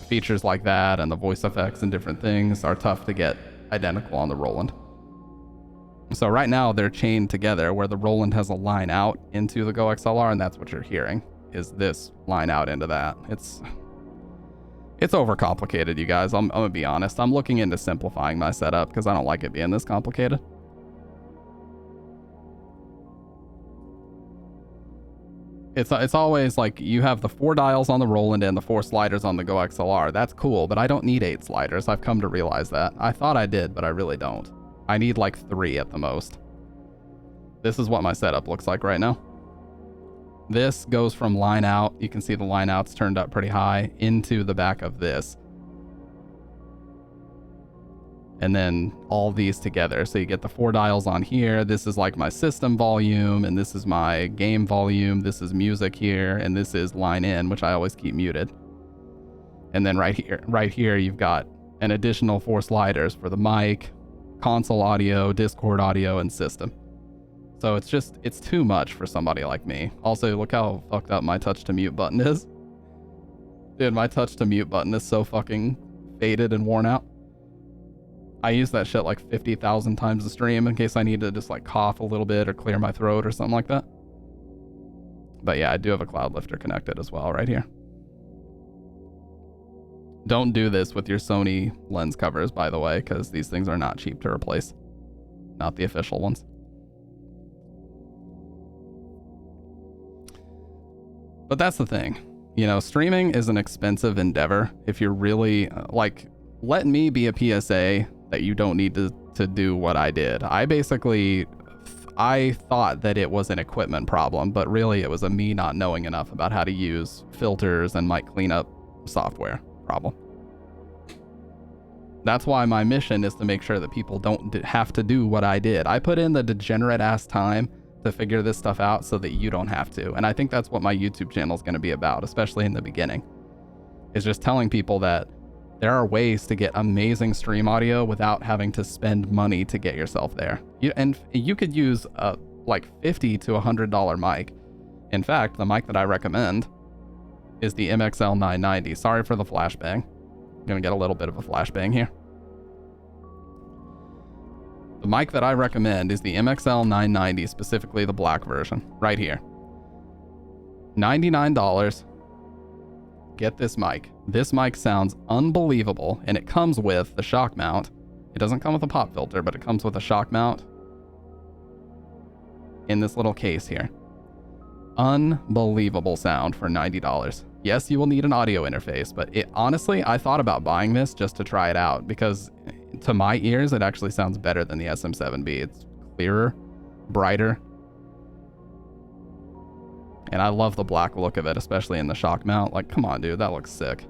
features like that and the voice effects and different things are tough to get identical on the Roland. So right now they're chained together where the Roland has a line out into the Go XLR, and that's what you're hearing is this line out into that. It's overcomplicated, you guys. I'm gonna be honest. I'm looking into simplifying my setup because I don't like it being this complicated. It's always like you have the 4 dials on the Roland and the 4 sliders on the Go XLR. That's cool, but I don't need 8 sliders. I've come to realize that. I thought I did, but I really don't. I need like 3 at the most. This is what my setup looks like right now. This goes from line out, you can see the line out's turned up pretty high, into the back of this. And then all these together. So you get the 4 dials on here. This is like my system volume, and this is my game volume. This is music here, and this is line in, which I always keep muted. And then right here, you've got an additional 4 sliders for the mic, console audio, Discord audio, and system. So it's too much for somebody like me. Also, look how fucked up my touch to mute button is. Dude, my touch to mute button is so fucking faded and worn out. I use that shit like 50,000 times a stream in case I need to just like cough a little bit or clear my throat or something like that. But yeah, I do have a cloud lifter connected as well right here. Don't do this with your Sony lens covers, by the way, because these things are not cheap to replace. Not the official ones. But that's the thing. You know, streaming is an expensive endeavor. If you're really, like, let me be a PSA that you don't need to do what I did. I thought that it was an equipment problem, but really it was a me not knowing enough about how to use filters and mic cleanup software problem. That's why my mission is to make sure that people don't have to do what I did. I put in the degenerate ass time to figure this stuff out so that you don't have to. And I think that's what my YouTube channel is going to be about, especially in the beginning, is just telling people that there are ways to get amazing stream audio without having to spend money to get yourself there. You could use a like $50 to $100 mic. In fact, the mic that I recommend is the MXL 990. Sorry for the flashbang. I'm gonna get a little bit of a flashbang here. The mic that I recommend is the MXL 990, specifically the black version, right here. $99. Get this mic. This mic sounds unbelievable, and it comes with the shock mount. It doesn't come with a pop filter, but it comes with a shock mount in this little case here. Unbelievable sound for $90. Yes, you will need an audio interface, but honestly, I thought about buying this just to try it out because to my ears, it actually sounds better than the SM7B. It's clearer, brighter, and I love the black look of it, especially in the shock mount. Like, come on, dude, that looks sick.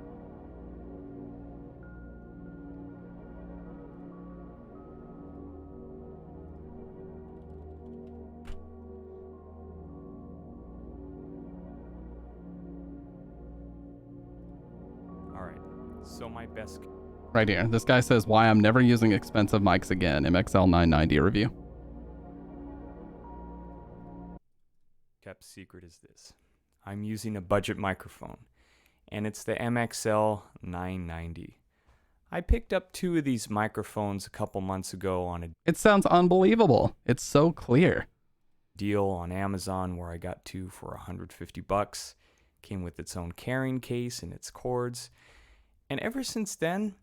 So my best... Right here. This guy says why I'm never using expensive mics again. MXL 990 review. Kept secret is this. I'm using a budget microphone, and it's the MXL 990. I picked up 2 of these microphones a couple months ago on a... It sounds unbelievable. It's so clear. ...deal on Amazon where I got 2 for $150. Came with its own carrying case and its cords. And ever since then,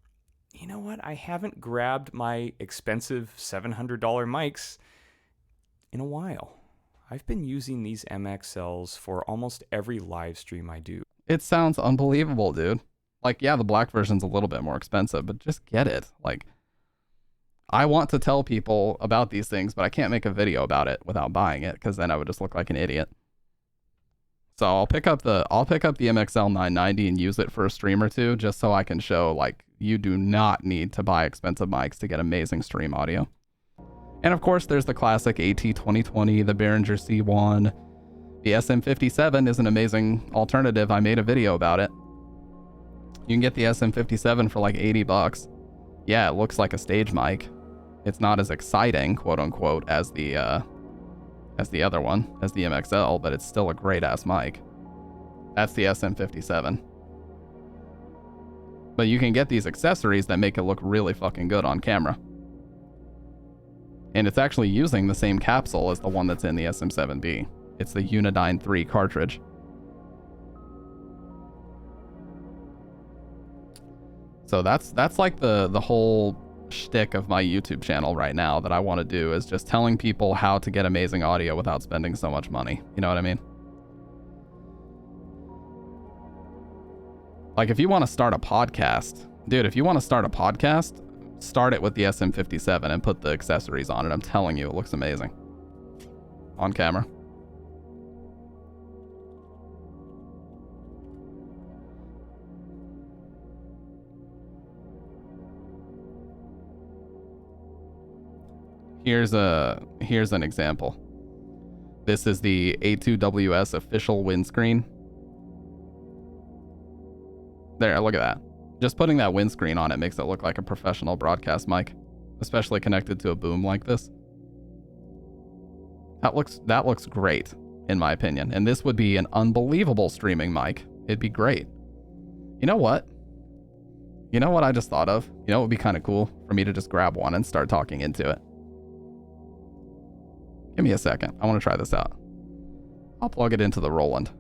you know what? I haven't grabbed my expensive $700 mics in a while. I've been using these MXLs for almost every live stream I do. It sounds unbelievable, dude. Like, yeah, the black version's a little bit more expensive, but just get it. Like, I want to tell people about these things, but I can't make a video about it without buying it, because then I would just look like an idiot. So I'll pick up the MXL 990 and use it for a stream or two, just so I can show, like, you do not need to buy expensive mics to get amazing stream audio. And of course, there's the classic AT2020, the Behringer C1, The SM57 is an amazing alternative. I made a video about it. You can get the SM57 for like 80 bucks. Yeah, it looks like a stage mic. It's not as exciting, quote unquote, as the other one, as the MXL, but it's still a great ass mic. That's the SM57. But you can get these accessories that make it look really fucking good on camera. And it's actually using the same capsule as the one that's in the SM7B. It's the Unidyne 3 cartridge. So that's like the whole shtick of my YouTube channel right now that I want to do, is just telling people how to get amazing audio without spending so much money. You know what I mean? Like if you want to start a podcast, dude, if you want to start a podcast, start it with the SM57 and put the accessories on it. I'm telling you, it looks amazing on camera. Here's an example. This is the A2WS official windscreen. There, look at that. Just putting that windscreen on it makes it look like a professional broadcast mic, especially connected to a boom like this. That looks great, in my opinion. And this would be an unbelievable streaming mic. It'd be great. You know what? You know what I just thought of? You know what would be kind of cool? For me to just grab one and start talking into it. Give me a second. I want to try this out. I'll plug it into the Roland.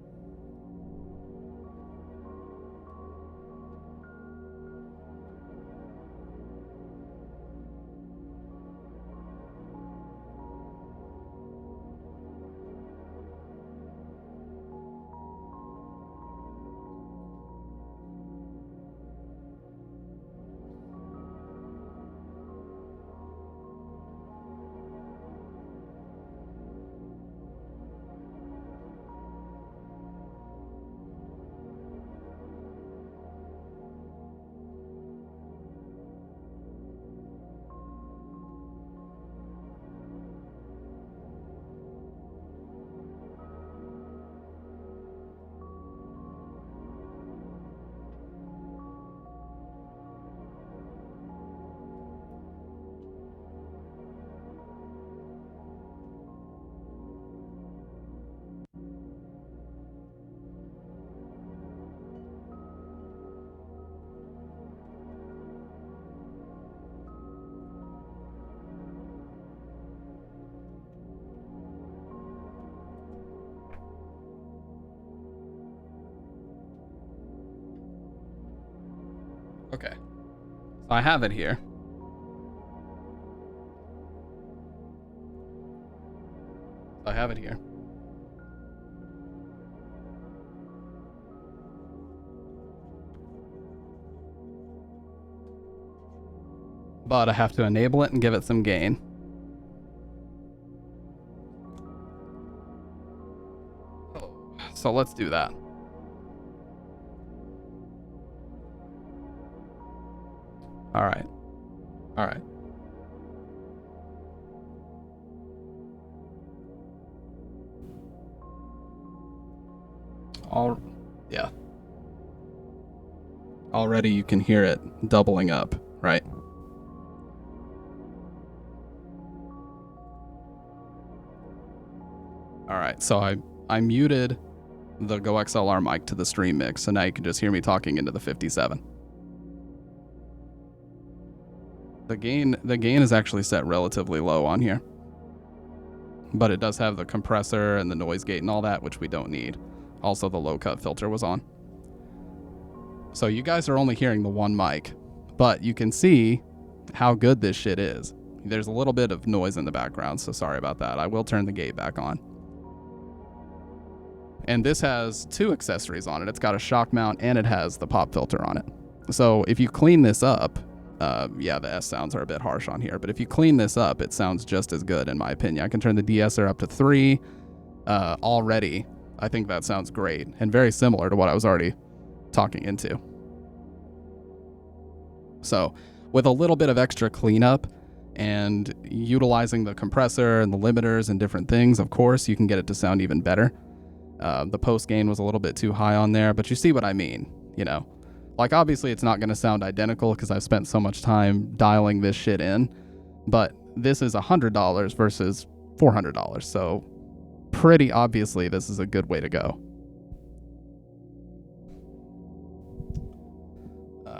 Okay. So I have it here. I have it here. But I have to enable it and give it some gain. So let's do that. All right. All right. Yeah. Already you can hear it doubling up, right? All right, so I muted the Go XLR mic to the stream mix, so now you can just hear me talking into the 57. The gain is actually set relatively low on here, but it does have the compressor and the noise gate and all that, which we don't need. Also, the low cut filter was on. So you guys are only hearing the one mic, but you can see how good this shit is. There's a little bit of noise in the background, so sorry about that. I will turn the gate back on. And this has two accessories on it. It's got a shock mount and it has the pop filter on it. So if you clean this up, yeah, the S sounds are a bit harsh on here, but if you clean this up, it sounds just as good in my opinion. I can turn the de-esser up to 3 already. I think that sounds great and very similar to what I was already talking into. So with a little bit of extra cleanup and utilizing the compressor and the limiters and different things, of course, you can get it to sound even better. The post gain was a little bit too high on there, but you see what I mean, you know. Like, obviously it's not going to sound identical because I've spent so much time dialing this shit in, but this is $100 versus $400, so pretty obviously this is a good way to go.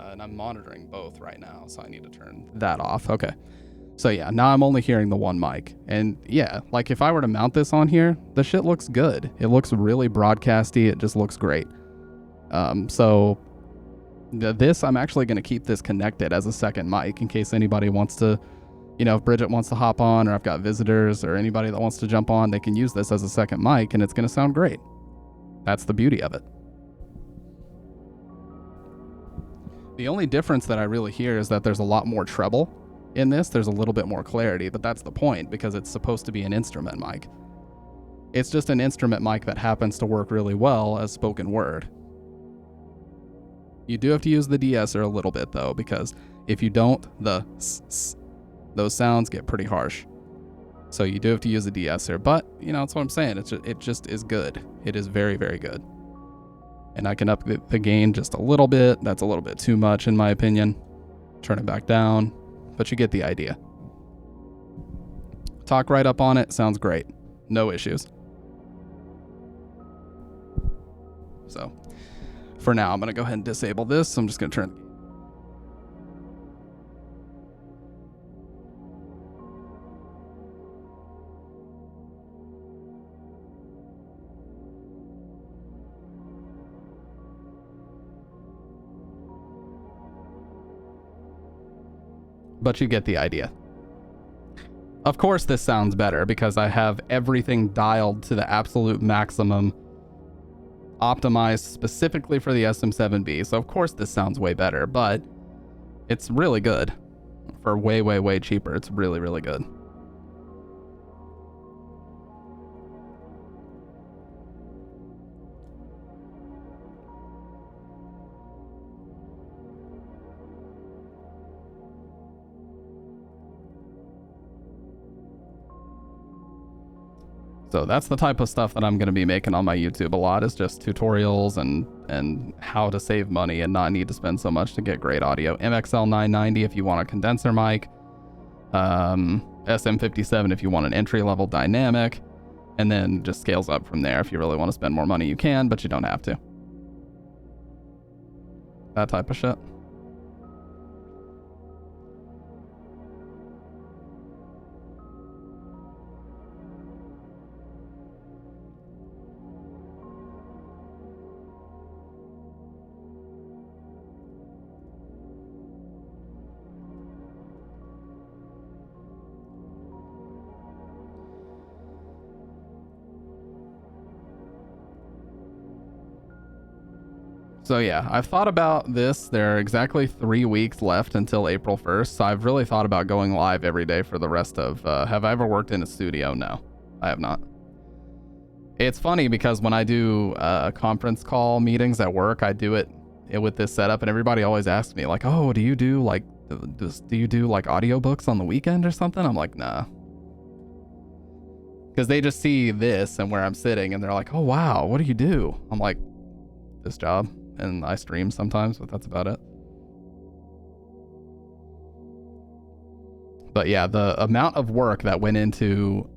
And I'm monitoring both right now, so I need to turn that off. Okay. So yeah, now I'm only hearing the one mic. And yeah, like if I were to mount this on here, the shit looks good. It looks really broadcasty. It just looks great. So this, I'm actually going to keep this connected as a second mic in case anybody wants to, you know, if Bridget wants to hop on, or I've got visitors or anybody that wants to jump on, they can use this as a second mic and it's going to sound great. That's the beauty of it. The only difference that I really hear is that there's a lot more treble in this. There's a little bit more clarity, but that's the point because it's supposed to be an instrument mic. It's just an instrument mic that happens to work really well as spoken word. You do have to use the de-esser a little bit though, because if you don't, the those sounds get pretty harsh. So you do have to use a de-esser, but you know, that's what I'm saying. It just is good. It is very, very good. And I can up the gain just a little bit. That's a little bit too much in my opinion. Turn it back down, but you get the idea. Talk right up on it. Sounds great. No issues. So for now, I'm going to go ahead and disable this. I'm just going to turn. But you get the idea. Of course this sounds better because I have everything dialed to the absolute maximum, optimized specifically for the SM7B. So of course this sounds way better, but it's really good. For way, way, way cheaper. It's really, really good. So that's the type of stuff that I'm going to be making on my YouTube a lot, is just tutorials and how to save money and not need to spend so much to get great audio. MXL 990 if you want a condenser mic, SM57 if you want an entry-level dynamic, and then just scales up from there. If you really want to spend more money, you can, but you don't have to. That type of shit. So yeah, I've thought about this. There are exactly 3 weeks left until April 1st. So I've really thought about going live every day for the rest of, have I ever worked in a studio? No, I have not. It's funny because when I do conference call meetings at work, I do it with this setup and everybody always asks me like, oh, do you do like audiobooks on the weekend or something? I'm like, nah. Because they just see this and where I'm sitting and they're like, oh wow, what do you do? I'm like, this job. And I stream sometimes, but that's about it. But yeah, the amount of work that went into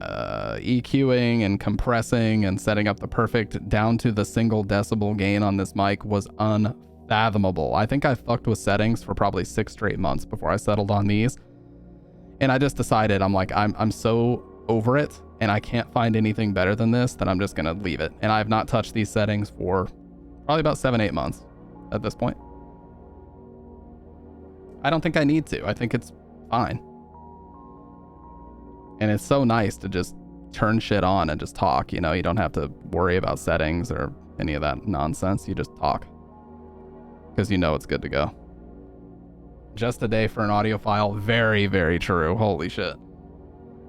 EQing and compressing and setting up the perfect down to the single decibel gain on this mic was unfathomable. I think I fucked with settings for probably 6 straight months before I settled on these. And I just decided, I'm like, I'm so over it and I can't find anything better than this that I'm just gonna leave it. And I have not touched these settings for probably about 7-8 months at this point. I don't think I need to. I think it's fine. And it's so nice to just turn shit on and just talk, you know, you don't have to worry about settings or any of that nonsense. You just talk because you know it's good to go. Just a day for an audio file. Very, very true. Holy shit.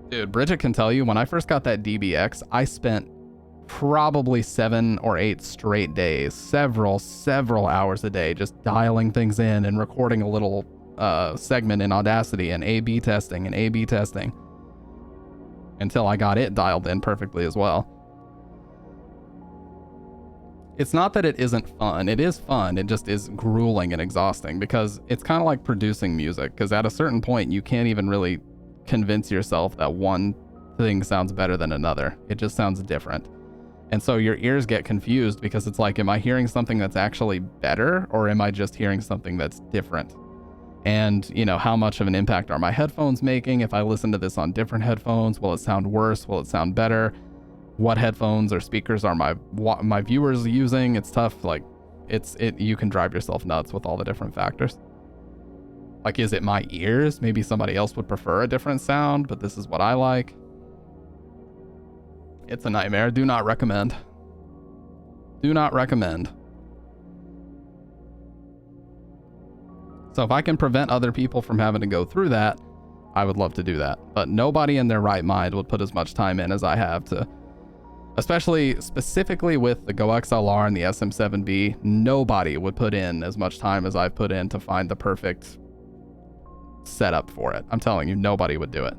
Dude, Bridget can tell you when I first got that DBX, I spent probably 7 or 8 straight days, several hours a day, just dialing things in and recording a little segment in Audacity and A/B testing until I got it dialed in perfectly as well. It's not that it isn't fun. It is fun. It just is grueling and exhausting because it's kind of like producing music, because at a certain point you can't even really convince yourself that one thing sounds better than another. It just sounds different. And so your ears get confused because it's like, am I hearing something that's actually better, or am I just hearing something that's different? And, you know, how much of an impact are my headphones making? If I listen to this on different headphones, will it sound worse? Will it sound better? What headphones or speakers are my viewers using? It's tough. Like, you can drive yourself nuts with all the different factors. Like, is it my ears? Maybe somebody else would prefer a different sound, but this is what I like. It's a nightmare. Do not recommend. Do not recommend. So if I can prevent other people from having to go through that, I would love to do that. But nobody in their right mind would put as much time in as I have to, especially specifically with the Go XLR and the SM7B, nobody would put in as much time as I've put in to find the perfect setup for it. I'm telling you, nobody would do it.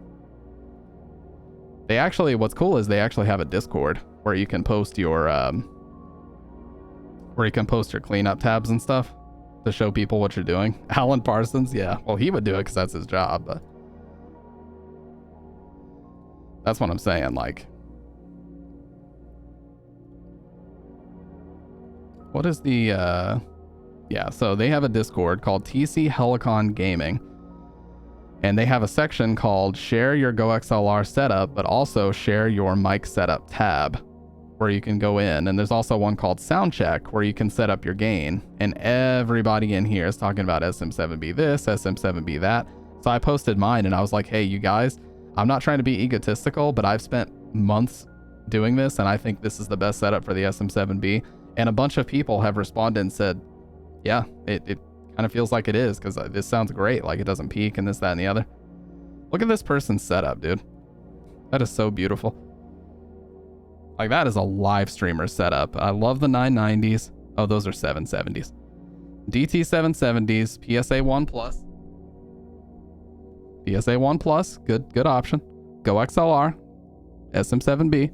They actually, what's cool is they actually have a Discord where you can post your cleanup tabs and stuff to show people what you're doing. Alan Parsons, yeah, well, he would do it because that's his job, but that's what I'm saying. Like, what is the yeah, so they have a Discord called TC Helicon Gaming, and they have a section called Share Your Go XLR Setup, but also Share Your Mic Setup tab, where you can go in. And there's also one called Soundcheck, where you can set up your gain. And everybody in here is talking about SM7B this, SM7B that. So I posted mine and I was like, hey, you guys, I'm not trying to be egotistical, but I've spent months doing this and I think this is the best setup for the SM7B. And a bunch of people have responded and said, yeah, it kind of feels like it is, because this sounds great. Like, it doesn't peak and this, that, and the other. Look at this person's setup, dude. That is so beautiful. Like, that is a live streamer setup. I love the 990s. Oh, those are 770s. DT 770s, PSA 1 Plus. PSA 1 Plus, good option. Go XLR, SM7B.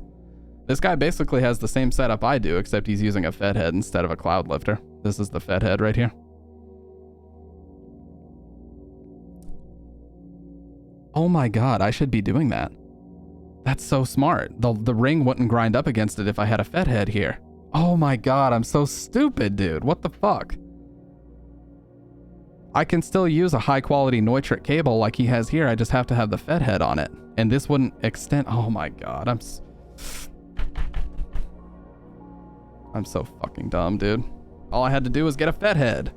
This guy basically has the same setup I do, except he's using a Fed head instead of a cloud lifter. This is the Fed head right here. Oh my god, I should be doing that. That's so smart. The ring wouldn't grind up against it if I had a Fed head here. Oh my god, I'm so stupid, dude. What the fuck? I can still use a high quality Neutrik cable like he has here. I just have to have the Fed head on it. And this wouldn't extend. Oh my god, I'm so fucking dumb, dude. All I had to do was get a Fed head.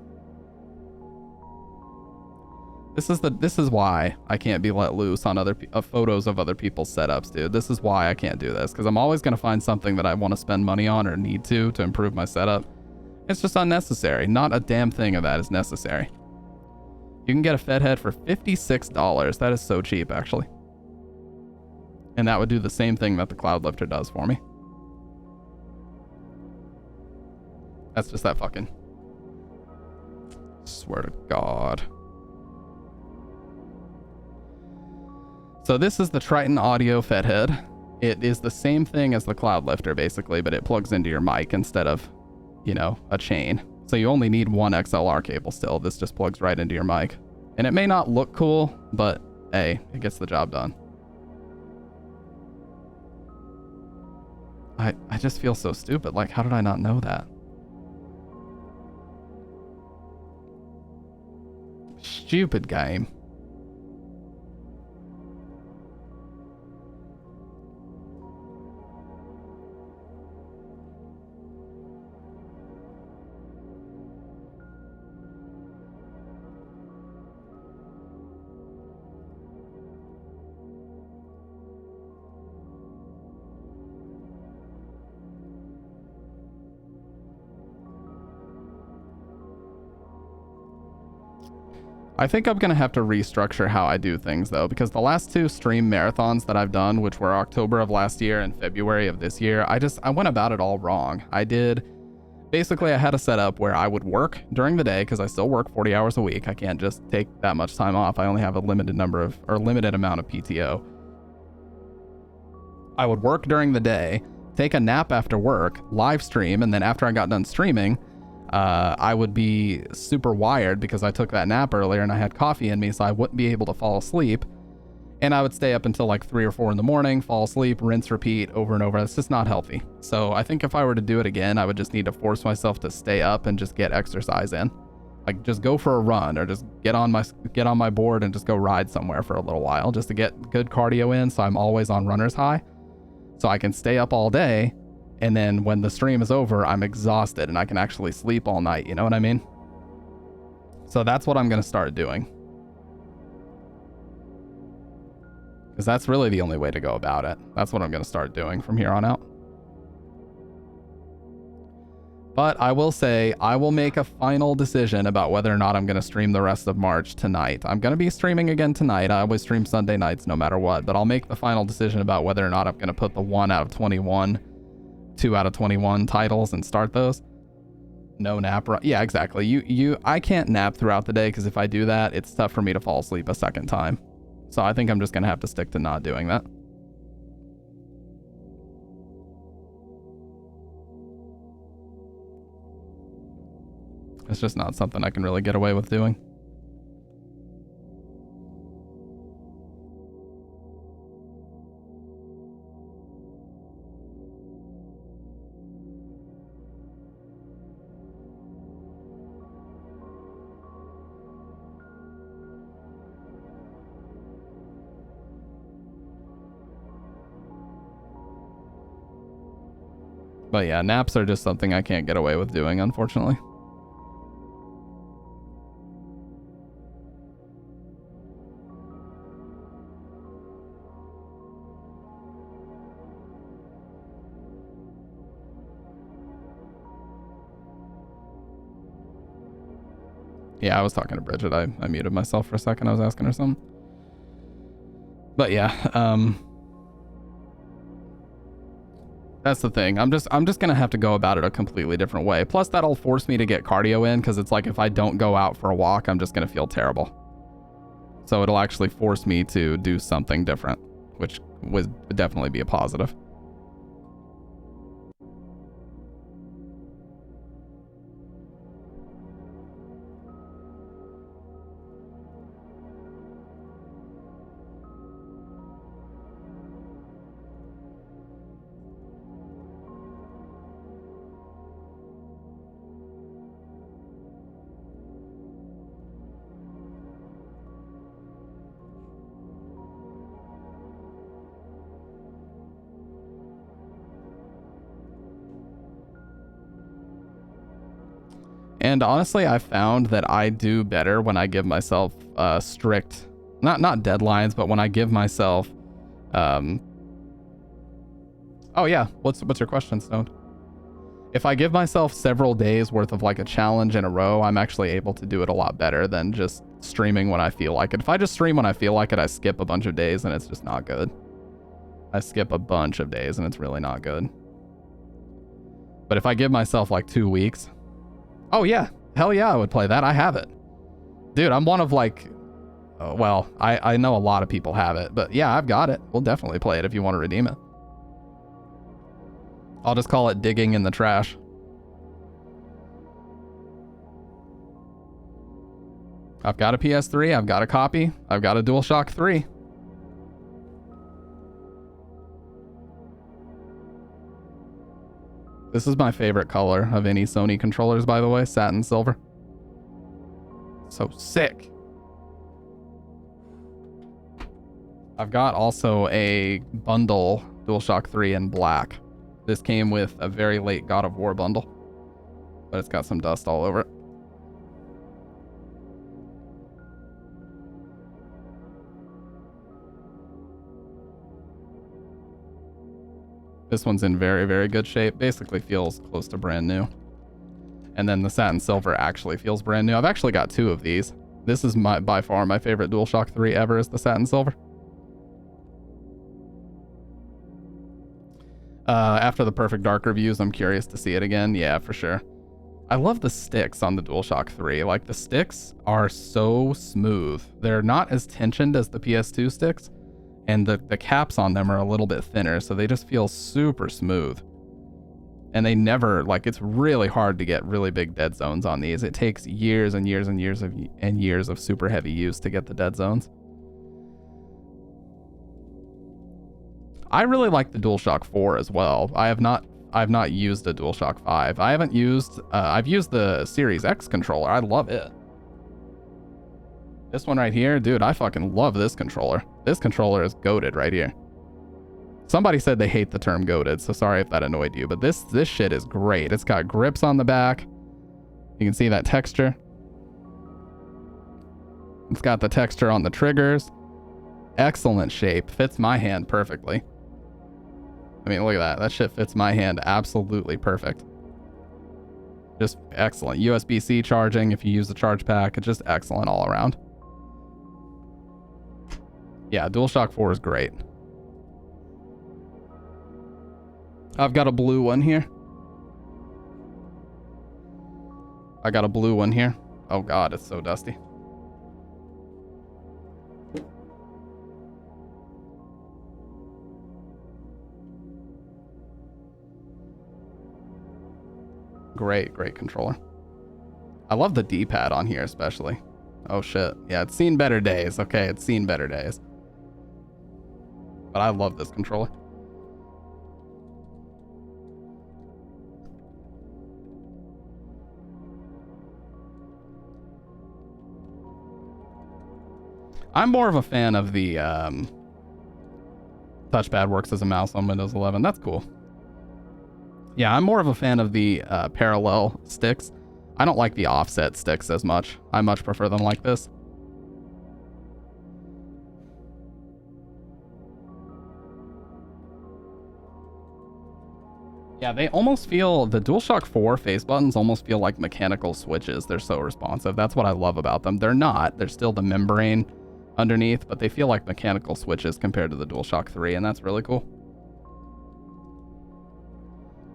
This is why I can't be let loose on photos of other people's setups, dude. This is why I can't do this, because I'm always going to find something that I want to spend money on or need to improve my setup. It's just unnecessary. Not a damn thing of that is necessary. You can get a Fed head for $56. That is so cheap, actually. And that would do the same thing that the cloud lifter does for me. That's just that fucking... Swear to God. So this is the Triton Audio Fed head. It is the same thing as the cloud lifter, basically, but it plugs into your mic instead of, you know, a chain. So you only need one XLR cable still. This just plugs right into your mic. And it may not look cool, but hey, it gets the job done. I just feel so stupid. Like, how did I not know that? Stupid game. I think I'm going to have to restructure how I do things, though, because the last two stream marathons that I've done, which were October of last year and February of this year, I went about it all wrong. Basically, I had a setup where I would work during the day, because I still work 40 hours a week. I can't just take that much time off. I only have a limited amount of PTO. I would work during the day, take a nap after work, live stream, and then after I got done streaming, I would be super wired because I took that nap earlier and I had coffee in me, so I wouldn't be able to fall asleep. And I would stay up until like 3 or 4 in the morning, fall asleep, rinse, repeat over and over. It's just not healthy. So I think if I were to do it again, I would just need to force myself to stay up and just get exercise in. Like just go for a run or just get on my board and just go ride somewhere for a little while just to get good cardio in, so I'm always on runner's high. So I can stay up all day, and then when the stream is over, I'm exhausted and I can actually sleep all night, you know what I mean? So that's what I'm going to start doing. Because that's really the only way to go about it. That's what I'm going to start doing from here on out. But I will say, I will make a final decision about whether or not I'm going to stream the rest of March tonight. I'm going to be streaming again tonight. I always stream Sunday nights no matter what. But I'll make the final decision about whether or not I'm going to put the 1 out of 21, 2 out of 21 titles and start those. No nap. Yeah, exactly. I can't nap throughout the day because if I do that, it's tough for me to fall asleep a second time. So I think I'm just going to have to stick to not doing that. It's just not something I can really get away with doing. But yeah, naps are just something I can't get away with doing, unfortunately. Yeah, I was talking to Bridget. I muted myself for a second. I was asking her something. But yeah, that's the thing. I'm just gonna have to go about it a completely different way. Plus, that'll force me to get cardio in, because it's like if I don't go out for a walk, I'm just gonna feel terrible. So it'll actually force me to do something different, which would definitely be a positive. And honestly, I found that I do better when I give myself strict, not deadlines, but when I give myself, oh yeah, what's your question, Stone? If I give myself several days worth of like a challenge in a row, I'm actually able to do it a lot better than just streaming when I feel like it. If I just stream when I feel like it, I skip a bunch of days and it's just not good. I skip a bunch of days and it's really not good. But if I give myself like 2 weeks, oh yeah, hell yeah, I would play that. I have it. Dude, I'm one of like, well, I know a lot of people have it, but yeah, I've got it. We'll definitely play it if you want to redeem it. I'll just call it digging in the trash. I've got a PS3, I've got a copy, I've got a DualShock 3. This is my favorite color of any Sony controllers, by the way, satin silver. So sick. I've got also a bundle DualShock 3 in black. This came with a very late God of War bundle, but it's got some dust all over it. This one's in very, very good shape. Basically feels close to brand new. And then the satin silver actually feels brand new. I've actually got 2 of these. This is by far my favorite DualShock 3 ever, is the satin silver. After the Perfect Dark reviews, I'm curious to see it again. Yeah, for sure. I love the sticks on the DualShock 3. Like, the sticks are so smooth. They're not as tensioned as the PS2 sticks. And the caps on them are a little bit thinner, so they just feel super smooth. And they never, like, it's really hard to get really big dead zones on these. It takes years and years and years of super heavy use to get the dead zones. I really like the DualShock 4 as well. I've not used a DualShock 5. I've used the Series X controller. I love it. This one right here, dude, I fucking love this controller. This controller is goated right here. Somebody said they hate the term goated, so sorry if that annoyed you, but this shit is great. It's got grips on the back. You can see that texture. It's got the texture on the triggers. Excellent shape. Fits my hand perfectly. I mean, look at that. That shit fits my hand absolutely perfect. Just excellent. USB-C charging if you use the charge pack. It's just excellent all around. Yeah, DualShock 4 is great. I've got a blue one here. I got a blue one here. Oh god, it's so dusty. Great controller. I love the D-pad on here especially. Oh shit. Yeah, it's seen better days. Okay, it's seen better days. But I love this controller. I'm more of a fan of the touchpad works as a mouse on Windows 11. That's cool. Yeah, I'm more of a fan of the parallel sticks. I don't like the offset sticks as much. I much prefer them like this. Yeah, they almost feel, the DualShock 4 face buttons almost feel like mechanical switches. They're so responsive. That's what I love about them. They're not. They're still the membrane underneath, but they feel like mechanical switches compared to the DualShock 3, and that's really cool.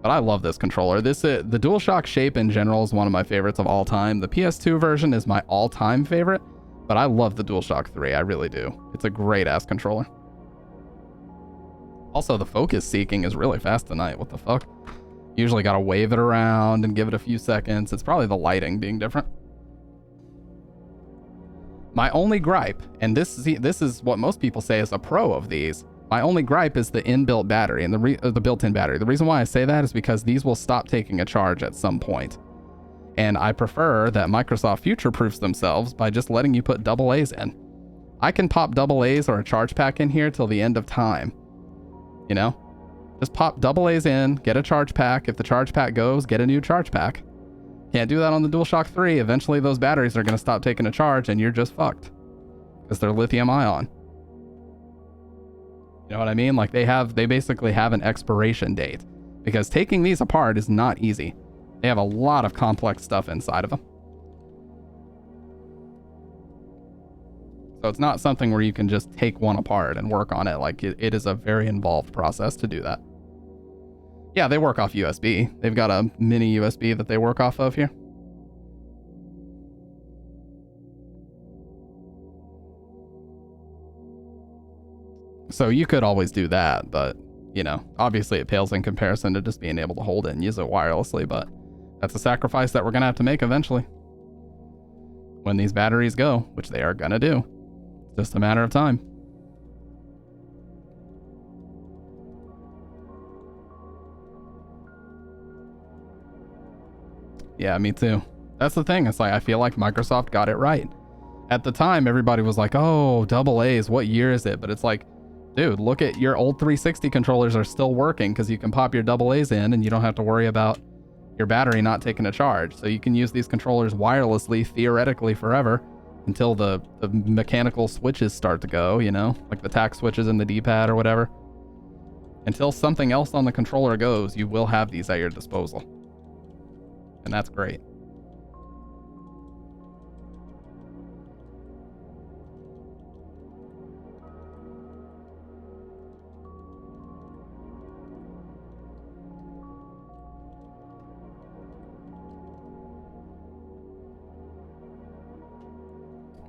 But I love this controller. The DualShock shape in general is one of my favorites of all time. The PS2 version is my all-time favorite, but I love the DualShock 3. I really do. It's a great-ass controller. Also, the focus seeking is really fast tonight. What the fuck? Usually gotta wave it around and give it a few seconds. It's probably the lighting being different. My only gripe, and this is what most people say is a pro of these, my only gripe is the inbuilt battery and the built-in battery. The reason why I say that is because these will stop taking a charge at some point. And I prefer that Microsoft future-proofs themselves by just letting you put AA's in. I can pop AA's or a charge pack in here till the end of time. You know? Just pop AA's in, get a charge pack. If the charge pack goes, get a new charge pack. Can't do that on the DualShock 3. Eventually those batteries are going to stop taking a charge and you're just fucked. Because they're lithium ion. You know what I mean? Like they basically have an expiration date. Because taking these apart is not easy. They have a lot of complex stuff inside of them. So it's not something where you can just take one apart and work on it. Like it is a very involved process to do that. Yeah, they work off USB. They've got a mini USB that they work off of here. So you could always do that, but, you know, obviously it pales in comparison to just being able to hold it and use it wirelessly, but that's a sacrifice that we're going to have to make eventually. When these batteries go, which they are going to do. It's just a matter of time. Yeah, me too. That's the thing. It's like, I feel like Microsoft got it right. At the time, everybody was like, oh, AA's, what year is it? But it's like, dude, look at your old 360 controllers are still working because you can pop your AA's in and you don't have to worry about your battery not taking a charge. So you can use these controllers wirelessly, theoretically, forever until the mechanical switches start to go, you know, like the tack switches in the D-pad or whatever. Until something else on the controller goes, you will have these at your disposal. And that's great.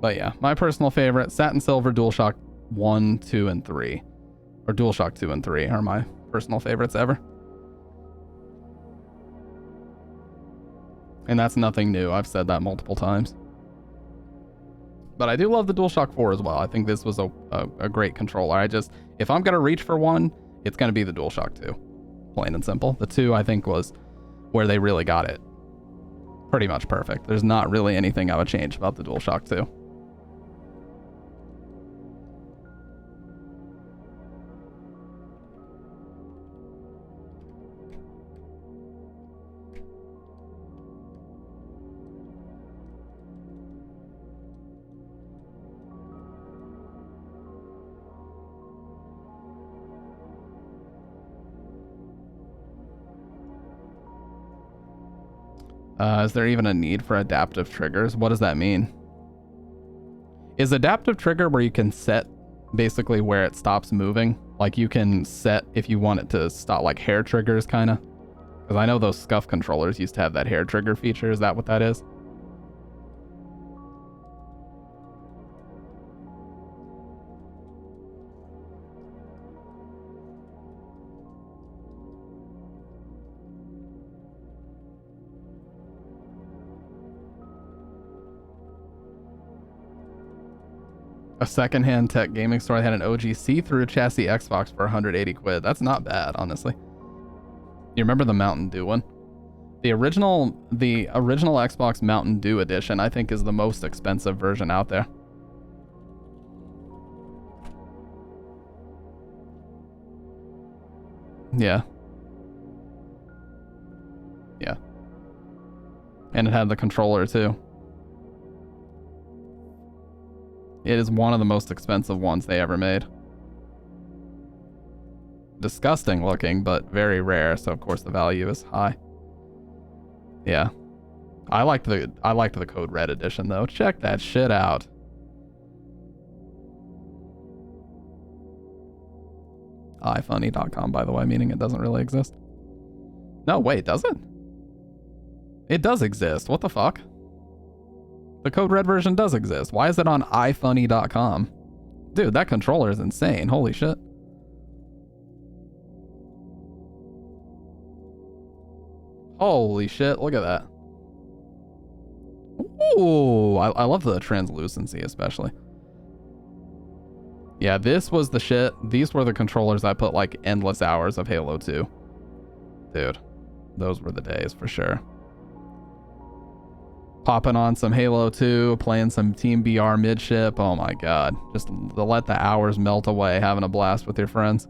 But yeah, my personal favorite, satin silver DualShock 1, 2, and 3. Or DualShock 2 and 3 are my personal favorites ever. And that's nothing new. I've said that multiple times. But I do love the DualShock 4 as well. I think this was a great controller. If I'm going to reach for one, it's going to be the DualShock 2. Plain and simple. The 2, I think, was where they really got it pretty much perfect. There's not really anything I would change about the DualShock 2. Is there even a need for adaptive triggers? What does that mean? Is adaptive trigger where you can set basically where it stops moving? Like you can set if you want it to stop, like hair triggers kind of? Because I know those SCUF controllers used to have that hair trigger feature. Is that what that is? A secondhand tech gaming store that had an OG see-through chassis Xbox for 180 quid. That's not bad, honestly. You remember the Mountain Dew one? The original Xbox Mountain Dew edition, I think, is the most expensive version out there. Yeah. Yeah. And it had the controller too. It is one of the most expensive ones they ever made. Disgusting looking, but very rare, so of course the value is high. Yeah. I liked the Code Red edition though. Check that shit out. ifunny.com, by the way, meaning it doesn't really exist. No, wait, does it? It does exist. What the fuck? The Code Red version does exist. Why is it on ifunny.com? Dude, that controller is insane. Holy shit. Holy shit, look at that. Ooh, I love the translucency especially. Yeah, this was the shit. These were the controllers I put like endless hours of Halo 2. Dude, those were the days for sure. Popping on some Halo 2, playing some Team BR midship. Oh my god. Just to let the hours melt away, having a blast with your friends.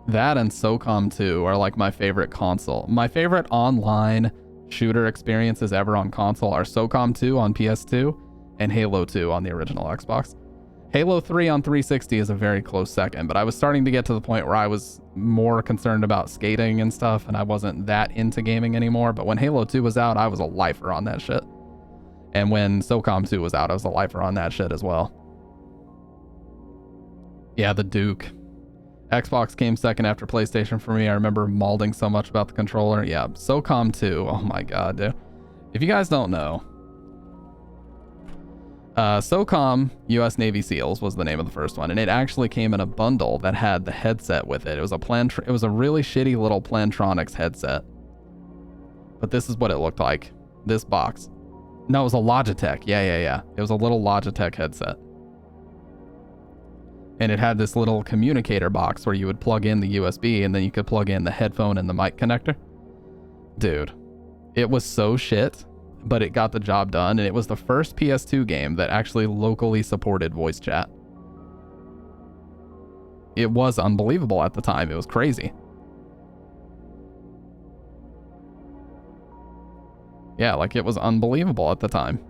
That and SOCOM 2 are like my favorite console. My favorite online shooter experiences ever on console are SOCOM 2 on PS2 and Halo 2 on the original Xbox. Halo 3 on 360 is a very close second, but I was starting to get to the point where I was more concerned about skating and stuff, and I wasn't that into gaming anymore. But when Halo 2 was out, I was a lifer on that shit. And when SOCOM 2 was out, I was a lifer on that shit as well. Yeah, the Duke. Xbox came second after PlayStation for me. I remember malding so much about the controller. Yeah, SOCOM 2. Oh my god, dude. If you guys don't know, SOCOM US Navy SEALs was the name of the first one, and it actually came in a bundle that had the headset with it. It was a really shitty little Plantronics headset. But this is what it looked like. This box. No, it was a Logitech. Yeah. It was a little Logitech headset. And it had this little communicator box where you would plug in the USB and then you could plug in the headphone and the mic connector. Dude, it was so shit, but it got the job done, and it was the first PS2 game that actually locally supported voice chat. It was unbelievable at the time. It was crazy. Yeah, like it was unbelievable at the time.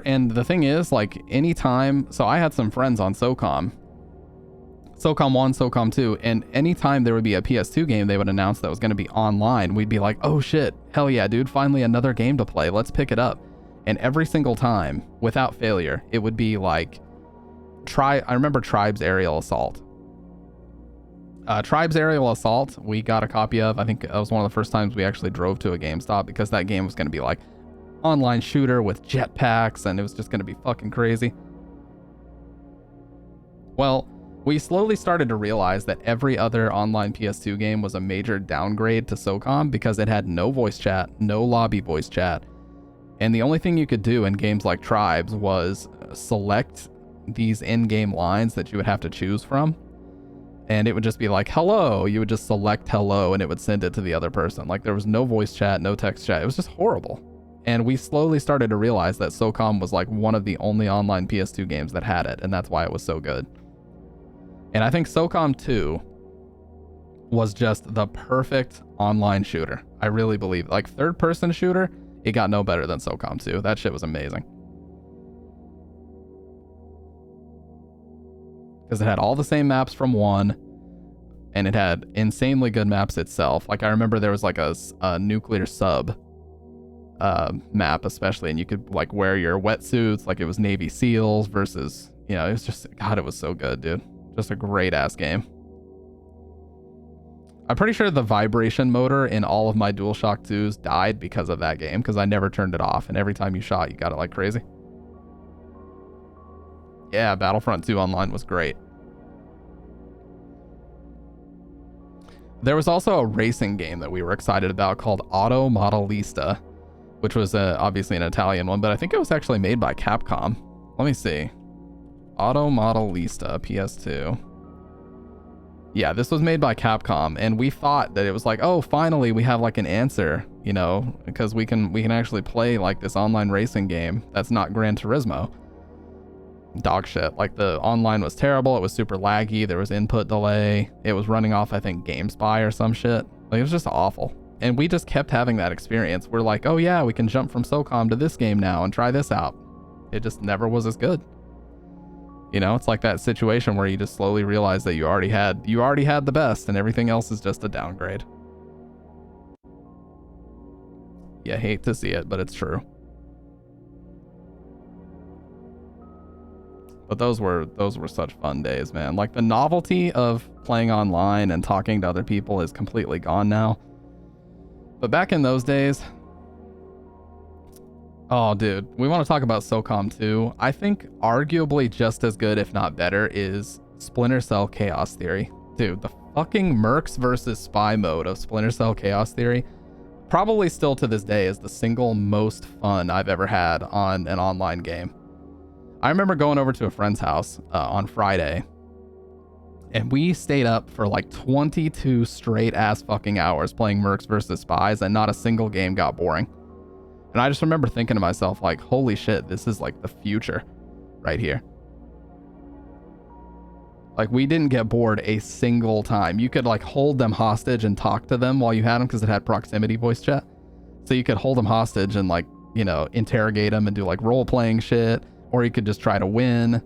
And the thing is, like, anytime, so I had some friends on SOCOM 1, SOCOM 2, and anytime there would be a PS2 game they would announce that was going to be online, we'd be like, oh shit, hell yeah, dude, finally another game to play, let's pick it up. And every single time, without failure, it would be like I remember Tribes Aerial Assault. Tribes Aerial Assault, we got a copy of. I think that was one of the first times we actually drove to a GameStop because that game was going to be like online shooter with jetpacks and it was just going to be fucking crazy. Well, we slowly started to realize that every other online PS2 game was a major downgrade to SOCOM because it had no voice chat, no lobby voice chat. And the only thing you could do in games like Tribes was select these in-game lines that you would have to choose from. And it would just be like, hello. You would just select hello and it would send it to the other person. Like there was no voice chat, no text chat. It was just horrible. And we slowly started to realize that SOCOM was like one of the only online PS2 games that had it. And that's why it was so good. And I think SOCOM 2 was just the perfect online shooter. I really believe. Like third person shooter, it got no better than SOCOM 2. That shit was amazing. Because it had all the same maps from 1, and it had insanely good maps itself. Like I remember there was like a nuclear sub map especially, and you could like wear your wetsuits like it was Navy SEALs versus, you know, it was just, God, it was so good, dude. Just a great ass game. I'm pretty sure the vibration motor in all of my DualShock 2s died because of that game, because I never turned it off, and every time you shot, you got it like crazy. Yeah, Battlefront 2 Online was great. There was also a racing game that we were excited about called Auto Modelista, which was obviously an Italian one, but I think it was actually made by Capcom. Let me see. Auto Modelista, PS2. Yeah, this was made by Capcom, and we thought that it was like, oh, finally we have like an answer, you know, because we can actually play like this online racing game that's not Gran Turismo. Dog shit. Like the online was terrible. It was super laggy. There was input delay. It was running off, I think, GameSpy or some shit. Like it was just awful. And we just kept having that experience. We're like, oh yeah, we can jump from SOCOM to this game now and try this out. It just never was as good. You know, it's like that situation where you just slowly realize that you already had the best and everything else is just a downgrade. You hate to see it, but it's true. But those were such fun days, man. Like the novelty of playing online and talking to other people is completely gone now. But back in those days, oh dude, we want to talk about SOCOM 2. I think arguably just as good, if not better, is Splinter Cell Chaos Theory. Dude, the fucking Mercs versus Spy mode of Splinter Cell Chaos Theory probably still to this day is the single most fun I've ever had on an online game. I remember going over to a friend's house on Friday, and we stayed up for like 22 straight ass fucking hours playing Mercs versus Spies, and not a single game got boring. And I just remember thinking to myself, like, holy shit, this is like the future right here. Like, we didn't get bored a single time. You could like hold them hostage and talk to them while you had them, because it had proximity voice chat. So you could hold them hostage and like, you know, interrogate them and do like role-playing shit. Or you could just try to win.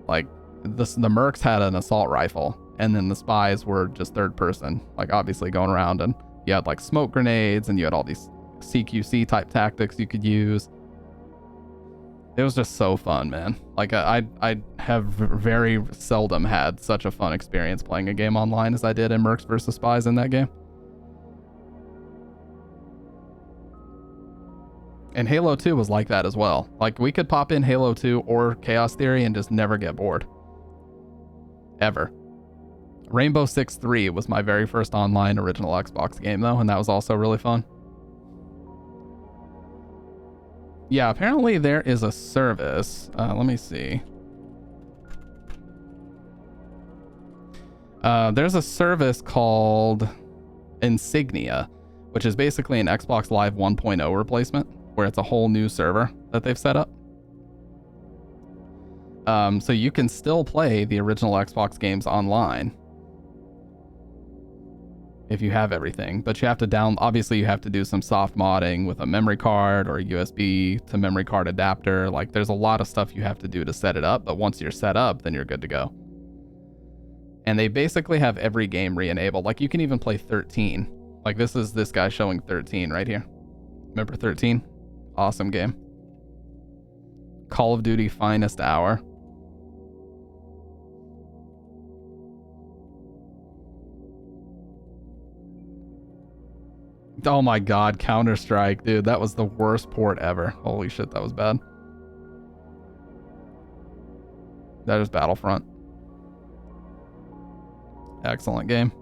Like the Mercs had an assault rifle, and then the Spies were just third person, like obviously going around, and you had like smoke grenades and you had all these CQC type tactics you could use. It was just so fun, man. Like I have very seldom had such a fun experience playing a game online as I did in Mercs versus Spies in that game. And Halo 2 was like that as well. Like we could pop in Halo 2 or Chaos Theory and just never get bored. Ever. Rainbow Six 3 was my very first online original Xbox game though, and that was also really fun. Yeah, apparently there is a service. Let me see. There's a service called Insignia, which is basically an Xbox Live 1.0 replacement, where it's a whole new server that they've set up. So you can still play the original Xbox games online if you have everything, but you have to obviously you have to do some soft modding with a memory card or a USB to memory card adapter. Like there's a lot of stuff you have to do to set it up, but once you're set up, then you're good to go. And they basically have every game re-enabled. Like you can even play 13. Like this is this guy showing 13 right here. Remember 13? Awesome game. Call of Duty Finest Hour. Oh my god, Counter-Strike, dude. That was the worst port ever. Holy shit, that was bad. That is Battlefront. Excellent game.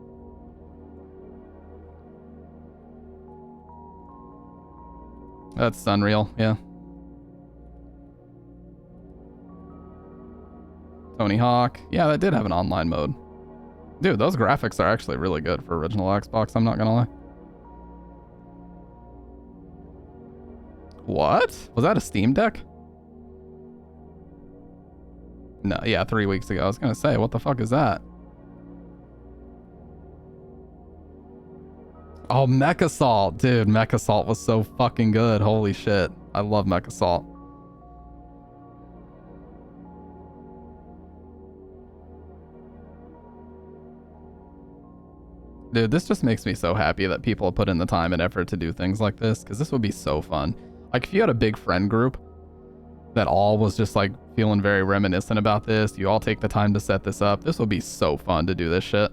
That's Unreal, yeah. Tony Hawk. Yeah, that did have an online mode. Dude, those graphics are actually really good for original Xbox, I'm not gonna lie. What? Was that a Steam Deck? No, yeah, 3 weeks ago. I was gonna say, what the fuck is that? Oh, MechAssault. Dude, MechAssault was so fucking good. Holy shit. I love MechAssault. Dude, this just makes me so happy that people put in the time and effort to do things like this, because this would be so fun. Like, if you had a big friend group that all was just, like, feeling very reminiscent about this, you all take the time to set this up, this would be so fun to do this shit.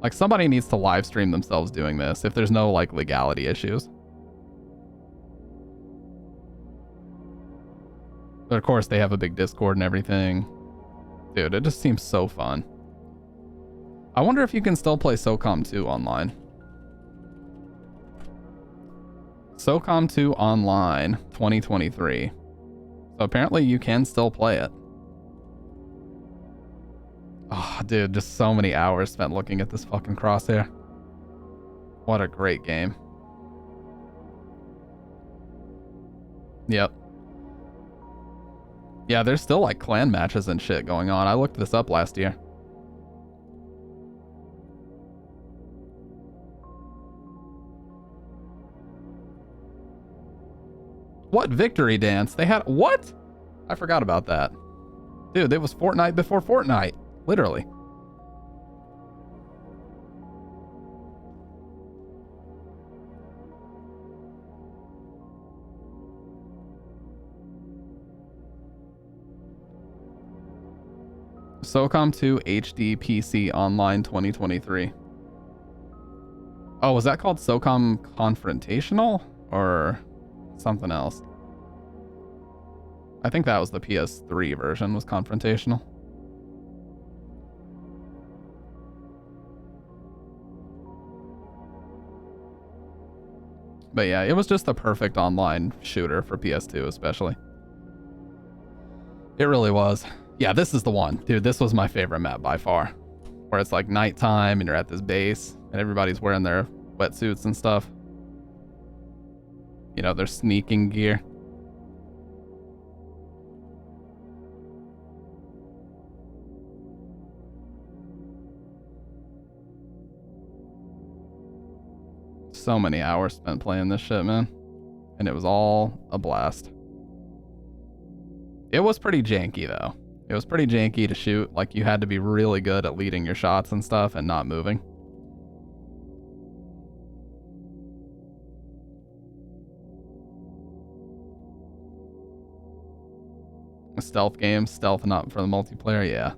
Like, somebody needs to live stream themselves doing this if there's no, like, legality issues. But, of course, they have a big Discord and everything. Dude, it just seems so fun. I wonder if you can still play SOCOM 2 online. SOCOM 2 Online 2023. So apparently you can still play it. Oh, dude, just so many hours spent looking at this fucking Crosshair. What a great game. Yep. Yeah, there's still like clan matches and shit going on. I looked this up last year. What victory dance? They had what? I forgot about that. Dude, it was Fortnite before Fortnite. Literally. SOCOM 2 HD PC Online 2023. Oh, was that called SOCOM Confrontational? Or something else? I think that was the PS3 version, was Confrontational. But yeah, it was just the perfect online shooter for PS2 especially. It really was. Yeah, this is the one. Dude, this was my favorite map by far. Where it's like nighttime and you're at this base and everybody's wearing their wetsuits and stuff. You know, their sneaking gear. So many hours spent playing this shit, man. And it was all a blast. It was pretty janky, though. It was pretty janky to shoot. Like, you had to be really good at leading your shots and stuff and not moving. Stealth games, stealth not for the multiplayer, yeah.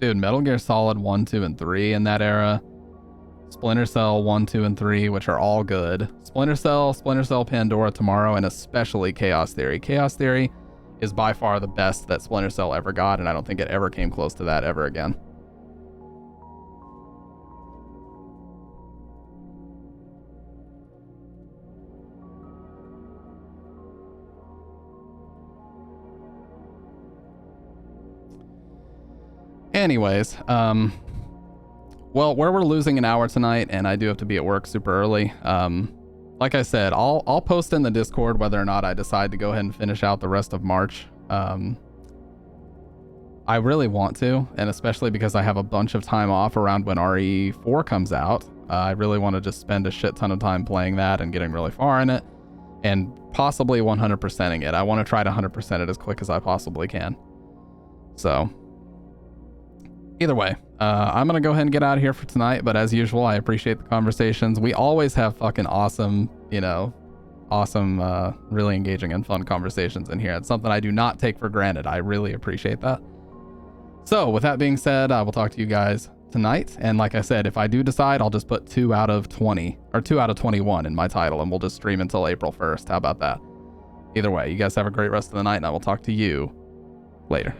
Dude, Metal Gear Solid 1, 2, and 3 in that era. Splinter Cell 1, 2, and 3, which are all good. Splinter Cell, Pandora Tomorrow, and especially Chaos Theory. Chaos Theory is by far the best that Splinter Cell ever got, and I don't think it ever came close to that ever again. Anyways, well, where we're losing an hour tonight, and I do have to be at work super early. Like I said, I'll post in the Discord whether or not I decide to go ahead and finish out the rest of March. I really want to, and especially because I have a bunch of time off around when RE4 comes out. I really want to just spend a shit ton of time playing that and getting really far in it, and possibly 100%ing it. I want to try to 100% it as quick as I possibly can. So either way, I'm going to go ahead and get out of here for tonight. But as usual, I appreciate the conversations. We always have fucking awesome, really engaging and fun conversations in here. It's something I do not take for granted. I really appreciate that. So with that being said, I will talk to you guys tonight. And like I said, if I do decide, I'll just put 2 out of 20 or 2 out of 21 in my title, and we'll just stream until April 1st. How about that? Either way, you guys have a great rest of the night, and I will talk to you later.